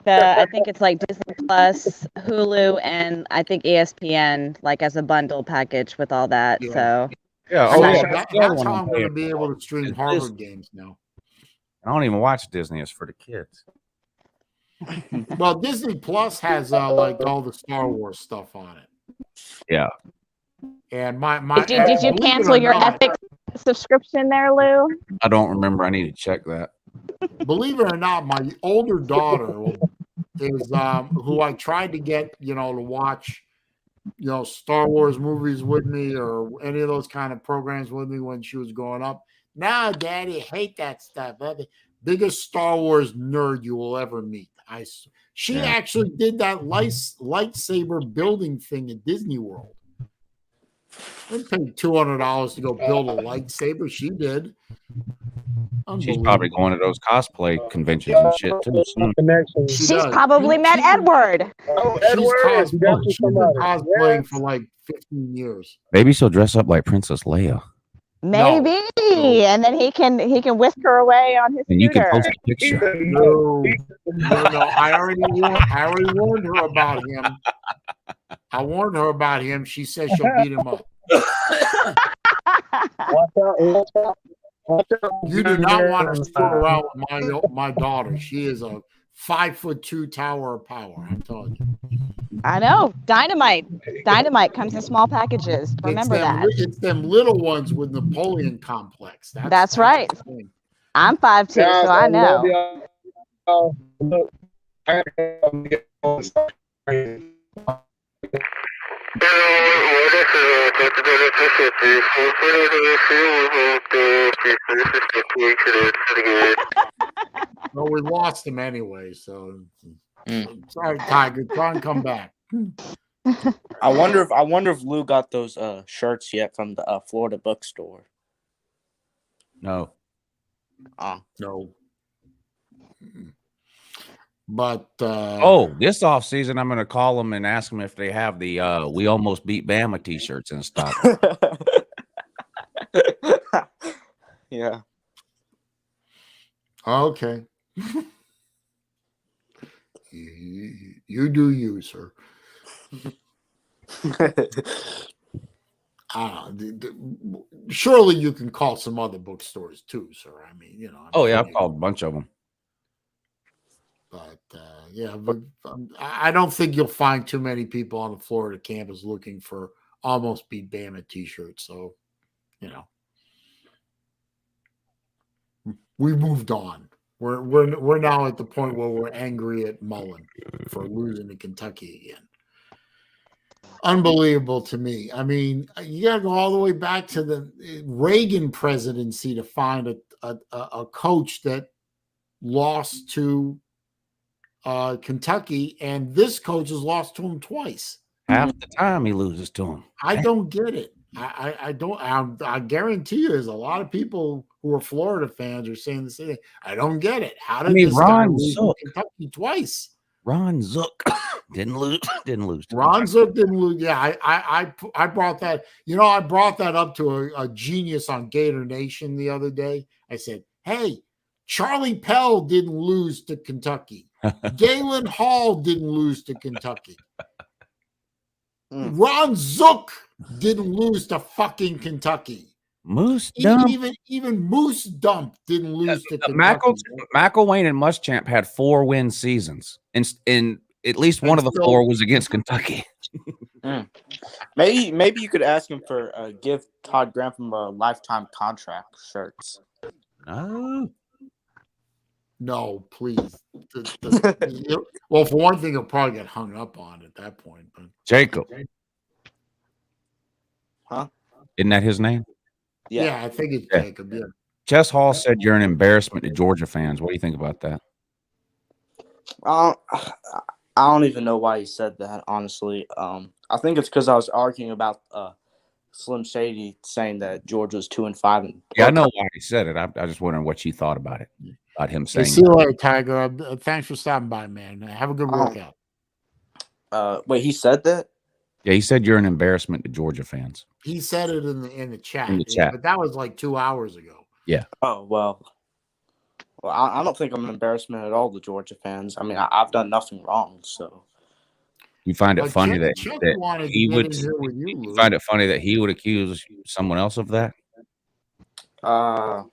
think it's like Disney Plus, Hulu, and I think ESPN, like as a bundle package with all that. Yeah. So That's how I'm going to be able to stream Harvard games now. I don't even watch Disney. It's for the kids. Well, Disney Plus has like all the Star Wars stuff on it. Yeah. And my did you cancel your Epic subscription there, Lou? I don't remember. I need to check that. believe it or not, my older daughter is who I tried to get, to watch, Star Wars movies with me or any of those kind of programs with me when she was growing up. Now, Daddy, hate that stuff. Biggest Star Wars nerd you will ever meet. She actually did that lightsaber building thing at Disney World. I paid $200 to go build a lightsaber. She did. She's probably going to those cosplay conventions and shit too soon. She's probably met Edward. Oh, She's Edward. she's been cosplaying for like 15 years. Maybe she'll dress up like Princess Leia. Maybe, and then he can whisk her away on his And you can scooter. post a picture. No. I already warned her about him. I warned her about him. She says she'll beat him up. You do not want to screw around with my daughter. She is a 5'2" tower of power. I'm telling you. I know. Dynamite comes in small packages. Remember that. It's them little ones with Napoleon complex. That's right. I'm 5'2", so I know. Well, we lost him anyway, so sorry, Tiger. Try and come back. I wonder if Lou got those shirts yet from the Florida bookstore. No. No. But this off season, I'm going to call them and ask them if they have the "We Almost Beat Bama" T-shirts in stock. Yeah. Okay. You do you, sir. Surely you can call some other bookstores too, sir. I mean, I've called a bunch of them. But I don't think you'll find too many people on the Florida campus looking for Almost Beat Bama T-shirts. So, we moved on. We're now at the point where we're angry at Mullen for losing to Kentucky again. Unbelievable to me. I mean, you got to go all the way back to the Reagan presidency to find a coach that lost to Kentucky, and this coach has lost to him twice. Half the time he loses to him. I don't get it. I don't. I guarantee you, there's a lot of people who are Florida fans are saying the same thing. I don't get it. How did this guy lose to Kentucky twice? Ron Zook didn't lose. Ron Zook didn't lose. Yeah, I brought that. I brought that up to a genius on Gator Nation the other day. I said, "Hey, Charlie Pell didn't lose to Kentucky. Galen Hall didn't lose to Kentucky. Ron Zook didn't lose to fucking Kentucky. Moose Dump. Even Moose Dump didn't lose to Kentucky. McElwain and Muschamp had 4-win seasons, and at least one of the 4 was against Kentucky. Maybe you could ask him for give Todd Grantham a lifetime contract shirts. No, please. Well, for one thing, he'll probably get hung up on at that point. But Jacob. Huh? Isn't that his name? Yeah, I think it's Jacob. Yeah. Chess Hall said you're an embarrassment to Georgia fans. What do you think about that? I don't even know why he said that, honestly. I think it's because I was arguing about Slim Shady saying that Georgia's 2-5. Yeah, I know why he said it. I just wondering what you thought about it. About him saying. See you later, Tiger. Thanks for stopping by, man. Have a good workout. Wait, he said that? Yeah, he said you're an embarrassment to Georgia fans. He said it in the chat. In the chat. But that was like 2 hours ago. Yeah. Oh, well, I don't think I'm an embarrassment at all to Georgia fans. I mean, I've done nothing wrong, so. You find it funny that he would. You find it funny that he would accuse someone else of that? I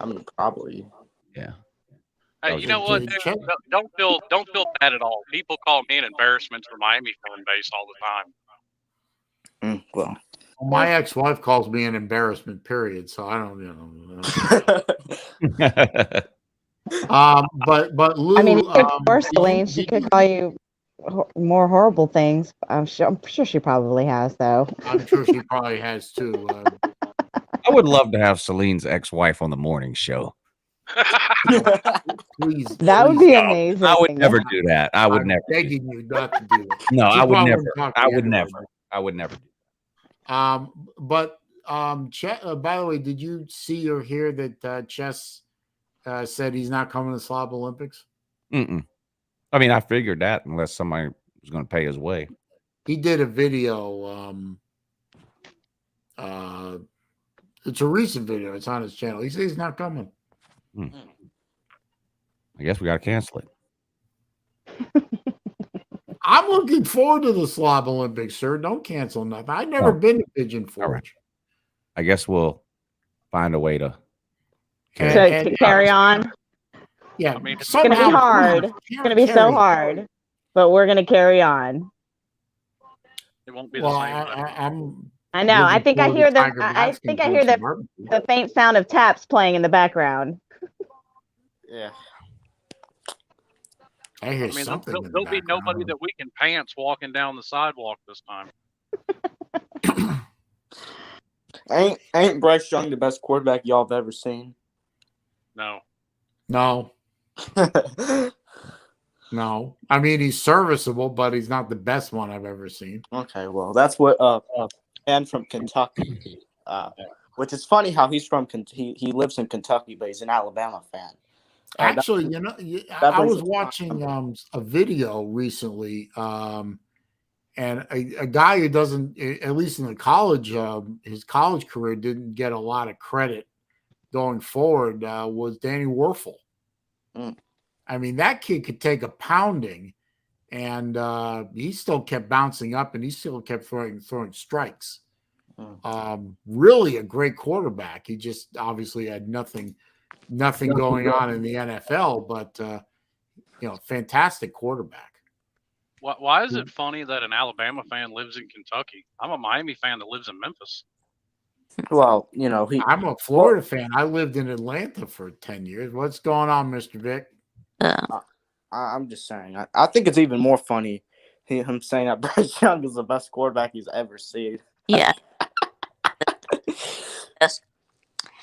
mean, probably. Yeah. Hey, you know what? Dude? Don't feel bad at all. People call me an embarrassment to the Miami fan base all the time. Well, my ex-wife calls me an embarrassment. Period. So I don't, But Lou, I mean, you could force did you- Celine. She did could you- call you more horrible things. I'm sure she probably has, though. I'm sure she probably has too. I would love to have Celine's ex-wife on the morning show. Please, That would please, be No, amazing. I would never do that. I would I'm never. begging you not to do that. No, She I would probably never. wouldn't talk to I you would anyway, never. I would never do But by the way, did you see or hear that Chess said he's not coming to Slob Olympics? Mm-mm. I mean, I figured that unless somebody was going to pay his way. He did a video. It's a recent video. It's on his channel. He says he's not coming. I guess we got to cancel it. I'm looking forward to the Slob Olympics, sir. Don't cancel nothing. I've never been to Pigeon Forge. All right. I guess we'll find a way to To carry on. Yeah, I mean, It's going to be hard. It's going to be so hard, but we're going to carry on. It won't be Well, the same. I know. I think I hear the. Tiger I Mask think and I hear Jason the Barbecue. the faint sound of taps playing in the background. Yeah. I hear I mean, something. there'll be nobody that we can pants walking down the sidewalk this time. Ain't Bryce Young the best quarterback y'all have ever seen? No. No. No. I mean, he's serviceable, but he's not the best one I've ever seen. Okay, well, that's what man from Kentucky. Which is funny how he's from he lives in Kentucky, but he's an Alabama fan. Actually, I was watching a video recently, and a guy who doesn't, at least in the college, his college career didn't get a lot of credit going forward, was Danny Werfel. I mean, that kid could take a pounding, and he still kept bouncing up, and he still kept throwing strikes. Really a great quarterback. He just obviously had nothing going on in the NFL, but fantastic quarterback. Why is it funny that an Alabama fan lives in Kentucky? I'm a Miami fan that lives in Memphis. Well, I'm a Florida fan. I lived in Atlanta for 10 years. What's going on, Mr. Vic? I'm just saying. I think it's even more funny him saying that Bryce Young is the best quarterback he's ever seen. Yeah.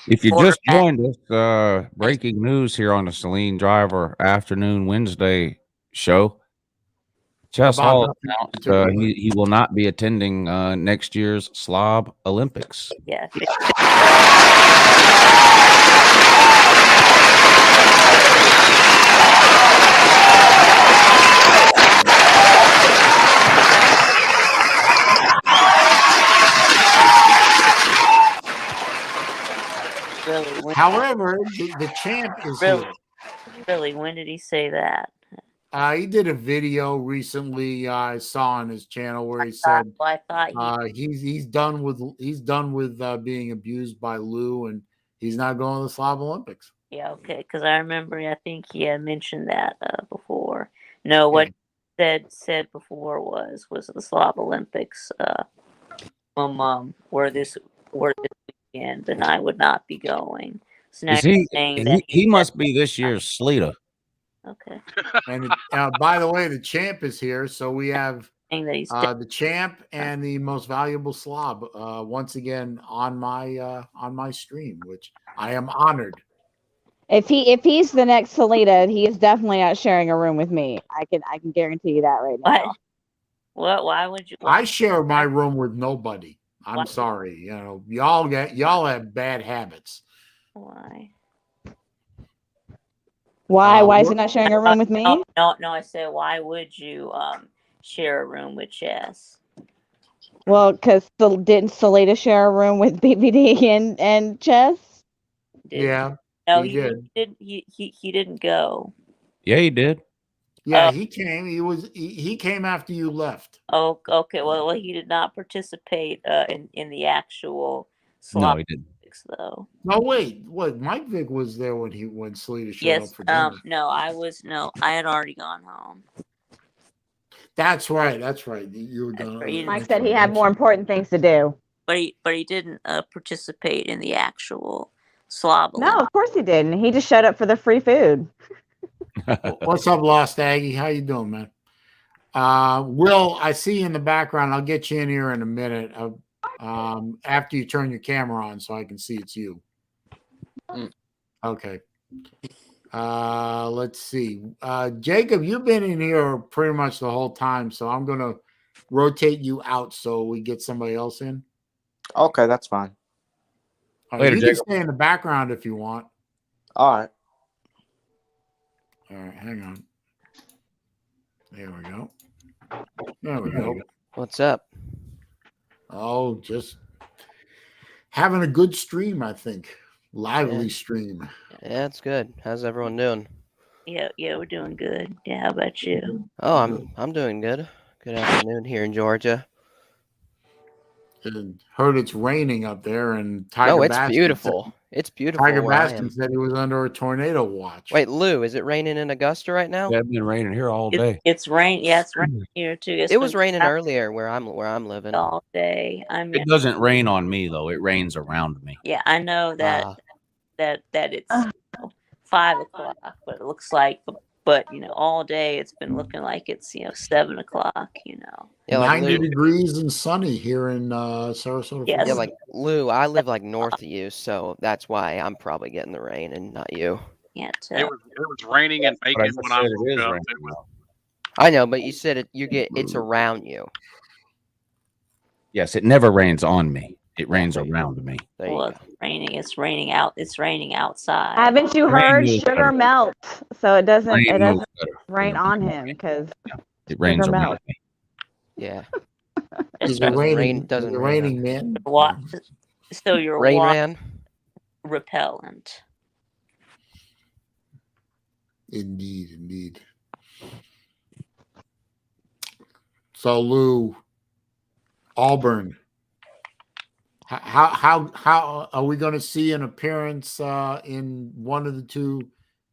If you just joined us, breaking news here on the SaleenDriver Afternoon Wednesday show. Chess Hall announced he will not be attending next year's Slob Olympics. Yeah. However, the champ is here. Really, when did he say that? He did a video recently. I saw on his channel where he said he's done with being abused by Lou, and he's not going to the Slob Olympics. Yeah, okay, because I remember I think he had mentioned that before. No, what he said before was the Slob Olympics were this weekend, and I would not be going. So now he must be this year's Sleeta. Okay. And by the way, the champ is here, so we have the champ and the most valuable slob once again on my stream, which I am honored. If he's the next Salida, he is definitely not sharing a room with me. I can guarantee you that right now. What? Why would you? I share my room with nobody. I'm sorry. Y'all have bad habits. Why? Why is he not sharing a room with me? No. I said, why would you share a room with Chess? Well, because didn't Salida share a room with BBD and Chess? Yeah. No, he did. He didn't go. Yeah, he did. Yeah, he came. He came after you left. Oh, okay. Well, he did not participate in the actual slot. No, he didn't. Though. No, wait. What? Mike Vick was there when Salida showed up for dinner. No, I had already gone home. That's right. You were done. Mike said he had more important things to do. But he didn't participate in the actual Slob. No, of course he didn't. He just showed up for the free food. What's up, Lost Aggie? How you doing, man? Will, I see you in the background. I'll get you in here in a minute. After you turn your camera on, so I can see it's you. Okay. Let's see. Jacob, you've been in here pretty much the whole time, so I'm gonna rotate you out so we get somebody else in. Okay, that's fine. Later, You Jacob. can stay in the background if you want. All right. All right, hang on. There we go. There we go. What's up? Oh, just having a good stream, I think. Lively stream. Yeah, it's good. How's everyone doing? Yeah, we're doing good. Yeah, how about you? Oh, I'm doing good. Good afternoon here in Georgia. And heard it's raining up there, and Tiger No, it's Baskin beautiful. said- It's beautiful Tiger where I Baskin am. said he was under a tornado watch. Wait, Lou, is it raining in Augusta right now? Yeah, it's been raining here all day. It's rain. Yeah, it's raining here too. It was raining earlier where I'm living. all day. I mean, It doesn't rain on me though. It rains around me. yeah, I know that that it's 5 o'clock, but it looks like, but all day it's been looking like it's 7 o'clock. Yeah, like 90 Lou, degrees and sunny here in Sarasota. Yes. yeah, Florida. like Lou, I live like north of you, so that's why I'm probably getting the rain and not you. Can't It tell. was raining and But I making just when I said woke it is up. raining. It was, I know, but you said it's around you. Yes, it never rains on me. It rains around me. There you Well, go. it's raining. It's raining out. It's raining outside. Haven't you Rain heard is sugar better. melt? So it doesn't Rain moves better. rain on him because It rains Sugar around melt. me. Yeah. Is So, it raining? Rain doesn't is it rain on raining, man? so your Rain water Man. repellent. Indeed. So Lou, Auburn. How are we going to see an appearance in one of the two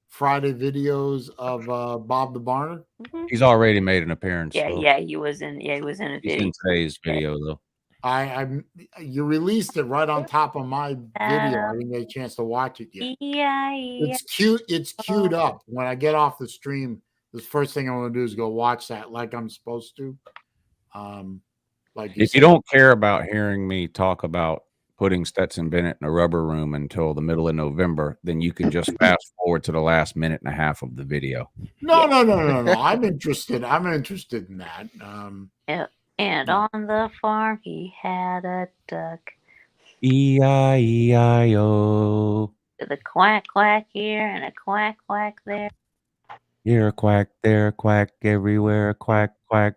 Friday videos of Bob the Barner? He's already made an appearance. Yeah, though. he was in. Yeah, he was in a He's video. in today's video though. You released it right on top of my video. I didn't get a chance to watch it yet. Yeah. It's cute. It's queued up. When I get off the stream, the first thing I'm going to do is go watch that like I'm supposed to. Like If you don't care about hearing me talk about putting Stetson Bennett in a rubber room until the middle of November, then you can just fast forward to the last minute and a half of the video. No. I'm interested. I'm interested in that. And on the farm, he had a duck. E-I-E-I-O. The quack quack here and a quack quack there. Here a quack, there a quack, everywhere a quack, quack.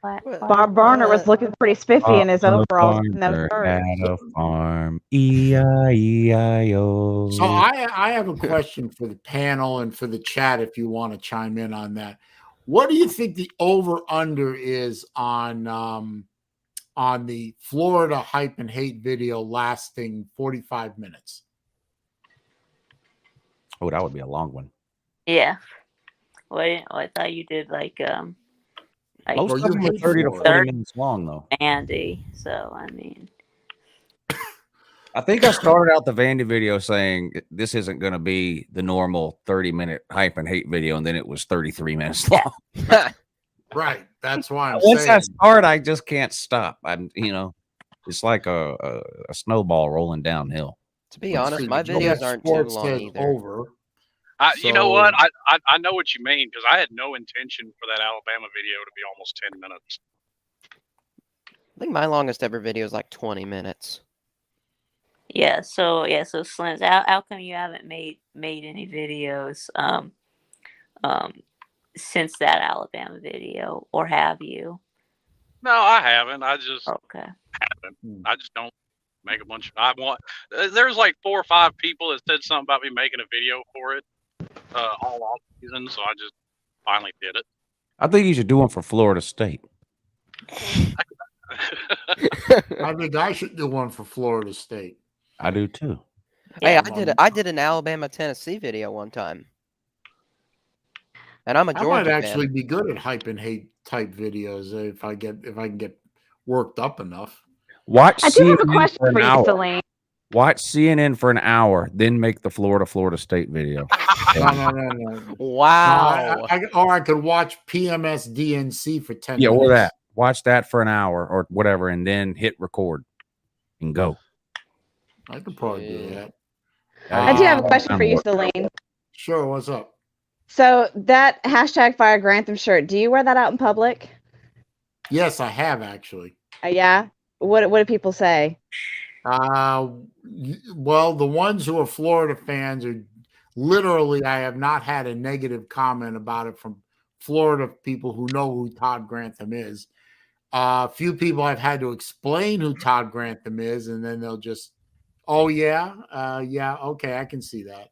Quack, quack. Bob Barner was looking pretty spiffy in his overalls and those Farmer shirts. at a farm. E-I-E-I-O. So I have a question for the panel and for the chat if you want to chime in on that. What do you think the over-under is on the Florida hype and hate video lasting 45 minutes? Oh, that would be a long one. Yeah. Well, I thought you did like Most Well, of you them are hate 30 to Florida. 40 minutes long, though. Andy. So I mean, I think I started out the Vandy video saying this isn't going to be the normal 30-minute hype and hate video, and then it was 33 minutes long. Right. That's why I'm Once I saying. start, I just can't stop. It's like a snowball rolling downhill. To be honest, my Joe videos aren't too Sports long says either. over. you know So- what? I know what you mean because I had no intention for that Alabama video to be almost 10 minutes. I think my longest ever video is like 20 minutes. yeah. So Slims, how come you haven't made any videos since that Alabama video, or have you? No, I haven't. I just Okay. haven't. I just don't make a bunch of. There's like 4 or 5 people that said something about me making a video for it all off season, so I just finally did it. I think you should do one for Florida State. I think I should do one for Florida State. I do too. Hey, Yeah. I did an Alabama Tennessee video one time, and I'm a I Georgia might fan. actually be good at hype and hate type videos if I can get worked up enough. Watch I do have a CNN question for an for you, hour. Saleen. Watch CNN for an hour, then make the Florida State video. No. Wow. Or I could watch PMS DNC for 10 Yeah, minutes. or that. Watch that for an hour or whatever, and then hit record and go. I could probably do that. I do have a question for you, Saleen. Sure, what's up? So that hashtag Fire Grantham shirt, do you wear that out in public? Yes, I have actually. Yeah. What do people say? Well, the ones who are Florida fans are literally, I have not had a negative comment about it from Florida people who know who Todd Grantham is. A few people I've had to explain who Todd Grantham is, and then they'll just, oh yeah, okay, I can see that.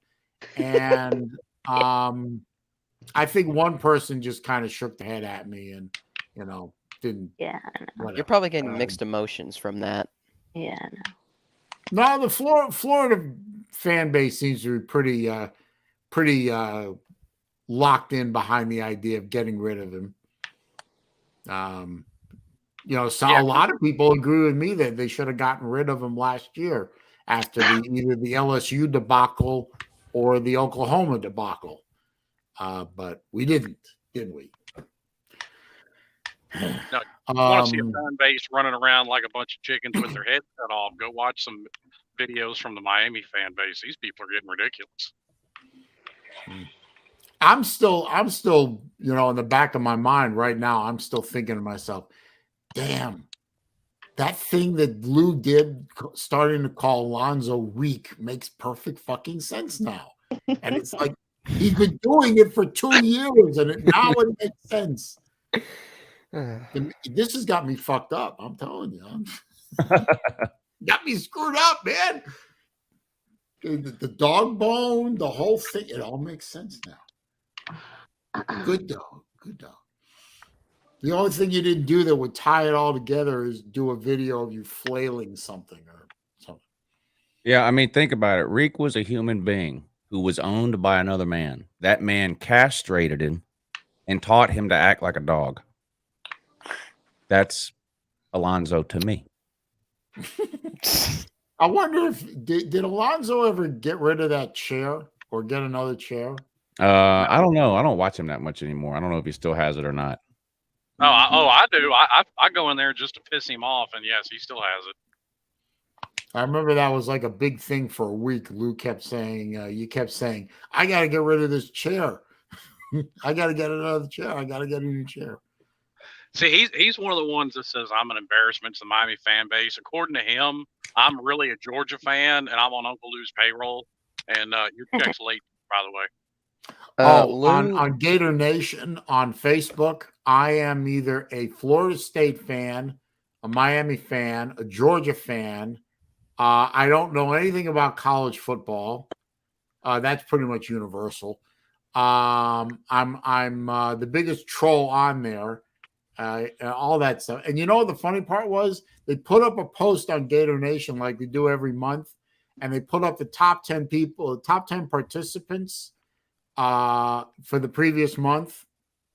And I think one person just kind of shook the head at me and, didn't. Yeah, whatever. You're probably getting mixed emotions from that. yeah, I know. No, the Florida fan base seems to be pretty locked in behind the idea of getting rid of him. So a lot of people agree with me that they should have gotten rid of him last year after either the LSU debacle or the Oklahoma debacle. But we didn't we? No, you want to see a fan base running around like a bunch of chickens with their heads cut off? Go watch some videos from the Miami fan base. These people are getting ridiculous. I'm still, in the back of my mind right now, I'm still thinking to myself, damn, that thing that Lou did starting to call Alonzo weak makes perfect fucking sense now. And it's like, he's been doing it for 2 years and now it makes sense. This has got me fucked up. I'm telling you. Got me screwed up, man. The dog bone, the whole thing, it all makes sense now. Good dog. The only thing you didn't do that would tie it all together is do a video of you flailing something or something. Yeah, I mean, think about it. Reek was a human being who was owned by another man. That man castrated him and taught him to act like a dog. That's Alonzo to me. I wonder if did Alonzo ever get rid of that chair or get another chair? I don't know. I don't watch him that much anymore. I don't know if he still has it or not. I do. I go in there just to piss him off, and yes, he still has it. I remember that was like a big thing for a week. Lou kept saying, you kept saying, I got to get rid of this chair. I got to get another chair. I got to get a new chair. See, he's one of the ones that says I'm an embarrassment to the Miami fan base. According to him, I'm really a Georgia fan, and I'm on Uncle Lou's payroll. And your check's late, by the way. On Gator Nation on Facebook, I am either a Florida State fan, a Miami fan, a Georgia fan. I don't know anything about college football. That's pretty much universal. I'm the biggest troll on there. All that stuff. And the funny part was they put up a post on Gator Nation like they do every month, and they put up the top 10 people, the top 10 participants for the previous month,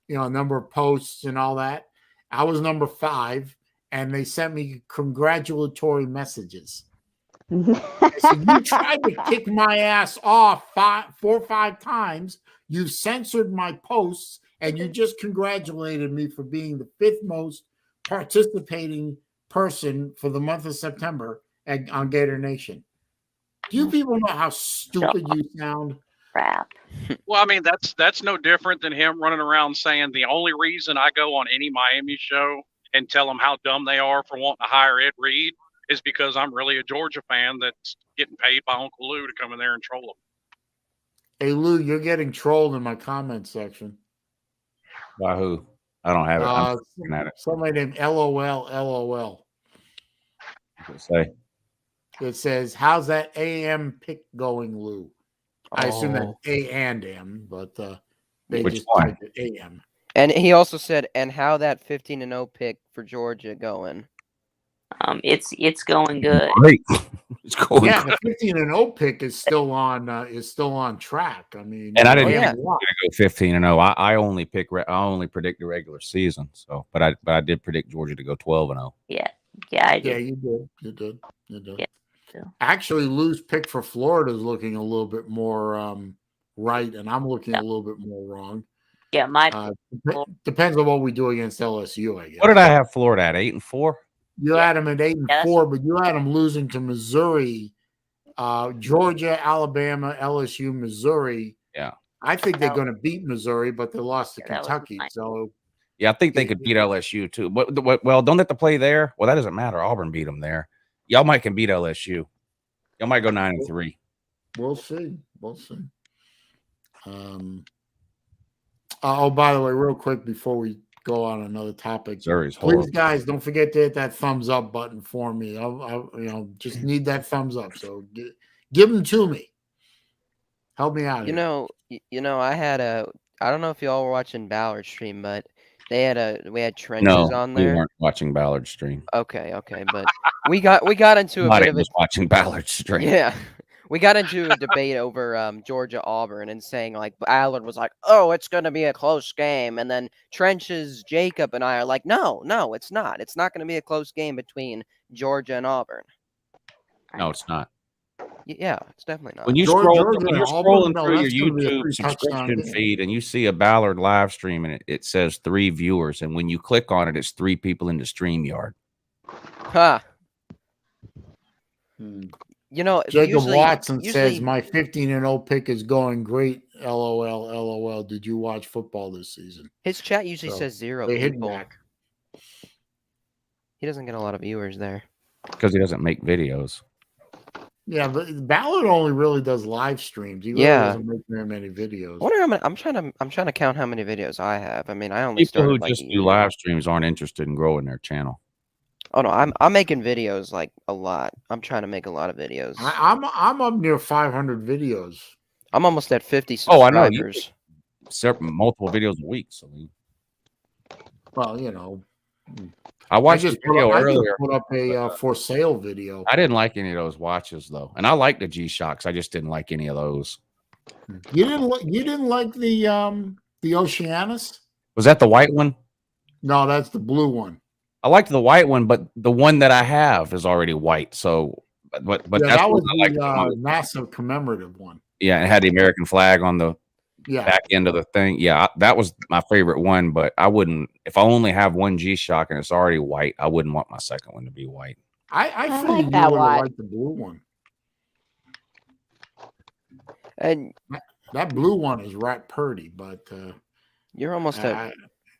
a number of posts and all that. I was number 5, and they sent me congratulatory messages. So you tried to kick my ass off 4 or 5 times. You've censored my posts, and you just congratulated me for being the 5th most participating person for the month of September on Gator Nation. Do you people know how stupid you sound? Crap. Well, I mean, that's no different than him running around saying the only reason I go on any Miami show and tell them how dumb they are for wanting to hire Ed Reed is because I'm really a Georgia fan that's getting paid by Uncle Lou to come in there and troll them. Hey, Lou, you're getting trolled in my comment section. By who? I don't have it. I'm looking at it. Somebody named LOL. Say. It says, how's that AM pick going, Lou? I assume that's A and M, but they Which just one? typed it AM. And he also said, and how that 15-0 pick for Georgia going? It's going good. Great. It's going Yeah, great. the 15-0 pick is still on track. I mean, And I didn't yeah. go 15-0. I only predict the regular season. So, but I did predict Georgia to go 12-0. Yeah, I did. Yeah, you did. Yeah. Actually, Lou's pick for Florida is looking a little bit more right, and I'm looking a little bit more wrong. Yeah, depends on what we do against LSU, I guess. What did I have Florida at? 8-4? You had them at 8-4, but you had them losing to Missouri, Georgia, Alabama, LSU, Missouri. Yeah. I think they're going to beat Missouri, but they lost to Kentucky. So yeah, I think they could beat LSU too. But well, don't they have to play there? Well, that doesn't matter. Auburn beat them there. Y'all might can beat LSU. Y'all might go 9-3. We'll see. We'll see. Oh, by the way, real quick before we go on another topic, please, guys, don't forget to hit that thumbs up button for me. I just need that thumbs up. So give them to me. Help me out. You know, I had I don't know if y'all were watching Ballard stream, but we had trenches on there. We weren't watching Ballard stream. Okay, but we got into a bit of watching Ballard stream. Yeah. We got into a debate over Georgia Auburn and saying like Ballard was like, "Oh, it's going to be a close game," and then Trenches, Jacob, and I are like, "No, it's not. It's not going to be a close game between Georgia and Auburn." No, it's not. Yeah, it's definitely not. When you're scrolling through your YouTube subscription feed and you see a Ballard live stream and it says 3 viewers, and when you click on it, it's 3 people in the StreamYard. Huh. You know, Jacob Watson says my 15-0 pick is going great. LOL, LOL. Did you watch football this season? His chat usually says 0 people. He doesn't get a lot of viewers there because he doesn't make videos. Yeah, but Ballard only really does live streams. He really doesn't make very many videos. I'm trying to count how many videos I have. I mean, I only people started who just do live streams aren't interested in growing their channel. Oh no, I'm making videos like a lot. I'm trying to make a lot of videos. I'm up near 500 videos. I'm almost at 50 subscribers. I know multiple videos a week. So, well, you know, I watched a video earlier. I put up a for sale video. I didn't like any of those watches though, and I like the G-Shocks. I just didn't like any of those. You didn't like the Oceanus? Was that the white one? No, that's the blue one. I liked the white one, but the one that I have is already white. So, but yeah, that was the massive commemorative one. Yeah, it had the American flag on the back end of the thing. Yeah, that was my favorite one. But I wouldn't, if I only have one G-Shock and it's already white, I wouldn't want my second one to be white. I figured you would have liked the blue one. And that blue one is right pretty, but you're almost at.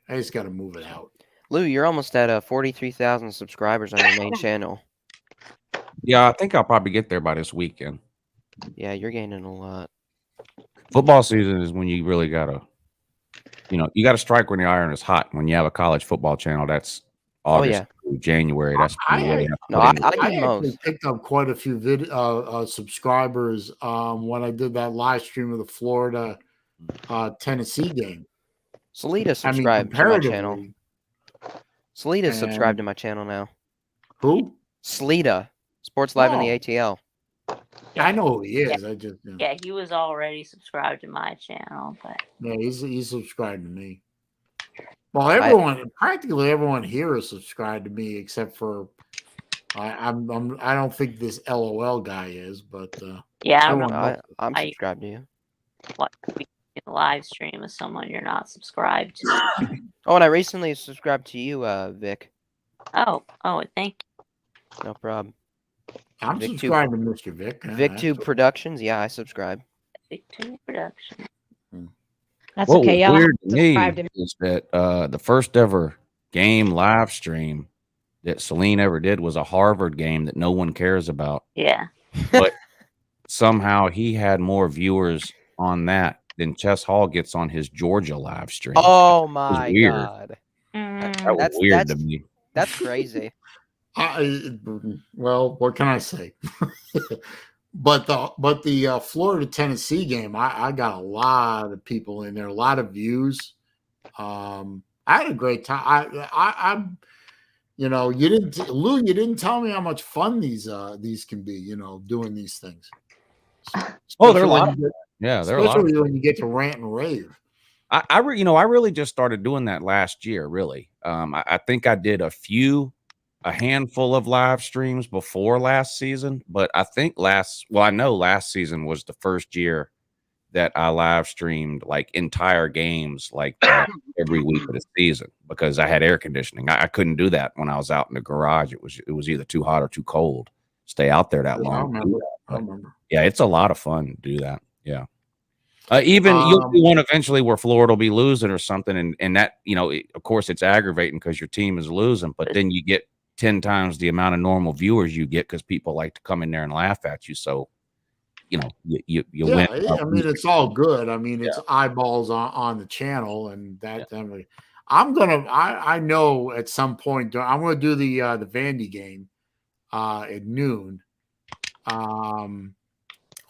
I just got to move it out. Lou, you're almost at 43,000 subscribers on your main channel. Yeah, I think I'll probably get there by this weekend. Yeah, you're gaining a lot. Football season is when you really gotta, you gotta strike when the iron is hot. When you have a college football channel, that's August through January. That's I actually picked up quite a few subscribers when I did that live stream of the Florida Tennessee game. Salita subscribed to my channel. Salita subscribed to my channel now. Who? Salita, Sports Live in the ATL. Yeah, I know who he is. I just yeah, he was already subscribed to my channel, but yeah, he's subscribed to me. Well, practically everyone here is subscribed to me except for I don't think this LOL guy is, but yeah, I'm subscribed to you. What? Live stream with someone you're not subscribed to. Oh, and I recently subscribed to you, Vic. Oh, thank you. No problem. I'm subscribed to Mr. Vic. VicTube Productions, yeah, I subscribe. VicTube Productions. That's okay. Y'all weird to me is that the first ever game live stream that Saleen ever did was a Harvard game that no one cares about. Yeah. But somehow he had more viewers on that than Chess Hall gets on his Georgia live stream. Oh my god, that was weird to me. That's crazy. Well, what can I say? but the Florida Tennessee game, I got a lot of people in there, a lot of views. I had a great time. I'm you didn't tell me how much fun these can be. Doing these things. Oh, they're a lot. Yeah, they're especially when you get to rant and rave. I really just started doing that last year. Really, I think I did a few a handful of live streams before last season, but I think I know last season was the first year that I live streamed like entire games like that every week of the season because I had air conditioning. I couldn't do that when I was out in the garage. It was either too hot or too cold. Stay out there that long. I remember. Yeah, it's a lot of fun to do that. Yeah. Even you'll do one eventually where Florida will be losing or something, and that, of course, it's aggravating because your team is losing, but then you get 10 times the amount of normal viewers you get because people like to come in there and laugh at you. So, you win. I mean, it's all good. I mean, it's eyeballs on the channel, and that. I know at some point I'm gonna do the Vandy game at noon.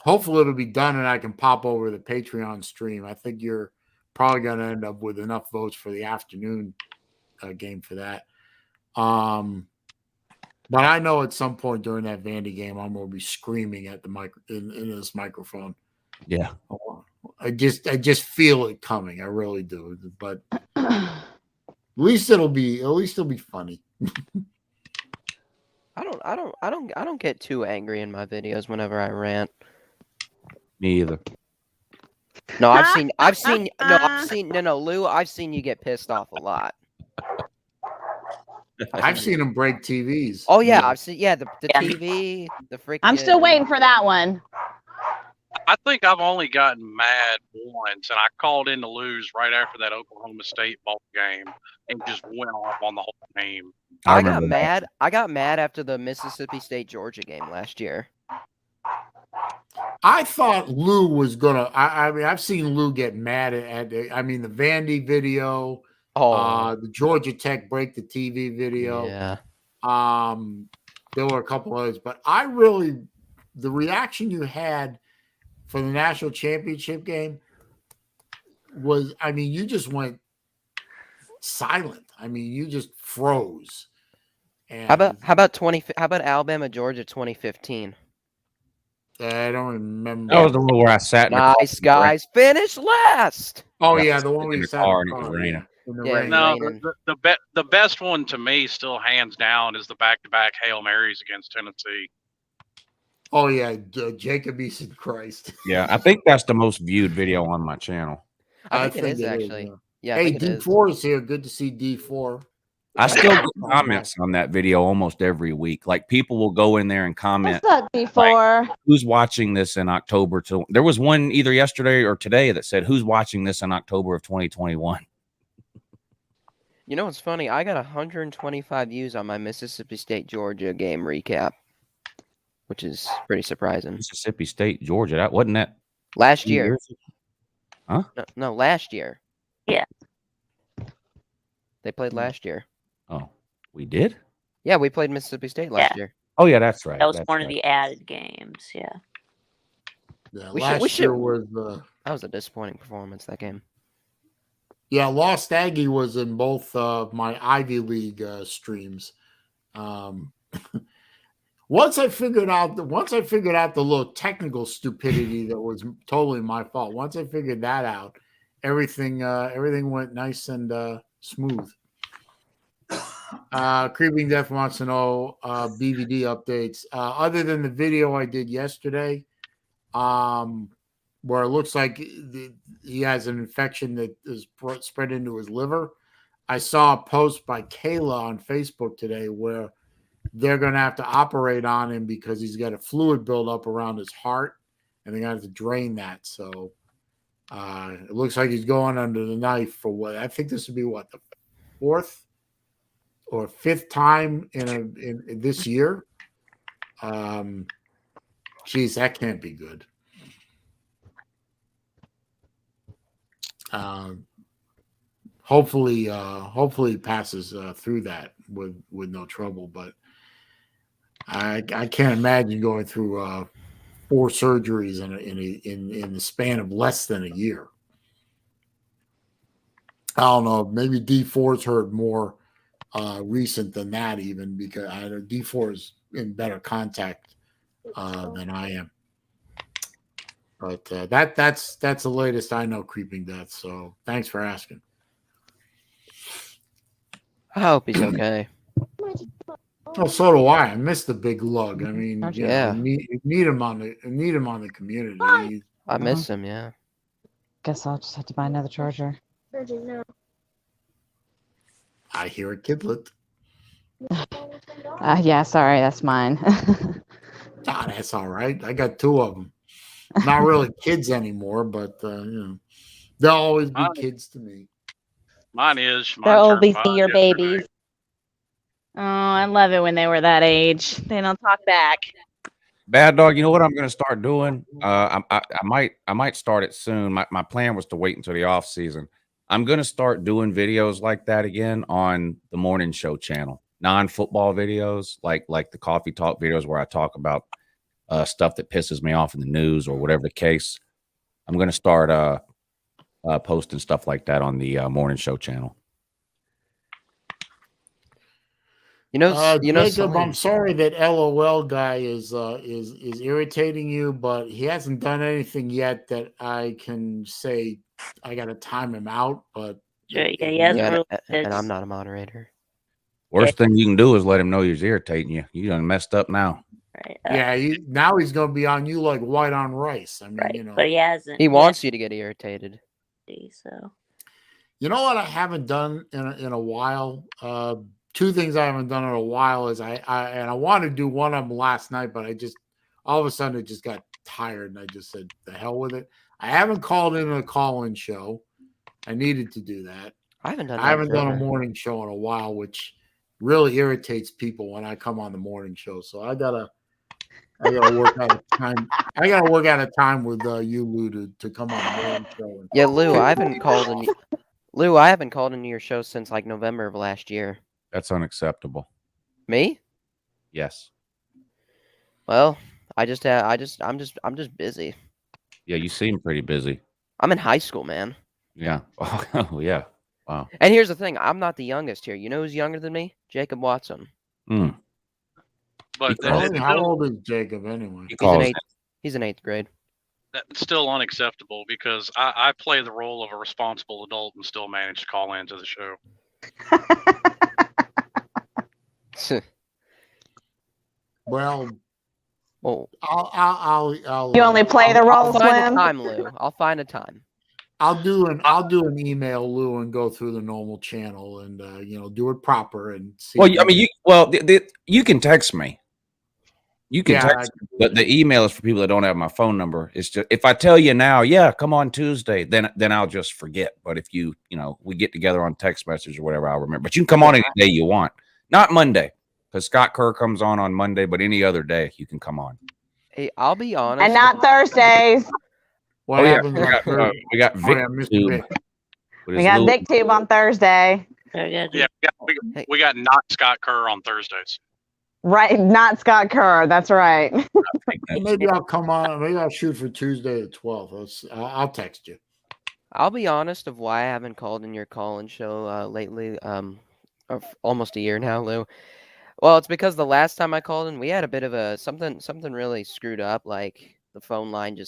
Hopefully it'll be done and I can pop over the Patreon stream. I think you're probably going to end up with enough votes for the afternoon game for that. But I know at some point during that Vandy game, I'm going to be screaming at the in this microphone. Yeah. I just feel it coming. I really do. But at least it'll be funny. I don't get too angry in my videos whenever I rant. Me either. No, Lou, I've seen you get pissed off a lot. I've seen him break TVs. Oh yeah, I've seen the TV, the freaking. I'm still waiting for that one. I think I've only gotten mad once, and I called in to lose right after that Oklahoma State ball game, and just went off on the whole game. I got mad. I got mad after the Mississippi State Georgia game last year. I thought Lou was gonna. I mean, I've seen Lou get mad at the Vandy video. The Georgia Tech break the TV video. Yeah. There were a couple others, but the reaction you had for the national championship game was, I mean, you just went silent. I mean, you just froze. And How about Alabama Georgia 2015? I don't remember. That was the one where I sat. Nice guys, finish last. Oh yeah, the one where in you the sat car in and the it was car. raining. No, the best one to me, still hands down, is the back-to-back Hail Marys against Tennessee. Oh yeah, Jacob Eason Christ. Yeah, I think that's the most viewed video on my channel. I think it is actually. Yeah. Hey, D4 is here. Good to see D4. I still get comments on that video almost every week. Like people will go in there and comment. What's up, D4? Like, who's watching this in October? There was one either yesterday or today that said, "Who's watching this in October of 2021?" You know what's funny? I got 125 views on my Mississippi State Georgia game recap, which is pretty surprising. Mississippi State Georgia. That wasn't that last year. Huh? No, last year. Yeah. They played last year. Oh, we did? Yeah, we played Mississippi State last year. Oh, yeah, that's right. That was one of the added games, yeah. Yeah, That was a disappointing performance, that game. Yeah, Lost Aggie was in both my Ivy League streams. Once I figured out the little technical stupidity that was totally my fault. Once I figured that out, everything went nice and smooth. Creeping Death wants to know BVD updates. Other than the video I did yesterday, where it looks like he has an infection that is spread into his liver. I saw a post by Kayla on Facebook today where they're going to have to operate on him because he's got a fluid buildup around his heart, and they're going to have to drain that. So it looks like he's going under the knife for what I think this would be the fourth or fifth time in this year. Geez, that can't be good. Hopefully he passes through that with no trouble, but I can't imagine going through 4 surgeries in the span of less than a year. I don't know, maybe D4's heard more recent than that, even because I know D4 is in better contact than I am. But that's the latest I know, Creeping Death. So thanks for asking. I hope he's okay. Well, so do I. I miss the big lug. I mean, Don't you you? know, Yeah. need him on the community. I miss him. Yeah. Guess I'll just have to buy another charger. I hear a kidlet. Yeah, sorry, that's mine. Ah, that's all right. I got 2 of them. Not really kids anymore, but you know, they'll always be kids to me. Mine is. They're Mine old turned these 5 your yesterday. babies. Oh, I love it when they were that age. They don't talk back. Bad Dog, you know what I'm going to start doing? I might start it soon. My plan was to wait until the off season. I'm going to start doing videos like that again on the morning show channel. Non-football videos, like the coffee talk videos where I talk about stuff that pisses me off in the news or whatever the case. I'm going to start posting stuff like that on the morning show channel. Jacob, Saleen. I'm sorry that LOL guy is irritating you, but he hasn't done anything yet that I can say I got to time him out. But Sure, yeah, he hasn't Yeah, really. and I'm not a moderator. Worst thing you can do is let him know he's irritating you. You done messed up now. Right, yeah, now he's going to be on you like white on rice. I mean, right, you know, but he hasn't. He wants you to get irritated. So you know what I haven't done in a while. 2 things I haven't done in a while is I wanted to do one of them last night, but I just all of a sudden it just got tired and I just said the hell with it. I haven't called in a call-in show. I needed to do that. I haven't done. I haven't done a forever. morning show in a while, which really irritates people when I come on the morning show. So I gotta work out a time. I gotta work out a time with you, Lou, to come on the morning show. Yeah, Lou, I haven't called in. Lou, I haven't called into your show since like November of last year. That's unacceptable. Me? Yes. Well, I'm just busy. Yeah, you seem pretty busy. I'm in high school, man. Yeah. Oh, yeah. Wow. And here's the thing: I'm not the youngest here. You know who's younger than me? Jacob Watson. Mm. But How old is Jacob anyway? He's in 8th grade. That's still unacceptable because I play the role of a responsible adult and still manage to call into the show. Well, I'll You only play the role, I'll find Slim? a time, Lou. I'll find a time. I'll do an email, Lou, and go through the normal channel and do it proper and see. Well, I mean, you can text me. You can text me, but the email is for people that don't have my phone number. It's just if I tell you now, yeah, come on Tuesday, then I'll just forget. But if we get together on text message or whatever, I'll remember. But you can come on any day you want, not Monday, because Scott Kerr comes on Monday. But any other day you can come on. Hey, I'll be honest. And not Thursdays. What happens we got Vic. We got VicTube on Thursday. Yeah, we got not Scott Kerr on Thursdays. Right, not Scott Kerr. That's right. Maybe I'll come on. Maybe I'll shoot for Tuesday the 12th. I'll text you. I'll be honest of why I haven't called in your call-in show lately. Almost a year now, Lou. Well, it's because the last time I called in, we had a bit of a something really screwed up. Like the phone line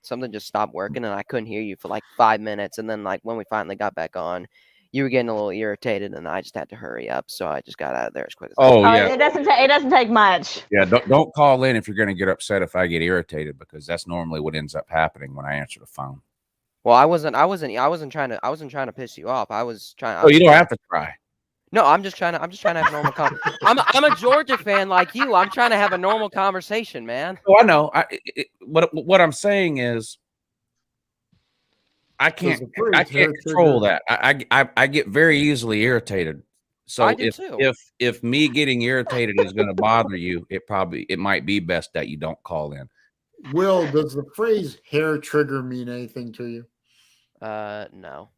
something just stopped working, and I couldn't hear you for like 5 minutes. And then like when we finally got back on, you were getting a little irritated, and I just had to hurry up. So I just got out of there as quick as I could. Yeah. It doesn't take much. Yeah, don't call in if you're going to get upset if I get irritated, because that's normally what ends up happening when I answer the phone. Well, I wasn't trying to piss you off. I was trying. Oh, you don't have to try. No, I'm just trying to have a normal conversation. I'm a Georgia fan like you. I'm trying to have a normal conversation, man. Oh, I know. What I'm saying is, I can't control that. I get very easily irritated. So I do too. if me getting irritated is going to bother you, it might be best that you don't call in. Will, does the phrase hair trigger mean anything to you? No.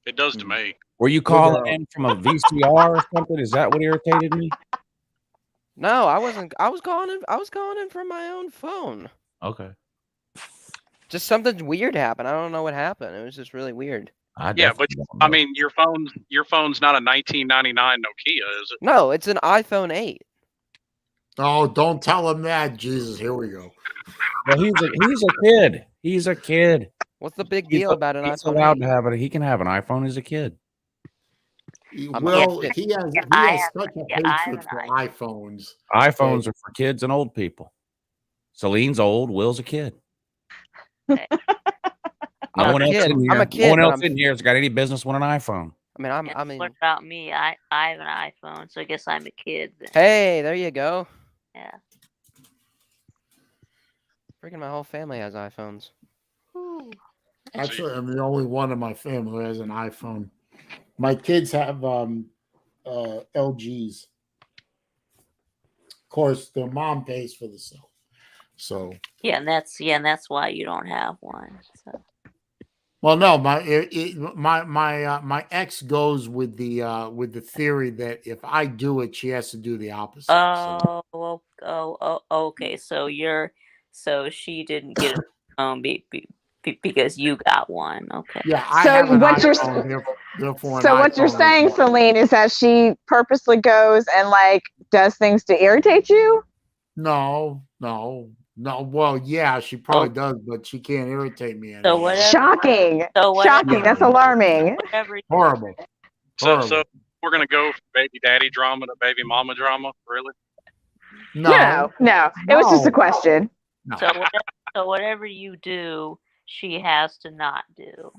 It does to me. Were you calling in from a VCR or something? Is that what irritated me? No, I wasn't. I was calling in from my own phone. Okay. Just something weird happened. I don't know what happened. It was just really weird. Yeah, but I mean, your phone's not a 1999 Nokia, is it? No, it's an iPhone 8. Oh, don't tell him that. Jesus, here we go. Well, he's a kid. He's a kid. What's the big deal about an He's iPhone allowed 8? to have it. He can have an iPhone as a kid. Will, he has such a hatred for iPhones. iPhones are for kids and old people. Saleen's old. Will's a kid. No one else in here. I'm a kid, No one but else in here has got any business with an iPhone. I mean, what about me? I have an iPhone, so I guess I'm a kid then. Hey, there you go. Yeah. Freaking my whole family has iPhones. Actually, I'm the only one in my family who has an iPhone. My kids have LGs. Of course, their mom pays for the cell. So Yeah, and that's why you don't have one. So. well, no, my ex goes with the theory that if I do it, she has to do the opposite. Okay. So she didn't get a phone because you got one. Okay. Yeah, I have an iPhone. So what you're saying, Saleen, is that she purposely goes and like does things to irritate you? No. Well, yeah, she probably does, but she can't irritate me anymore. So whatever. Shocking. Shocking. That's alarming. Horrible. So we're gonna go from baby daddy drama to baby mama drama, really? No. It was just a question. No. So whatever you do, she has to not do.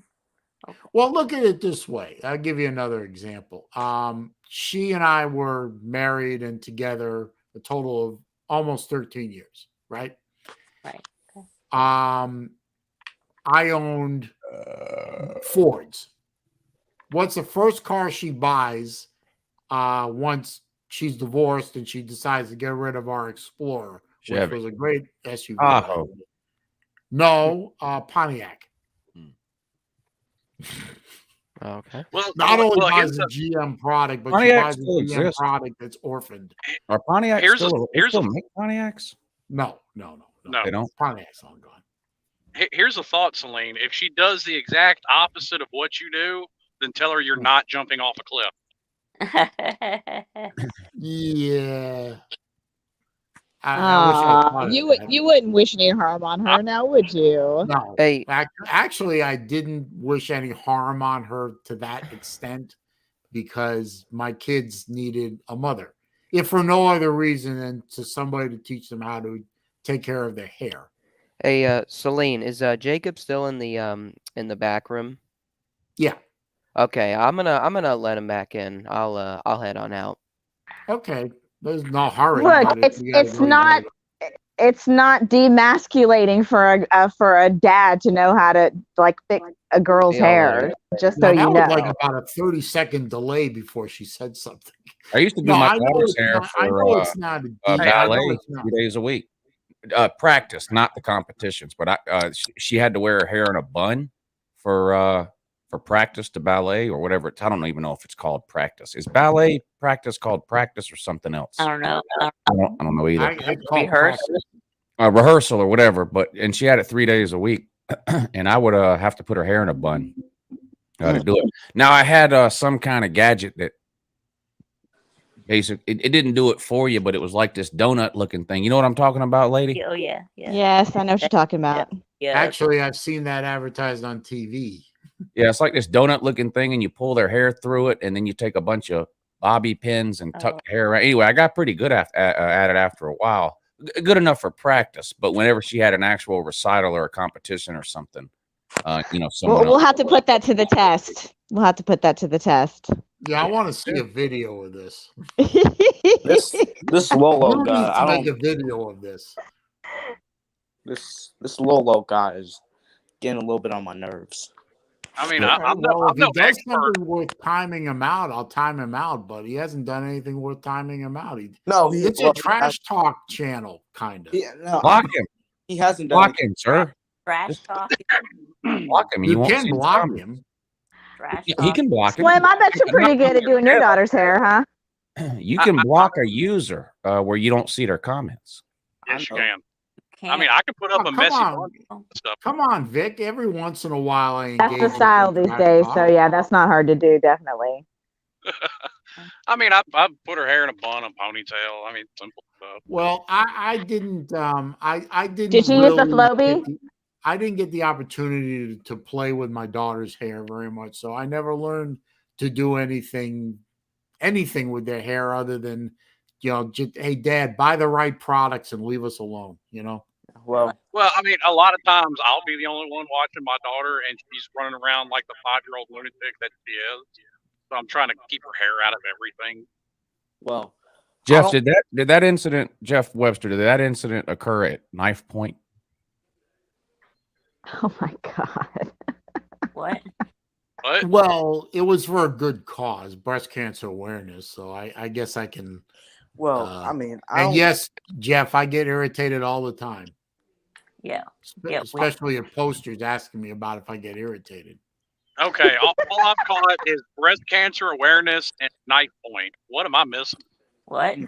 Okay. Well, look at it this way. I'll give you another example. She and I were married and together a total of almost 13 years, right? Right. Okay. I owned Fords. What's the first car she buys once she's divorced and she decides to get rid of our Explorer, Chevy. which was a great SUV? Tahoe. No, Pontiac. Okay. Well, Not only well, buys a GM product, but Pontiac she buys a still GM exists. product that's orphaned. Are Pontiacs Here's still a- make Pontiacs? No. No. They don't. Pontiac's long gone. Here's a thought, Saleen. If she does the exact opposite of what you do, then tell her you're not jumping off a cliff. Yeah. I wish I thought you of would that. you wouldn't wish any harm on her now, would you? No. Hey. Actually, I didn't wish any harm on her to that extent because my kids needed a mother, if for no other reason than to somebody to teach them how to take care of their hair. Hey, Saleen, is Jacob still in the back room? Yeah. Okay, I'm gonna let him back in. I'll head on out. Okay. There's no hurry. Look, but if you gotta it's go, you not gotta demasculating for a dad to know how to like fix a girl's See y'all hair. later. Just go. so Now, you that was know. like about a 30-second delay before she said something. I used to do No, my I know daughter's it's hair not- I know for it's not a deep- I know ballet it's not. 3 days a week. Practice, not the competitions, but she had to wear her hair in a bun for practice to ballet or whatever. I don't even know if it's called practice. Is ballet practice called practice or something else? I don't know. I don't know either. It's called Rehearsal. Rehearsal or whatever, and she had it 3 days a week, and I would have to put her hair in a bun to do it. Now I had some kind of gadget that basically it didn't do it for you, but it was like this donut looking thing. You know what I'm talking about, lady? Oh yeah. Yes, I know what you're talking about. Yeah. Actually, I've seen that advertised on TV. Yeah, it's like this donut looking thing, and you pull their hair through it, and then you take a bunch of bobby pins and tuck the hair around. Anyway, I got pretty good at it after a while. Good enough for practice, but whenever she had an actual recital or a competition or something, someone We'll have to put that to the test. We'll have to put that to the test. Yeah, I want to see a video of this. This Lolo You need guy, to I make a don't. video of this. This Lolo guy is getting a little bit on my nerves. I mean, Okay, I'm well, if he no does expert. something worth timing him out, I'll time him out. But he hasn't done anything worth timing him out. It's a trash talk channel, kind of. No, block him. He hasn't done Block him, sir. Trash talk. Block him. You won't can see his block comments. him. Trash Yeah, talk. he can block him. Slim, I bet you're pretty good at doing your daughter's hair, huh? You can block a user where you don't see their comments. Yes, you can. Can't. I mean, I can put up Oh, a come messy on. bun stuff. Come on, Vic. Every once in a while, I That's engage the style these days. So yeah, that's not hard to do, definitely. I mean, I put her hair in a bun, a ponytail. I mean, simple stuff. Well, I didn't. I didn't. Did you use the really Flowbee? I didn't get the opportunity to play with my daughter's hair very much, so I never learned to do anything anything with their hair other than, just, hey, Dad, buy the right products and leave us alone. Well, I mean, a lot of times I'll be the only one watching my daughter, and she's running around like the 5-year-old lunatic that she is. So I'm trying to keep her hair out of everything. well, Jeff, did that incident, Jeff Webster, did that incident occur at knife point? Oh my God. What? Well, it was for a good cause, breast cancer awareness. So I guess I can. Well, I mean, and yes, Jeff, I get irritated all the time. Yeah. Especially if posters asking me about if I get irritated. Okay, all I've caught is breast cancer awareness and knife point. What am I missing? What?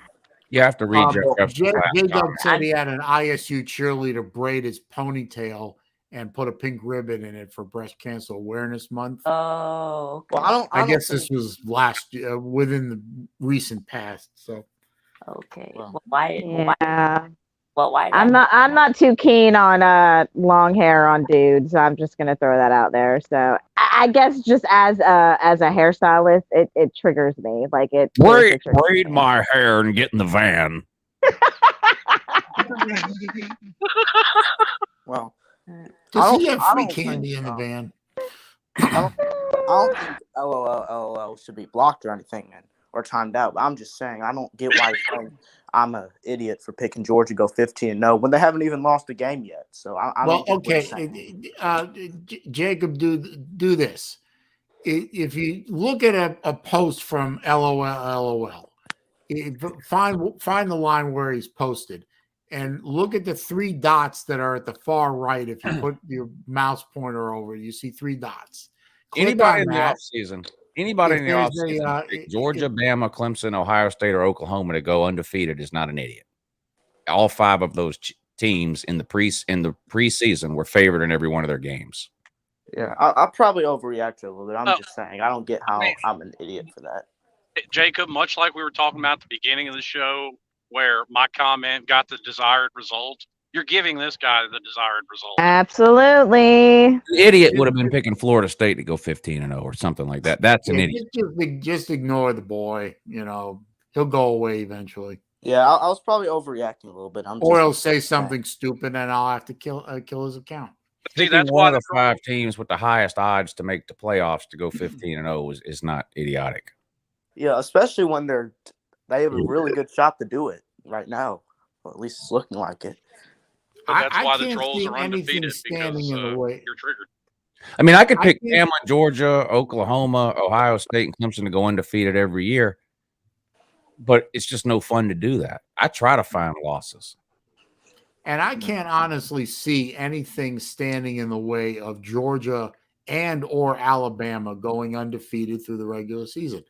You have to read Jacob said he had an ISU cheerleader braid his ponytail and put a pink ribbon in it for Breast Cancer Awareness Month. Oh, okay. Well, I guess this was last year, within the recent past. So, okay. Well, Why? I'm not too keen on long hair on dudes. I'm just gonna throw that out there. So I guess just as a hairstylist, it triggers me. Like it braid my hair and get in the van. Well, does he have free candy in the van? I don't think LOL should be blocked or anything or timed out. But I'm just saying I don't get why you're saying I'm an idiot for picking Georgia to go 15-0 when they haven't even lost a game yet. So I well, don't get what okay, you're saying. Jacob, do this. If you look at a post from LOL, find the line where he's posted, and look at the 3 dots that are at the far right. If you put your mouse pointer over, you see 3 dots. Anybody in the offseason, Georgia, Bama, Clemson, Ohio State, or Oklahoma to go undefeated is not an idiot. All 5 of those teams in the preseason were favored in every one of their games. Yeah, I'll probably overreact to it a little bit. I'm just saying I don't get how I'm an idiot for that. Jacob, much like we were talking about at the beginning of the show, where my comment got the desired result, you're giving this guy the desired result. Absolutely. An idiot would have been picking Florida State to go 15-0 or something like that. That's an idiot. Just ignore the boy. He'll go away eventually. Yeah, I was probably overreacting a little bit. Or he'll say something stupid, and I'll have to kill his account. See, Picking one of the 5 teams with the highest odds to make the playoffs to go 15-0 is not idiotic. Yeah, especially when they have a really good shot to do it right now. Well, at least it's looking like it. But that's why the can't Trolls see are anything undefeated standing because in the way. you're triggered. I mean, I could pick Bama, Georgia, Oklahoma, Ohio State, and Clemson to go undefeated every year, but it's just no fun to do that. I try to find losses. And I can't honestly see anything standing in the way of Georgia and or Alabama going undefeated through the regular season.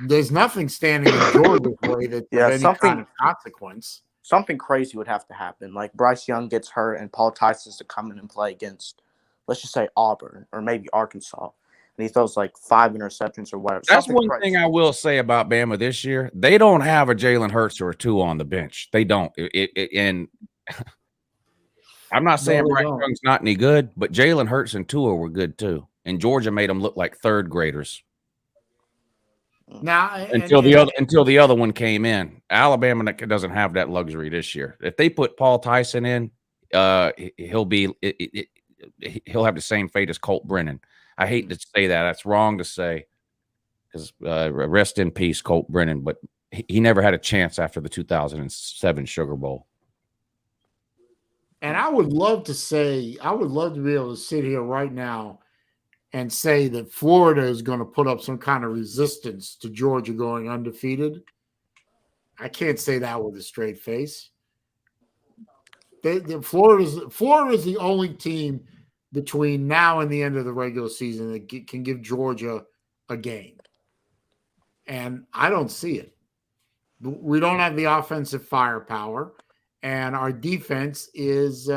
There's nothing standing in Georgia's way that's of any kind of consequence. Something crazy would have to happen. Like Bryce Young gets hurt and Paul Tyson's to come in and play against, let's just say, Auburn or maybe Arkansas. And he throws like 5 interceptions or whatever. That's one thing I will say about Bama this year. They don't have a Jalen Hurts or a 2 on the bench. They don't. And I'm not saying Bryce Young's not any good, but Jalen Hurts and Tua were good too. And Georgia made them look like 3rd graders. Now until the other one came in. Alabama doesn't have that luxury this year. If they put Paul Tyson in, he'll have the same fate as Colt Brennan. I hate to say that. That's wrong to say, because rest in peace, Colt Brennan. But he never had a chance after the 2007 Sugar Bowl. And I would love to be able to sit here right now and say that Florida is going to put up some kind of resistance to Georgia going undefeated. I can't say that with a straight face. Florida is the only team between now and the end of the regular season that can give Georgia a game. And I don't see it. We don't have the offensive firepower, and our defense is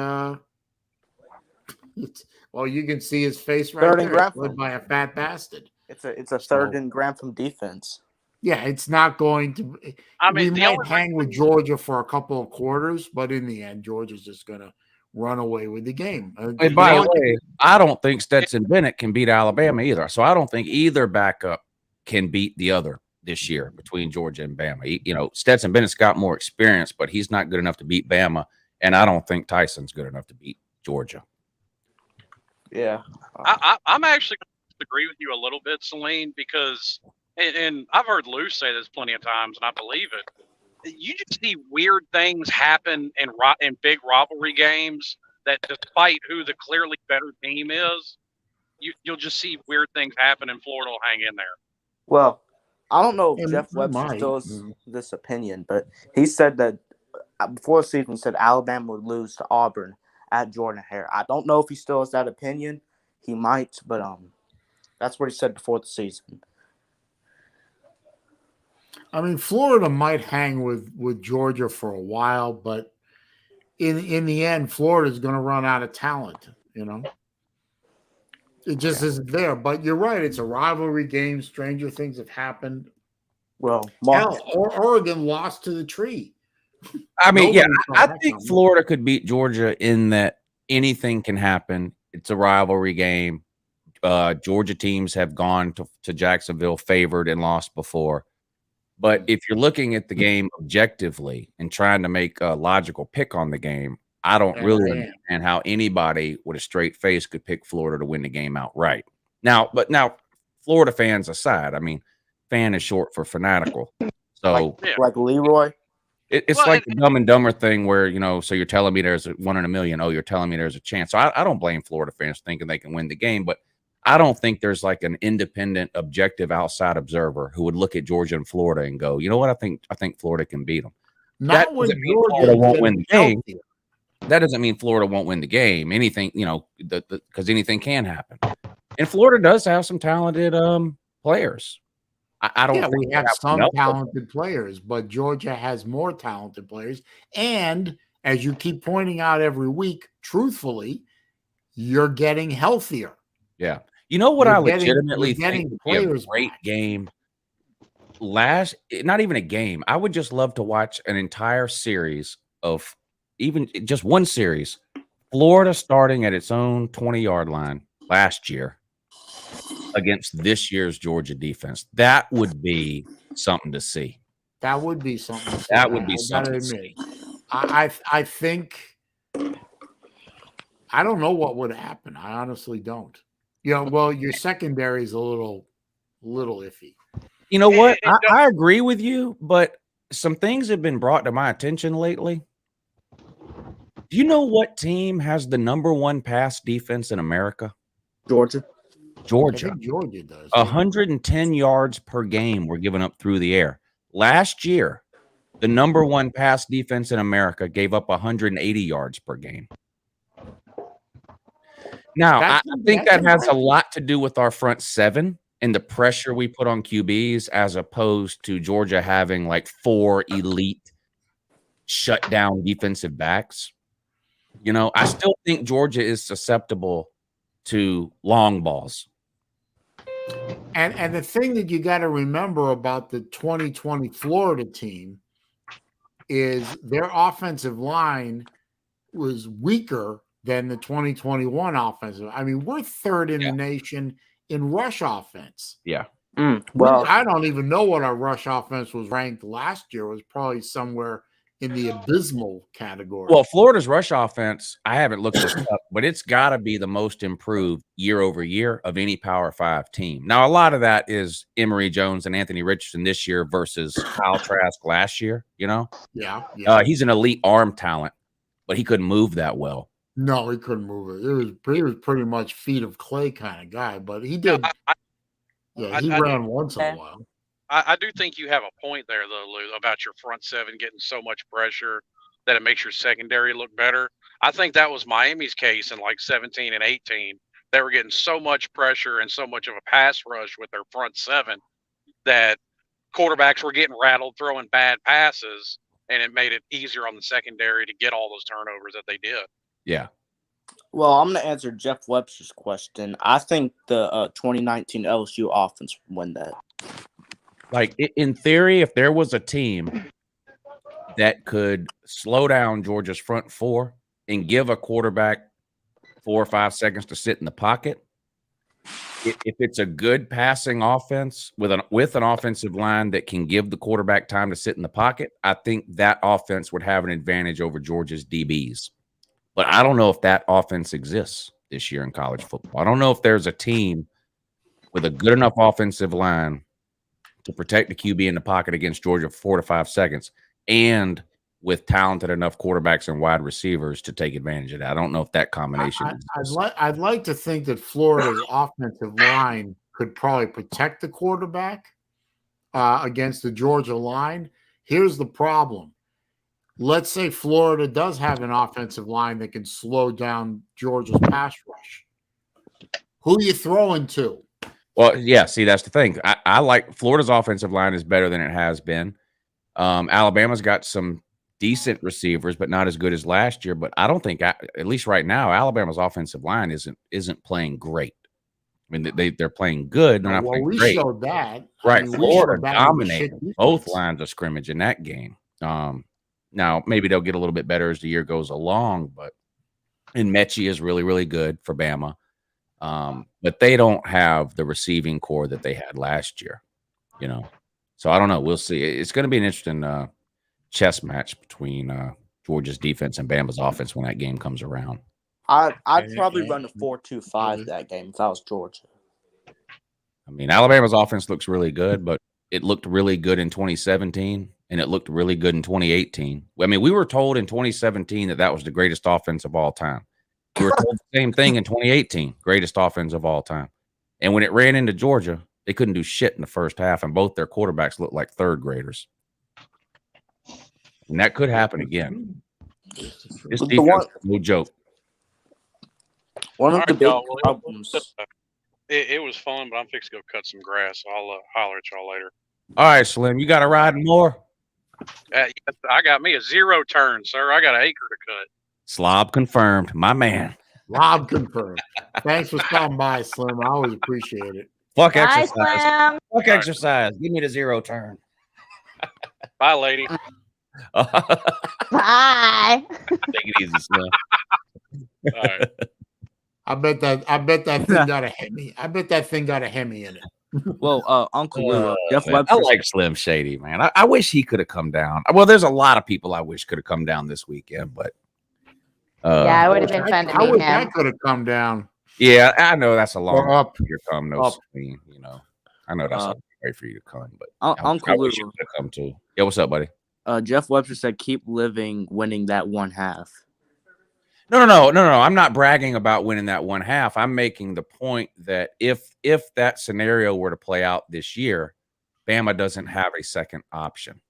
well, you can see his face right Third there. and Grantham. Led by a fat bastard. It's a third and Grantham defense. Yeah, it's not going to. I mean, we might hang with Georgia for a couple of quarters, but in the end, Georgia's just going to run away with the game. And by the way, I don't think Stetson Bennett can beat Alabama either. So I don't think either backup can beat the other. this year between Georgia and Bama. Stetson Bennett's got more experience, but he's not good enough to beat Bama, and I don't think Tyson's good enough to beat Georgia. Yeah. I'm actually going to disagree with you a little bit, Saleen, because, and I've heard Lou say this plenty of times, and I believe it. You just see weird things happen in big rivalry games that, despite who the clearly better team is, you'll just see weird things happen, and Florida will hang in there. Well, I don't know if Jeff It Webster might. still has this opinion, but he said that before the season, he said Alabama would lose to Auburn at Jordan-Hare. I don't know if he still has that opinion. He might, but that's what he said before the season. I mean, Florida might hang with Georgia for a while, but in the end, Florida's going to run out of talent. It just isn't there. But you're right; it's a rivalry game. Stranger things have happened. Well, Oregon lost to the tree. I mean, I think Florida could beat Georgia in that anything can happen. It's a rivalry game. Georgia teams have gone to Jacksonville favored and lost before. But if you're looking at the game objectively and trying to make a logical pick on the game, I don't really understand how anybody with a straight face could pick Florida to win the game outright. Now, Florida fans aside, I mean, fan is short for fanatical. So like Leroy. It's like the Dumb and Dumber thing where, so you're telling me there's 1 in a million. Oh, you're telling me there's a chance. So I don't blame Florida fans thinking they can win the game, but I don't think there's like an independent, objective outside observer who would look at Georgia and Florida and go, you know what? I think Florida can beat them. That doesn't mean Florida won't win the game. That doesn't mean Florida won't win the game. Anything, because anything can happen. And Florida does have some talented players. I don't think we have some talented players, but Georgia has more talented players. And as you keep pointing out every week, truthfully, you're getting healthier. Yeah. You know what I legitimately think would be a great game? Not even a game. I would just love to watch an entire series of even just one series. Florida starting at its own 20-yard line last year against this year's Georgia defense. That would be something to see. That would be something to see. That would be something to see. I think I don't know what would happen. I honestly don't. Well, your secondary is a little iffy. You know what? I agree with you, but some things have been brought to my attention lately. Do you know what team has the #1 pass defense in America? Georgia. I think Georgia does. 110 yards per game were given up through the air. Last year, the #1 pass defense in America gave up 180 yards per game. Now, I think that has a lot to do with our front seven and the pressure we put on QBs as opposed to Georgia having like 4 elite shutdown defensive backs. I still think Georgia is susceptible to long balls. And the thing that you got to remember about the 2020 Florida team is their offensive line was weaker than the 2021 offensive. I mean, we're third in the nation in rush offense. Yeah. Well, I don't even know what our rush offense was ranked last year. It was probably somewhere in the abysmal category. Well, Florida's rush offense, I haven't looked this up, but it's got to be the most improved year over year of any Power 5 team. Now, a lot of that is Emory Jones and Anthony Richardson this year versus Kyle Trask last year, Yeah. He's an elite arm talent, but he couldn't move that well. No, he couldn't move it. He was pretty much feet of clay kind of guy, but he did. He ran once in a while. I do think you have a point there, though, Lou, about your front seven getting so much pressure that it makes your secondary look better. I think that was Miami's case in like 17 and 18. They were getting so much pressure and so much of a pass rush with their front seven that quarterbacks were getting rattled, throwing bad passes, and it made it easier on the secondary to get all those turnovers that they did. Yeah. Well, I'm going to answer Jeff Webster's question. I think the 2019 LSU offense would win that. Like, in theory, if there was a team that could slow down Georgia's front four and give a quarterback 4 or 5 seconds to sit in the pocket, if it's a good passing offense with an offensive line that can give the quarterback time to sit in the pocket, I think that offense would have an advantage over Georgia's DBs. But I don't know if that offense exists this year in college football. I don't know if there's a team with a good enough offensive line to protect the QB in the pocket against Georgia for 4 to 5 seconds and with talented enough quarterbacks and wide receivers to take advantage of that. I don't know if that combination exists. I'd like to think that Florida's offensive line could probably protect the quarterback against the Georgia line. Here's the problem. Let's say Florida does have an offensive line that can slow down Georgia's pass rush. Who are you throwing to? Well, yeah, see, that's the thing. I like Florida's offensive line is better than it has been. Alabama's got some decent receivers, but not as good as last year. But I don't think, at least right now, Alabama's offensive line isn't playing great. I mean, they're playing good. They're not playing we great. showed that. Right. I mean, Florida that dominated both lines of scrimmage in that game. Now, maybe they'll get a little bit better as the year goes along, and Mechie is really, really good for Bama. But they don't have the receiving core that they had last year, So I don't know. We'll see. It's going to be an interesting chess match between Georgia's defense and Bama's offense when that game comes around. I'd probably run a 4-2-5 that game if I was Georgia. I mean, Alabama's offense looks really good, but it looked really good in 2017, and it looked really good in 2018. I mean, we were told in 2017 that was the greatest offense of all time. We were told the same thing in 2018, greatest offense of all time. And when it ran into Georgia, they couldn't do shit in the first half, and both their quarterbacks looked like third graders. And that could happen again. This defense is no joke. One of the big problems. It was fun, but I'm fixing to go cut some grass. I'll holler at y'all later. All right, Slim, you got to ride more? I got me a 0 turn, sir. I got an acre to cut. Slob confirmed, my man. Slob confirmed. Thanks for stopping by, Slim. I always appreciate it. Fuck exercise. Slim. Fuck exercise. Give me the 0 turn. Bye, lady. Bye. Take it easy, Slim. All right. I bet that thing got a Hemi. I bet that thing got a Hemi in it. Well, Uncle Lou, Jeff Webster. I like Slim Shady, man. I wish he could have come down. Well, there's a lot of people I wish could have come down this weekend, but yeah, it would have been fun to meet him. I could have come down. Yeah, I know that's a long up. Your come, no Celine, I know that's a way for you to come, but Uncle Lou could have come too. Yeah, what's up, buddy? Jeff Webster said, "Keep living, winning that 1/2." No. I'm not bragging about winning that 1/2. I'm making the point that if that scenario were to play out this year, Bama doesn't have a second option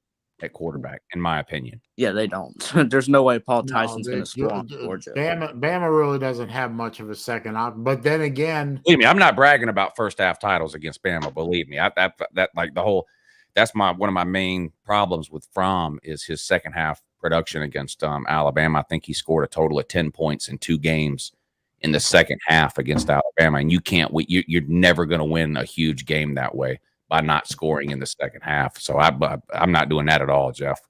at quarterback, in my opinion. Yeah, they don't. There's no way Paul Tyson's going to score on Georgia. Bama really doesn't have much of a second option. But then again, believe me, I'm not bragging about first half titles against Bama. Believe me, that's one of my main problems with Fromm is his second half production against Alabama. I think he scored a total of 10 points in 2 games in the second half against Alabama, and you're never going to win a huge game that way by not scoring in the second half. So I'm not doing that at all, Jeff.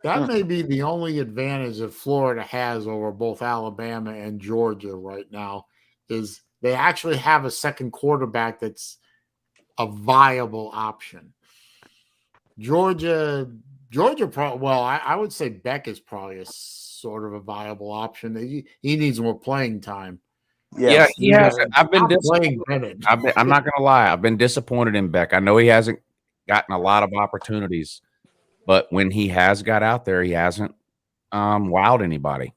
That may be the only advantage that Florida has over both Alabama and Georgia right now is they actually have a second quarterback that's a viable option. Georgia, I would say Beck is probably a sort of a viable option. He needs more playing time. Yeah, he has. I've been disappointed. I'm not going to lie. I've been disappointed in Beck. I know he hasn't gotten a lot of opportunities, but when he has got out there, he hasn't wowed anybody.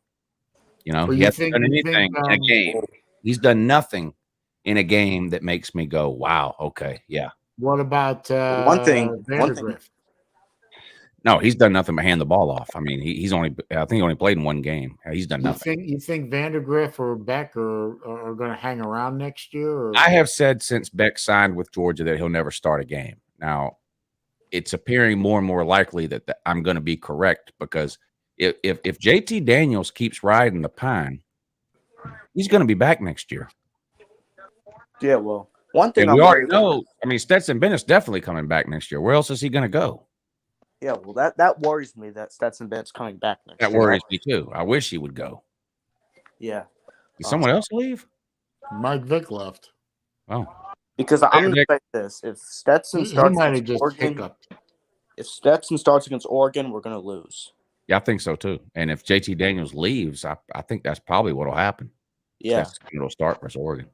He hasn't done anything in a game. He's done nothing in a game that makes me go, wow, okay, yeah. What about one thing? No, he's done nothing but hand the ball off. I mean, I think he only played in 1 game. He's done nothing. You think Vandergriff or Beck are going to hang around next year? Or? I have said since Beck signed with Georgia that he'll never start a game. Now, it's appearing more and more likely that I'm going to be correct because if JT Daniels keeps riding the pine, he's going to be back next year. Yeah, well, one thing we already know. I mean, Stetson Bennett's definitely coming back next year. Where else is he going to go? Yeah, well, that worries me that Stetson Bennett's coming back next year. That worries me too. I wish he would go. Yeah. Did someone else leave? Mike Vick left. Oh, Because I'm going to say this: if Stetson He starts might have against just Oregon, hiccuped. if Stetson starts against Oregon, we're going to lose. yeah, I think so too. And if JT Daniels leaves, I think that's probably what'll happen. Yeah. It'll start versus Oregon.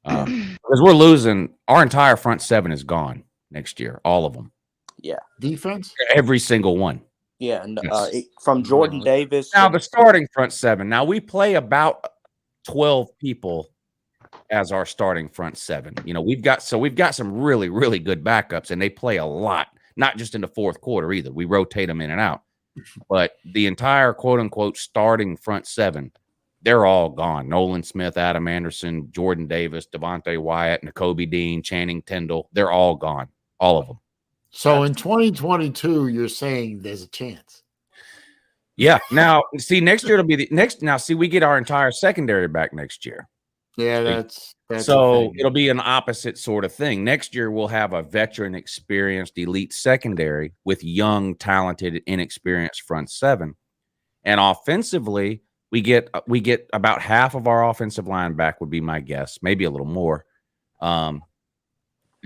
Because we're losing, our entire front seven is gone next year, all of them. Yeah. Defense? Every single one. Yeah, and Yes. from Jordan Davis. Now, the starting front seven. Now, we play about 12 people as our starting front seven. You know, we've got some really, really good backups, and they play a lot, not just in the fourth quarter either. We rotate them in and out. But the entire quote-unquote starting front seven, they're all gone. Nolan Smith, Adam Anderson, Jordan Davis, Devontae Wyatt, Nakobe Dean, Channing Tindall, they're all gone. All of them. So in 2022, you're saying there's a chance. Yeah. Now, see, next year it'll be the next. Now, see, we get our entire secondary back next year. Yeah, that's so it'll be an opposite sort of thing. Next year, we'll have a veteran, experienced, elite secondary with young, talented, inexperienced front seven. And offensively, we get about half of our offensive line back, would be my guess, maybe a little more.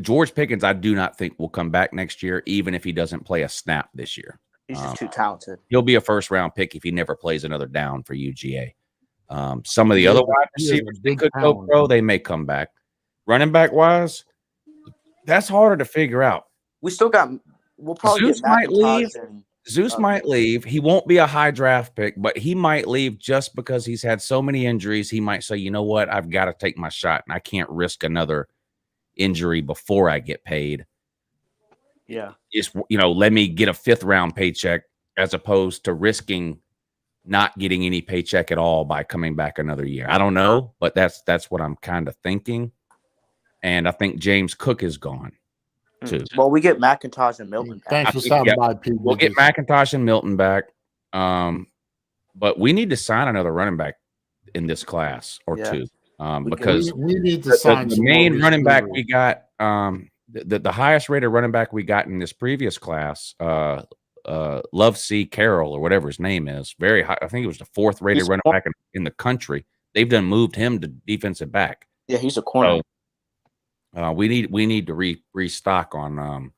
George Pickens, I do not think will come back next year, even if he doesn't play a snap this year. He's just too talented. He'll be a first-round pick if he never plays another down for UGA. Some of the other wide receivers, they could go pro. They may come back. Running back wise, that's harder to figure out. We still got. We'll probably Zeus get might leave. and, Zeus might leave. He won't be a high draft pick, but he might leave just because he's had so many injuries. He might say, you know what, I've got to take my shot, and I can't risk another injury before I get paid. Yeah. Just, let me get a 5th round paycheck as opposed to risking not getting any paycheck at all by coming back another year. I don't know, but that's what I'm kind of thinking. And I think James Cook is gone too. Well, we get McIntosh and Milton back. Thanks for stopping by, Pete. We'll get McIntosh and Milton back. But we need to sign another running back in this class or two. Because we need to sign the main running back we got, the highest rated running back we got in this previous class, Love C. Carroll or whatever his name is, very high. I think it was the 4th rated running back in the country. They've done moved him to defensive back. Yeah, he's a corner. So, we need to restock on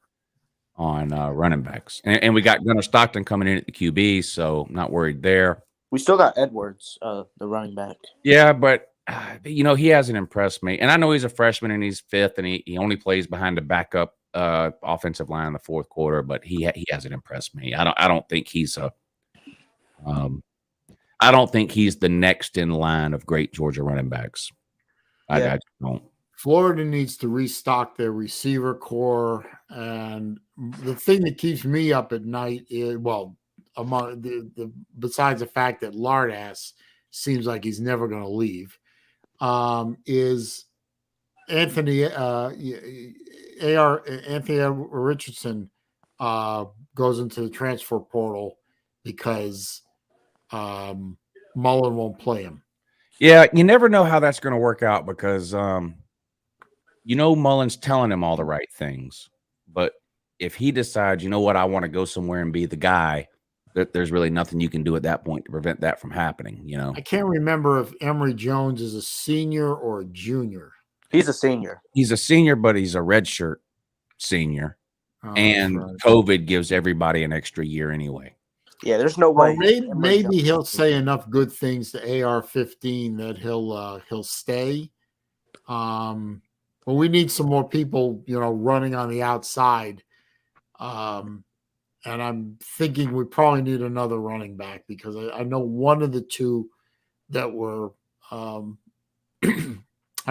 running backs, and we got Gunnar Stockton coming in at the QB, so not worried there. We still got Edwards, the running back. Yeah, but he hasn't impressed me, and I know he's a freshman and he's 5th, and he only plays behind the backup offensive line in the 4th quarter, but he hasn't impressed me. I don't think he's I don't think he's the next in line of great Georgia running backs. I just don't. Florida needs to restock their receiver core, and the thing that keeps me up at night is, among the besides the fact that Lardass seems like he's never going to leave, is Anthony Richardson goes into the transfer portal because Mullen won't play him. Yeah, you never know how that's going to work out because Mullen's telling him all the right things, but if he decides, you know what, I want to go somewhere and be the guy, there's really nothing you can do at that point to prevent that from happening. I can't remember if Emory Jones is a senior or a junior. He's a senior. He's a senior, but he's a redshirt senior, and COVID gives everybody an extra year anyway. Yeah, there's no way. Maybe he'll say enough good things to AR-15 that he'll stay. But we need some more people, running on the outside. And I'm thinking we probably need another running back because I know one of the two that were. I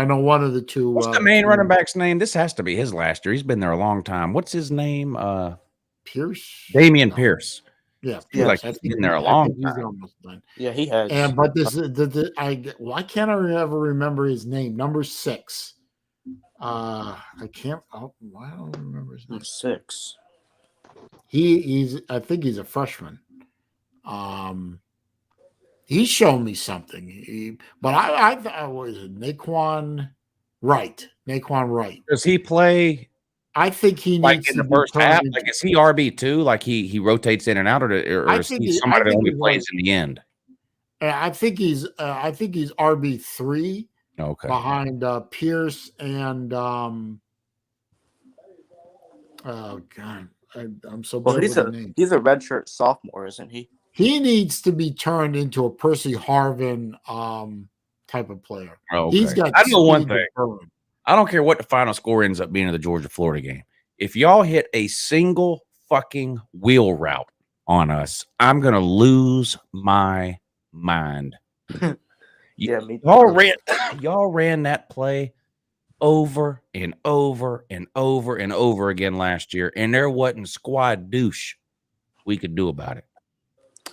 know one of the two. What's the main running back's name? This has to be his last year. He's been there a long time. What's his name? Pierce. Damian Pierce. Yeah, Pierce. He's been there a long time. Yeah, he has. And but why can't I ever remember his name? Number 6. I can't. Why don't I remember his name? 6. I think he's a freshman. He's shown me something. But I thought, was it Naquan Wright? Naquan Wright. Does he play? I think he needs in the first half. Like, is he RB2? Like he rotates in and out, or is he somebody that only plays in the end? I think he's RB3. Okay. behind Pierce and oh God, I'm so Well, bad with the name. he's a redshirt sophomore, isn't he? He needs to be turned into a Percy Harvin type of player. Okay. He's got I know one speed to thing. burn. I don't care what the final score ends up being of the Georgia-Florida game. If y'all hit a single fucking wheel route on us, I'm gonna lose my mind. Yeah, me Y'all ran that play over and over and over and over again last year, and there wasn't squad douche we could do about it.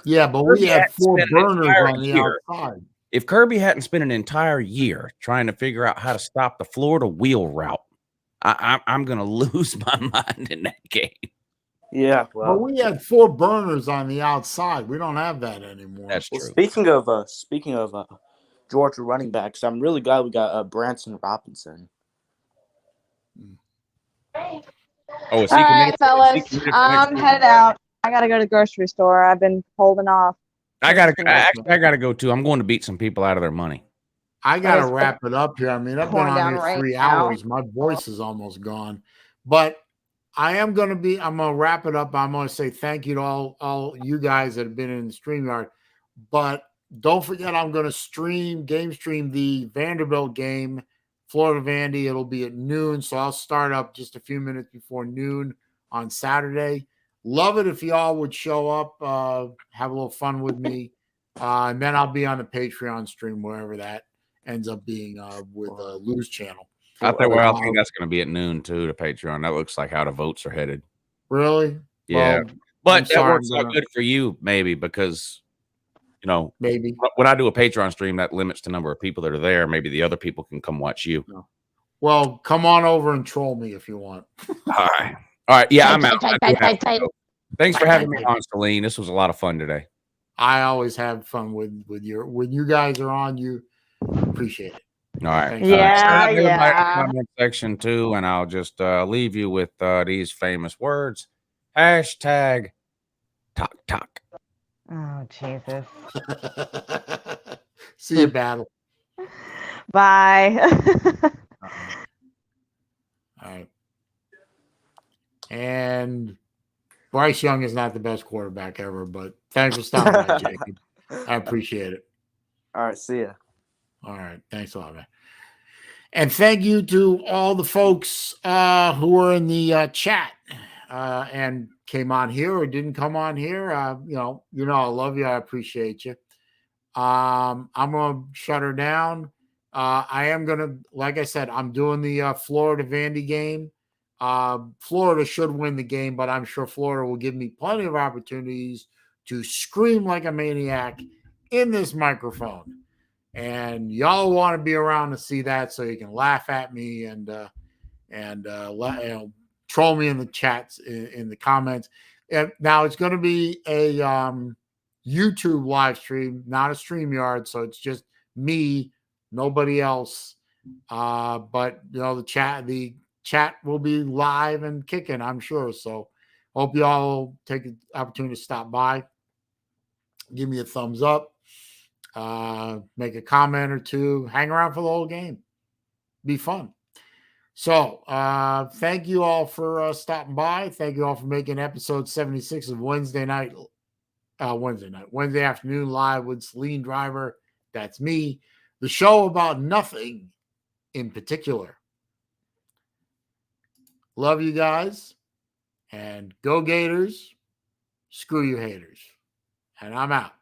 Yeah, but we had 4 burners on the outside. If Kirby hadn't spent an entire year trying to figure out how to stop the Florida wheel route, I'm going to lose my mind in that game. Yeah, well, but we had 4 burners on the outside. We don't have that anymore. That's true. Speaking of Georgia running backs, I'm really glad we got Branson Robinson. Oh, All right, fellas, I'm headed out. I gotta go to the grocery store. I've been holding off. I gotta go too. I'm going to beat some people out of their money. I gotta wrap it up here. I mean, I've been pouring on down here right 3 now. hours. My voice is almost gone. But I'm gonna wrap it up. I'm gonna say thank you to all you guys that have been in the StreamYard. But don't forget, I'm gonna game stream the Vanderbilt game, Florida Vandy. It'll be at noon, so I'll start up just a few minutes before noon on Saturday. Love it if y'all would show up, have a little fun with me, and then I'll be on the Patreon stream wherever that ends up being with Lou's channel. I think that's going to be at noon too. The Patreon. That looks like how the votes are headed. Really? Yeah, well, but that works out good for you, maybe, because maybe when I do a Patreon stream, that limits the number of people that are there. Maybe the other people can come watch you. No. Well, come on over and troll me if you want. All right. Yeah, I'm out. Thanks for having me on, Saleen. This was a lot of fun today. I always have fun when you guys are on. You appreciate it. All right. Yeah, In the comment section too, and I'll just leave you with these famous words. #talk talk. Oh, Jesus. See you, battle. Bye. All right. And Bryce Young is not the best quarterback ever, but thanks for stopping by, Jacob. I appreciate it. All right, see ya. All right, thanks a lot, man. And thank you to all the folks who were in the chat and came on here or didn't come on here. I love you. I appreciate you. I'm gonna shut her down. I am gonna, like I said, I'm doing the Florida Vandy game. Florida should win the game, but I'm sure Florida will give me plenty of opportunities to scream like a maniac in this microphone. And y'all want to be around to see that, so you can laugh at me and troll me in the chats in the comments. Now it's going to be a YouTube live stream, not a StreamYard, so it's just me, nobody else. But the chat will be live and kicking, I'm sure. So hope you all take the opportunity to stop by, give me a thumbs up, make a comment or two, hang around for the whole game. Be fun. So thank you all for stopping by. Thank you all for making episode 76 of Wednesday afternoon live with SaleenDriver. That's me. The show about nothing in particular. Love you guys, and go Gators. Screw you haters. And I'm out.